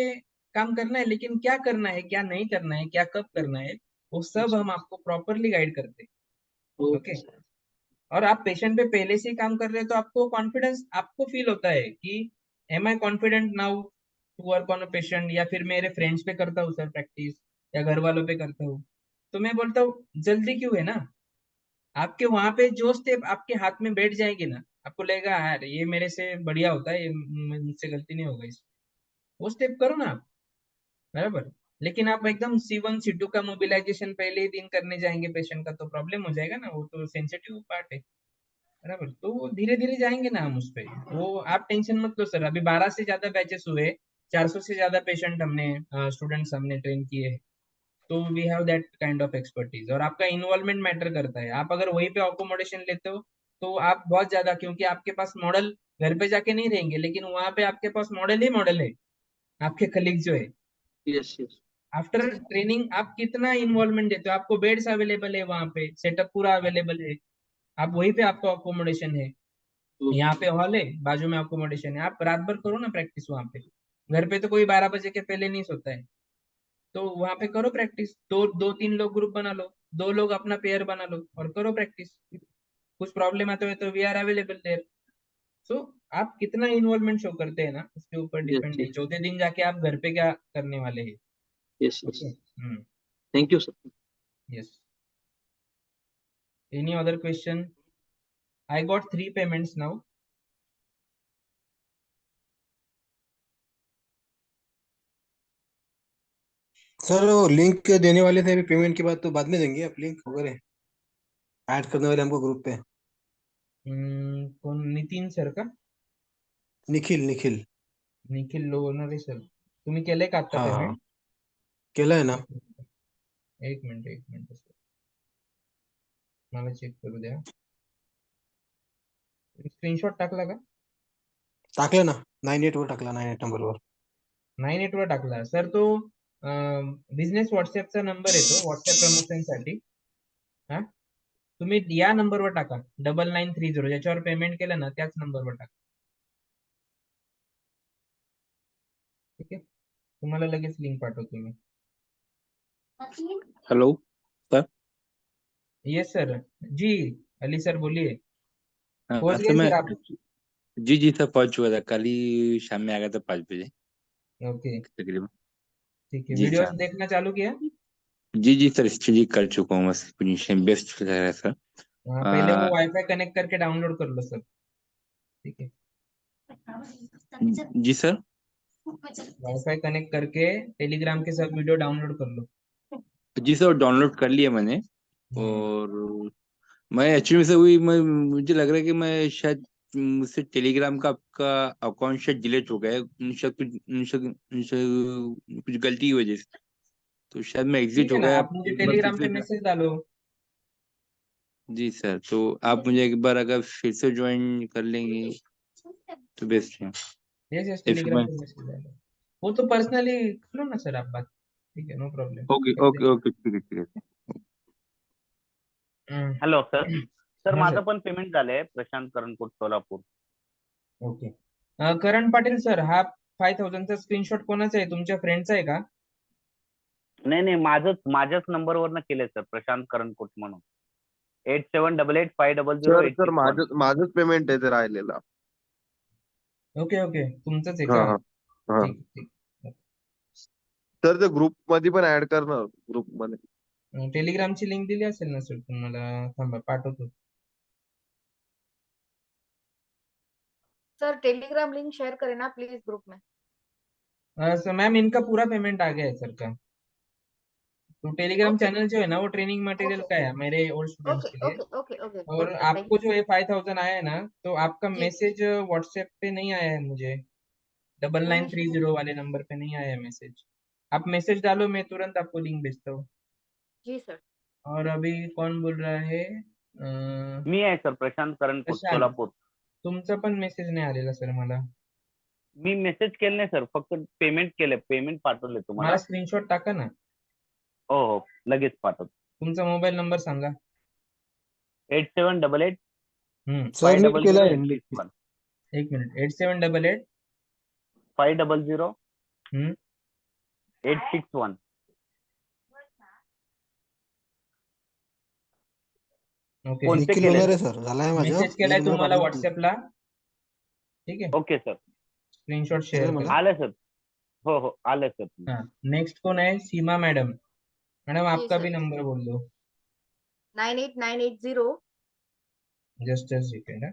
काम करना है, लेकिन क्या करना है क्या नहीं करना है क्या कब करना है, वो सब अच्छा, हम आपको प्रॉपरली गाइड करते हैं। Okay okay. सर. और आप पेशेंट पे पहले से ही काम कर रहे हैं तो आपको कॉन्फिडेंस आपको फील होता है कि am I confident now to work on a patient, या फिर मेरे फ्रेंड्स पे करता हूँ सर प्रैक्टिस, या घर वालों पे करता हूँ, तो मैं बोलता हूँ जल्दी क्यों है ना। आपके वहां पे जो स्टेप आपके हाथ में बैठ जाएगी ना, आपको लगेगा यार ये मेरे से बढ़िया होता है, ये मुझसे गलती नहीं होगा इस, वो स्टेप करो ना आप, बराबर। लेकिन आप एकदम C1 C2 का मोबिलाइजेशन पहले ही दिन करने जाएंगे पेशेंट का, तो प्रॉब्लम हो जाएगा ना, वो तो सेंसिटिव पार्ट है, बराबर। तो वो धीरे धीरे जाएंगे ना हम उस पे, वो आप टेंशन मत लो सर। अभी 12 से ज्यादा बैचेस हुए, 400 से ज्यादा पेशेंट हमने स्टूडेंट्स हमने ट्रेन किए हैं। तो we have that kind of expertise. और आपका इन्वॉल्वमेंट मैटर करता है, आप अगर वहीं पे अकोमोडेशन लेते हो तो आप बहुत ज्यादा, क्योंकि आपके पास मॉडल घर पे जाके नहीं रहेंगे, लेकिन वहां पे आपके पास मॉडल ही मॉडल है, आपके कलीग जो है। Yes, yes. आफ्टर ट्रेनिंग आप कितना इन्वॉल्वमेंट देते हो? आपको बेड्स अवेलेबल है, वहां पे सेटअप पूरा अवेलेबल है, आप वहीं पे आपको अकोमोडेशन है, यहाँ पे हॉल है, बाजू में अकोमोडेशन है, आप रात भर करो ना प्रैक्टिस वहां पे। घर पे तो कोई 12 बजे के पहले नहीं सोता है, तो वहां पे करो प्रैक्टिस। दो दो तीन लोग ग्रुप बना लो, 2 लोग अपना पेयर बना लो और करो प्रैक्टिस। कुछ प्रॉब्लम आते हुए तो वी आर अवेलेबल देयर। सो आप कितना इन्वॉल्वमेंट शो करते हैं ना, उसके ऊपर यस डिपेंड है यस चौथे दिन जाके आप घर पे क्या करने वाले हैं। Yes yes okay. Thank you sir. Yes. Any other question? I got 3 payments now. Sir वो लिंक देने वाले थे, अभी पेमेंट के बाद तो बाद में देंगे आप लिंक वगैरह, ऐड करने वाले हमको ग्रुप पे। कौन? नितीन सर का? निखिल निखिल. निखिल लोणारे सर, तुम्ही केले का आता हाँ हाँ, पेमेंट? केलं आहे ना. एक मिनिट सर, मला चेक करू द्या. स्क्रीनशॉट टाकला का? टाकलं ना, 98 वर टाकला, 98 नंबरवर. 98 वर टाकला सर. तो बिझनेस व्हॉट्सअपचा नंबर आहे, तो व्हॉट्सअप प्रमोशन साठी. हा, तुम्ही या नंबरवर टाका 9930, ज्याच्यावर पेमेंट केलं ना त्याच नंबरवर टाका. ठीक आहे, तुम्हाला लगेच लिंक पाठवतो मी. Hello sir. Yes sir. जी अली सर बोलिए. पहुंच सर गए मैं सर आप? जी सर पहुंच चुका था, कल ही शाम में आ गया था 5 बजे ओके तकरीबन. ठीक है. जी वीडियोस सर. देखना चालू किया? जी सर स्टडी कर चुका हूँ, बस फिनिशिंग बेस्ट लग रहा है सर. पहले वो वाईफाई कनेक्ट करके डाउनलोड कर लो सर. ठीक है, जी सर. वाईफाई कनेक्ट करके टेलीग्राम के सब वीडियो डाउनलोड कर लो. जी सर डाउनलोड कर लिया मैंने. हम्म. और मैं एक्चुअली से हुई मैं मुझे लग रहा है कि मैं शायद मुझसे टेलीग्राम का आपका अकाउंट शायद डिलीट हो गया है, शायद कुछ गलती की वजह से, तो शायद मैं एग्जिट ठीक है हो ना, गया. आप मुझे एक बार टेलीग्राम पे फिर मैसेज डालो. जी सर, तो आप मुझे एक बार अगर फिर से ज्वाइन कर लेंगे तो बेस्ट है. यस यस, या फिर टेलीग्राम मैं पे मैसेज डालो. वो तो पर्सनली कर लो ना सर आप बात. ठीक है, no problem. Okay okay okay ठीक है ठीक है. Hello sir. सर हाँ माझं सर. पण पेमेंट झालंय, प्रशांत करणकोट सोलापूर. ओके. करण पाटील सर, हा 5000चा स्क्रीनशॉट कोणाचा आहे? तुमच्या फ्रेंडचा आहे का? नाही माझ्याच नंबरवरनं केलंय सर, प्रशांत करणकोट म्हणून. 8788500861. सर माझंच पेमेंट आहे ते राहिलेलं. ओके ओके, तुमचंच आहे हा का? हा हा. ठीक ठीक. तर ते ग्रुप मध्ये पण ऍड कर ना, ग्रुप मध्ये. टेलिग्रामची लिंक दिली असेल ना सर तुम्हाला? थांबा पाठवतो. सर टेलीग्राम लिंक शेयर करें ना प्लीज ग्रुप में. सर मैम, इनका पूरा पेमेंट आ गया है सर का. तो टेलीग्राम ओके चैनल जो है ना, वो ट्रेनिंग मटेरियल ओके का है मेरे ओल्ड स्टूडेंट्स ओके के लिए. ओके ओके ओके और गुड, थैंक आपको यू. जो ये 5000 आया है ना, तो आपका जी मैसेज व्हाट्सएप पे नहीं आया है मुझे. 9930 वाले नंबर पे नहीं आया है मैसेज. आप मैसेज डालो, मैं तुरंत आपको लिंक भेजता हूँ. जी सर. और अभी कौन बोल रहा है? मी आहे सर, प्रशांत करणकोट प्रशांत, सोलापूर. तुमचा पण मेसेज नाही आलेला सर मला. मी मेसेज केले नाही सर, फक्त पेमेंट केलंय, पेमेंट पाठवले मला तुम्हाला. स्क्रीनशॉट टाका ना. हो लगेच पाठवतो. तुमचा मोबाईल नंबर सांगा. 8788 सर मी केलं आहे. 500861. एक मिनिट. 8788 500 हम्म 861. ओके. कोणते निखिल केले लोणारे सर? सर, झालाय माझं. मेसेज केलाय एक मला तुम्हाला पाठवतो. व्हॉट्सअपला. ठीक आहे, ओके सर. स्क्रीनशॉट केलं शेअर मला. करा. आलं सर. हो आलं सर. हाँ, नेक्स्ट कौन है? सीमा मैडम. मैडम जी आपका भी सर. नंबर बोल दो. 98980. Just a second.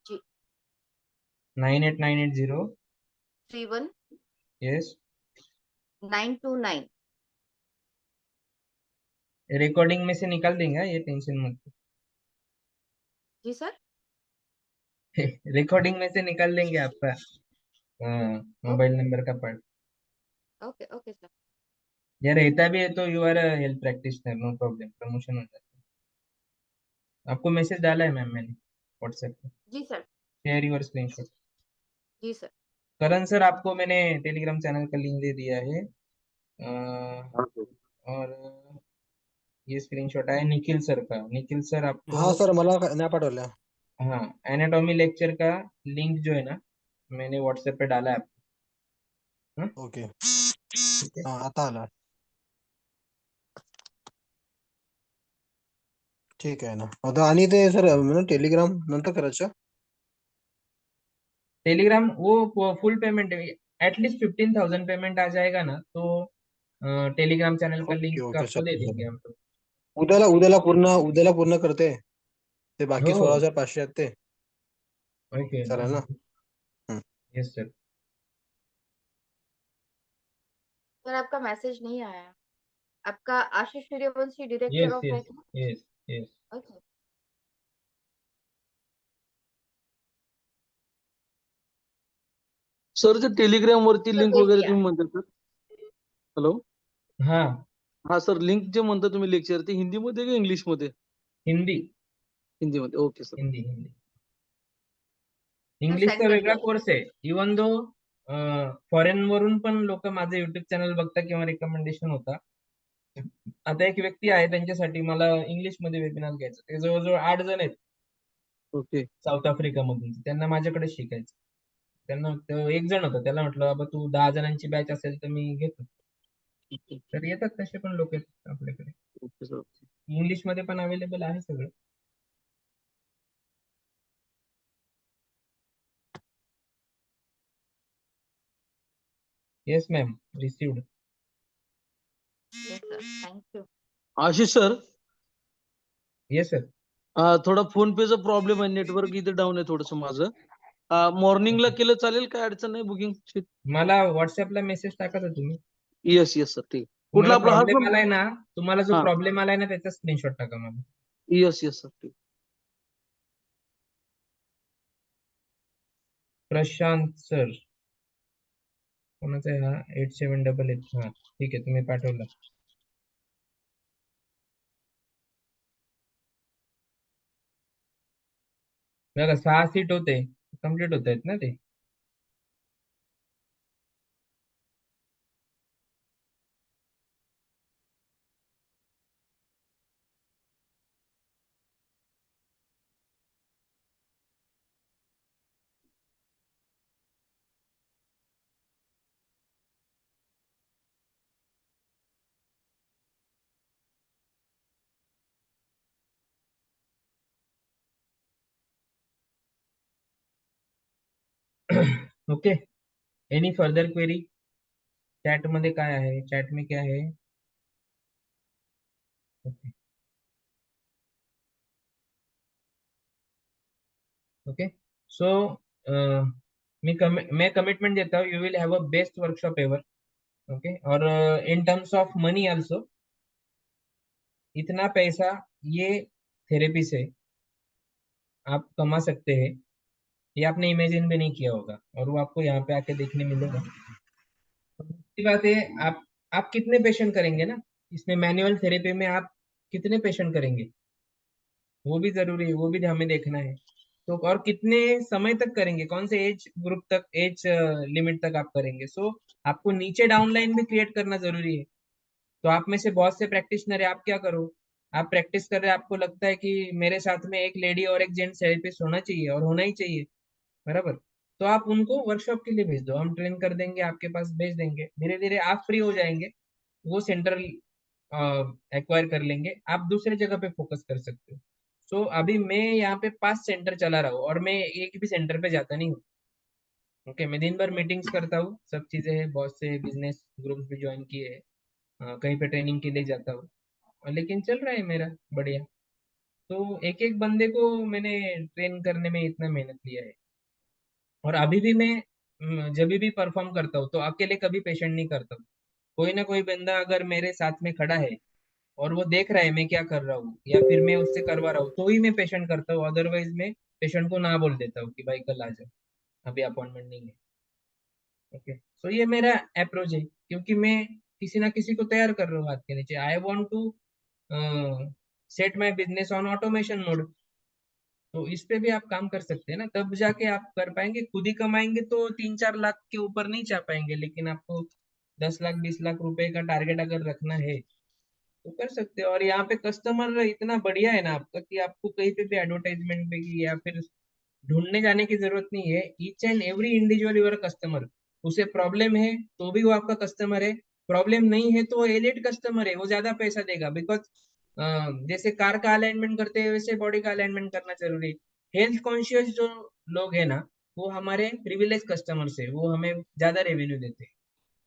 जी. 98980. 31 यस. 929. रिकॉर्डिंग में से निकाल देंगे, ये टेंशन मत. जी सर. रिकॉर्डिंग में से निकाल देंगे आपका मोबाइल नंबर का पार्ट. Okay okay sir. यार रहता भी है तो you are health practitioner, no problem, promotion हो जाता है. आपको मैसेज डाला है मैम मैंने व्हाट्सएप पे. जी सर. Share your screenshot. जी सर. करण सर, आपको मैंने टेलीग्राम चैनल का लिंक दे दिया है. हाँ सर. और ये स्क्रीनशॉट है निखिल सर का. निखिल सर हाँ आपको, सर मला नाही पाठवलं. हाँ, एनाटॉमी लेक्चर का लिंक जो है ना, मैंने व्हाट्सएप पे डाला है आपको. हाँ, ओके. ठीक है. हा आता आला. ठीक आहे ना. आता आणि ते सर टेलिग्राम नंतर करायचं. टेलीग्राम वो फुल पेमेंट है. एटलीस्ट 15,000 पेमेंट आ जाएगा ना तो टेलीग्राम चैनल का ओके लिंक ओके आपको दे चालेल देंगे चालेल. हम लोग. उद्याला पूर्ण करते. ते हो बाकी हो. 16,500 आहेत ते. ओके. चालेल ना. हम्म. Yes sir. सर आपका मैसेज नहीं आया. आपका Ashish Suryavanshi director yes off है यस क्या? Yes yes. ओके. सर जे टेलिग्राम वरती सर लिंक भेज वगैरे दिया. तुम्ही म्हणता सर. हॅलो. हाँ, हा सर लिंक जे म्हणता तुम्ही लेक्चर ते हिंदीमध्ये का इंग्लिशमध्ये? हिंदी हिंदीमध्ये. Okay sir. Hindi Hindi. Sir इंग्लिशचा सेंड कर वेगळा दिया. कोर्स आहे. इवन दो फॉरेन वरून पण लोक माझं युट्यूब चॅनल बघता किंवा रिकमेंडेशन होता. आता एक व्यक्ती आहे त्यांच्यासाठी मला इंग्लिश मध्ये वेबिनार घ्यायचं. ते जवळजवळ 8 जण आहेत ओके. साऊथ आफ्रिकामधून. त्यांना माझ्याकडे शिकायचं. त्यांना एक जण होता, त्याला म्हटलं बाबा तू 10 जणांची बॅच असेल तर मी घेतो. ओके. तर येतात तसे पण लोक येतात आपल्याकडे. Okay sir. इंग्लिश मध्ये पण अवेलेबल आहे सगळं. Yes ma'am, received. Yes sir. Thank you. Ashish sir. Yes sir. थोडा फोन पेचा प्रॉब्लेम आहे. नेटवर्क इथे डाऊन आहे थोडंसं माझं. मॉर्निंगला केलं चालेल, काय अडचण नाही बुकिंग. मला व्हॉट्सअपला मेसेज टाका तर तुम्ही. Yes yes sir. ठीक. कुठला तुम्हाला आपला हाच प्रॉब्लेम नंबर? आलाय ना, तुम्हाला जो हा. प्रॉब्लेम आलाय ना त्याचा स्क्रीनशॉट टाका मला. Yes yes sir. ठीक. प्रशांत सर कोणाचा आहे हा? 8788. हा ठीक आहे, तुम्ही पाठवला. बघा 6 सीट होते, कम्प्लीट होत आहेत ना ते. Okay. Any further query? Chat मध्ये काय आहे? चॅट में क्या है? Okay okay. सो मैं कमिटमेंट देता हूँ, you will have a best workshop ever. Okay. और in terms of money also, इतना पैसा ये थेरेपी से आप कमा सकते हैं, ये आपने इमेजिन भी नहीं किया होगा, और वो आपको यहाँ पे आके देखने मिलेगा. तो दूसरी बात है, आप कितने पेशेंट करेंगे ना इसमें, मैनुअल थेरेपी में आप कितने पेशेंट करेंगे वो भी जरूरी है, वो भी हमें देखना है. तो और कितने समय तक करेंगे, कौन से एज ग्रुप तक, एज लिमिट तक आप करेंगे. सो आपको नीचे डाउनलाइन भी क्रिएट करना जरूरी है. तो आप में से बहुत से प्रैक्टिशनर है, आप क्या करो, आप प्रैक्टिस कर रहे हैं, आपको लगता है कि मेरे साथ में एक लेडी और एक जेंट्स थेरेपिस्ट होना चाहिए और होना ही चाहिए, बराबर. तो आप उनको वर्कशॉप के लिए भेज दो, हम ट्रेन कर देंगे, आपके पास भेज देंगे. धीरे धीरे आप फ्री हो जाएंगे, वो सेंटर एक्वायर कर लेंगे, आप दूसरे जगह पे फोकस कर सकते हो. सो अभी मैं यहाँ पे 5 सेंटर चला रहा हूँ और मैं एक भी सेंटर पे जाता नहीं हूँ. ओके. मैं दिन भर मीटिंग्स करता हूँ, सब चीजें हैं, बहुत से बिजनेस ग्रुप्स भी ज्वाइन किए हैं, कहीं पे ट्रेनिंग के लिए जाता हूँ, लेकिन चल रहा है मेरा बढ़िया. तो एक एक बंदे को मैंने ट्रेन करने में इतना मेहनत लिया है. और अभी भी मैं जब भी परफॉर्म करता हूँ तो अकेले कभी पेशेंट नहीं करता हूँ. कोई ना कोई बंदा अगर मेरे साथ में खड़ा है और वो देख रहा है मैं क्या कर रहा हूँ या फिर मैं उससे करवा रहा हूँ, तो ही मैं पेशेंट करता हूँ. अदरवाइज मैं पेशेंट को ना बोल देता हूँ कि भाई कल आ जाओ, अभी अपॉइंटमेंट नहीं है. ओके. सो ये मेरा अप्रोच है, क्योंकि मैं किसी ना किसी को तैयार कर रहा हूँ हाथ के नीचे. I want to set my business on automation mode. तो इस पे भी आप काम कर सकते हैं ना, तब जाके आप कर पाएंगे. खुद ही कमाएंगे तो 3-4 लाख के ऊपर नहीं जा पाएंगे, लेकिन आपको 10 लाख 20 लाख रुपए का टारगेट अगर रखना है तो कर सकते हो। और यहाँ पे कस्टमर इतना बढ़िया है ना आपका कि आपको कहीं पे भी एडवर्टाइजमेंट पे की या फिर ढूंढने जाने की जरूरत नहीं है। Each and every individual your customer. उसे प्रॉब्लम है तो भी वो आपका कस्टमर है, प्रॉब्लम नहीं है तो वो एलिट कस्टमर है, वो ज्यादा पैसा देगा। बिकॉज जैसे कार का अलाइनमेंट करते हैं वैसे बॉडी का अलाइनमेंट करना जरूरी है। हेल्थ कॉन्शियस जो लोग है ना वो हमारे प्रिविलेज कस्टमर्स है, वो हमें ज्यादा रेवेन्यू देते हैं।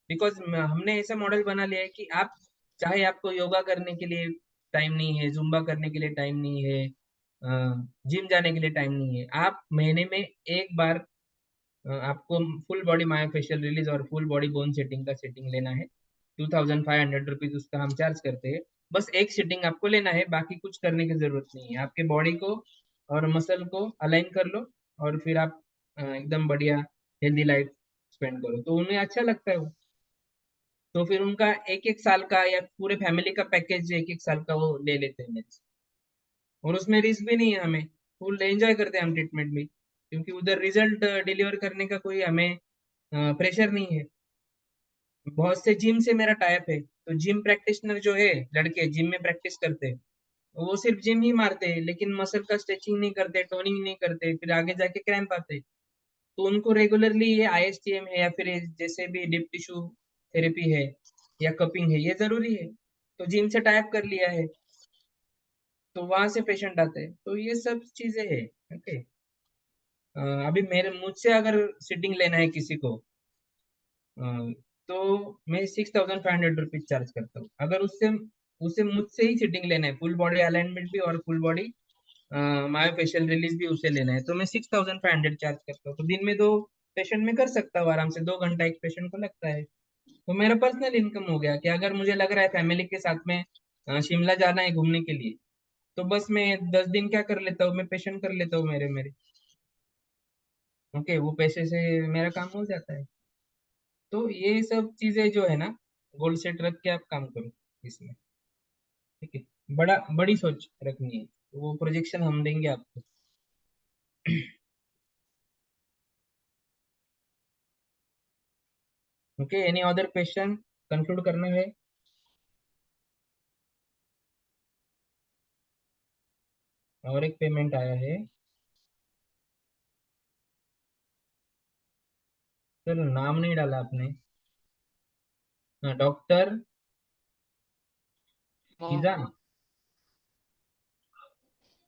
बिकॉज हमने ऐसा मॉडल बना लिया है कि आप चाहे आपको योगा करने के लिए टाइम नहीं है, जुम्बा करने के लिए टाइम नहीं है, जिम जाने के लिए टाइम नहीं है, आप महीने में एक बार आपको फुल बॉडी मायोफेशियल रिलीज और फुल बॉडी बोन सेटिंग का सेटिंग लेना है। 2500 रुपीज उसका हम चार्ज करते हैं। बस एक सेटिंग आपको लेना है, बाकी कुछ करने की जरूरत नहीं है। आपके बॉडी को और मसल को अलाइन कर लो और फिर आप एकदम बढ़िया हेल्दी लाइफ स्पेंड करो, तो उन्हें अच्छा लगता है वो। तो फिर उनका एक एक साल का या पूरे फैमिली का पैकेज एक एक साल का वो ले लेते हैं मेरे से। और उसमें रिस्क भी नहीं है, हमें फुल एंजॉय करते हैं हम ट्रीटमेंट भी, क्योंकि उधर रिजल्ट डिलीवर करने का कोई हमें प्रेशर नहीं है। बहुत से जिम से मेरा टाइप है, तो जिम प्रैक्टिशनर जो है लड़के जिम में प्रैक्टिस करते हैं, वो सिर्फ जिम ही मारते हैं लेकिन मसल का स्ट्रेचिंग नहीं करते, टोनिंग नहीं करते, फिर आगे जाके क्रैम्प आते हैं। तो उनको रेगुलरली ये आईएसटीएम है या फिर जैसे भी डीप टिश्यू थेरेपी है या कपिंग है, ये जरूरी है। तो जिम से टाइप कर लिया है तो वहां से पेशेंट आते हैं, तो ये सब चीजें है। ओके, अभी मेरे मुझसे अगर सिटिंग लेना है किसी को अ, तो मैं 6500 रुपीज चार्ज करता हूँ। अगर उससे उसे मुझसे ही सिटिंग लेना है, फुल बॉडी अलाइनमेंट भी और फुल बॉडी मायोफेशियल रिलीज भी उसे लेना है, तो मैं 6500 चार्ज करता हूँ। तो दिन में 2 पेशेंट में कर सकता हूँ आराम से, 2 घंटा एक पेशेंट को लगता है। तो मेरा पर्सनल इनकम हो गया कि अगर मुझे लग रहा है फैमिली के साथ में शिमला जाना है घूमने के लिए, तो बस मैं 10 दिन क्या कर लेता हूँ, मैं पेशेंट कर लेता हूँ मेरे मेरे। ओके, वो पैसे से मेरा काम हो जाता है। तो ये सब चीजें जो है ना, गोल सेट रख के आप काम करो इसमें। ठीक है, बड़ी सोच रखनी है, वो प्रोजेक्शन हम देंगे आपको। Okay, any other question conclude करना है? और एक पेमेंट आया है सर, नाम नहीं डाला आपने। हाँ, डॉक्टर ईजान।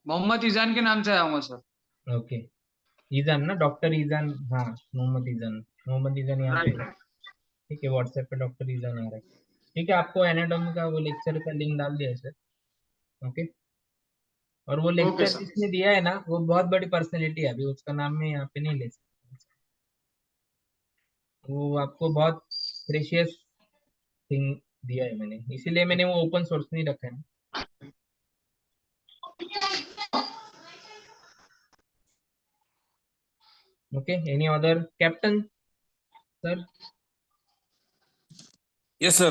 मोहम्मद ईजान के नाम से आया हूँ सर। ओके, ईजान ना, डॉक्टर ईजान। हाँ, मोहम्मद ईजान। मोहम्मद ईजान यहाँ पे है। ठीक है, व्हाट्सएप पे डॉक्टर ईजान आ रहा है। ठीक है, आपको एनाटॉमी का वो लेक्चर का लिंक डाल दिया है सर। ओके, और वो ओके लेक्चर सर। जिसने दिया है ना वो बहुत बड़ी पर्सनैलिटी है, अभी उसका नाम मैं यहाँ पे नहीं ले सकता। वो आपको बहुत प्रेशियस थिंग दिया है मैंने, इसीलिए मैंने वो ओपन सोर्स नहीं रखा है। Okay, any other captain sir? Yes, sir.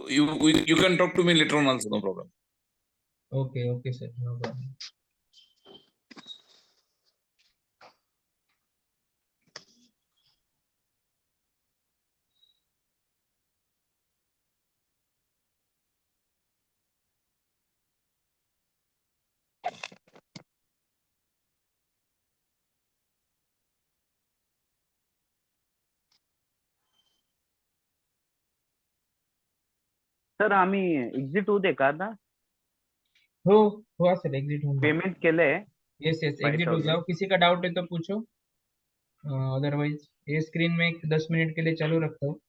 You can talk to me later on also, no problem. Okay okay sir, no problem. Sir आम्ही एक्झिट होऊ दे का आता? हो हुआ सर, एग्जिट होना। पेमेंट केलंय यस यस, एग्जिट हो 5000. जाओ। किसी का डाउट है तो पूछो, अदरवाइज ये स्क्रीन में 10 मिनट के लिए चालू रखता हूँ।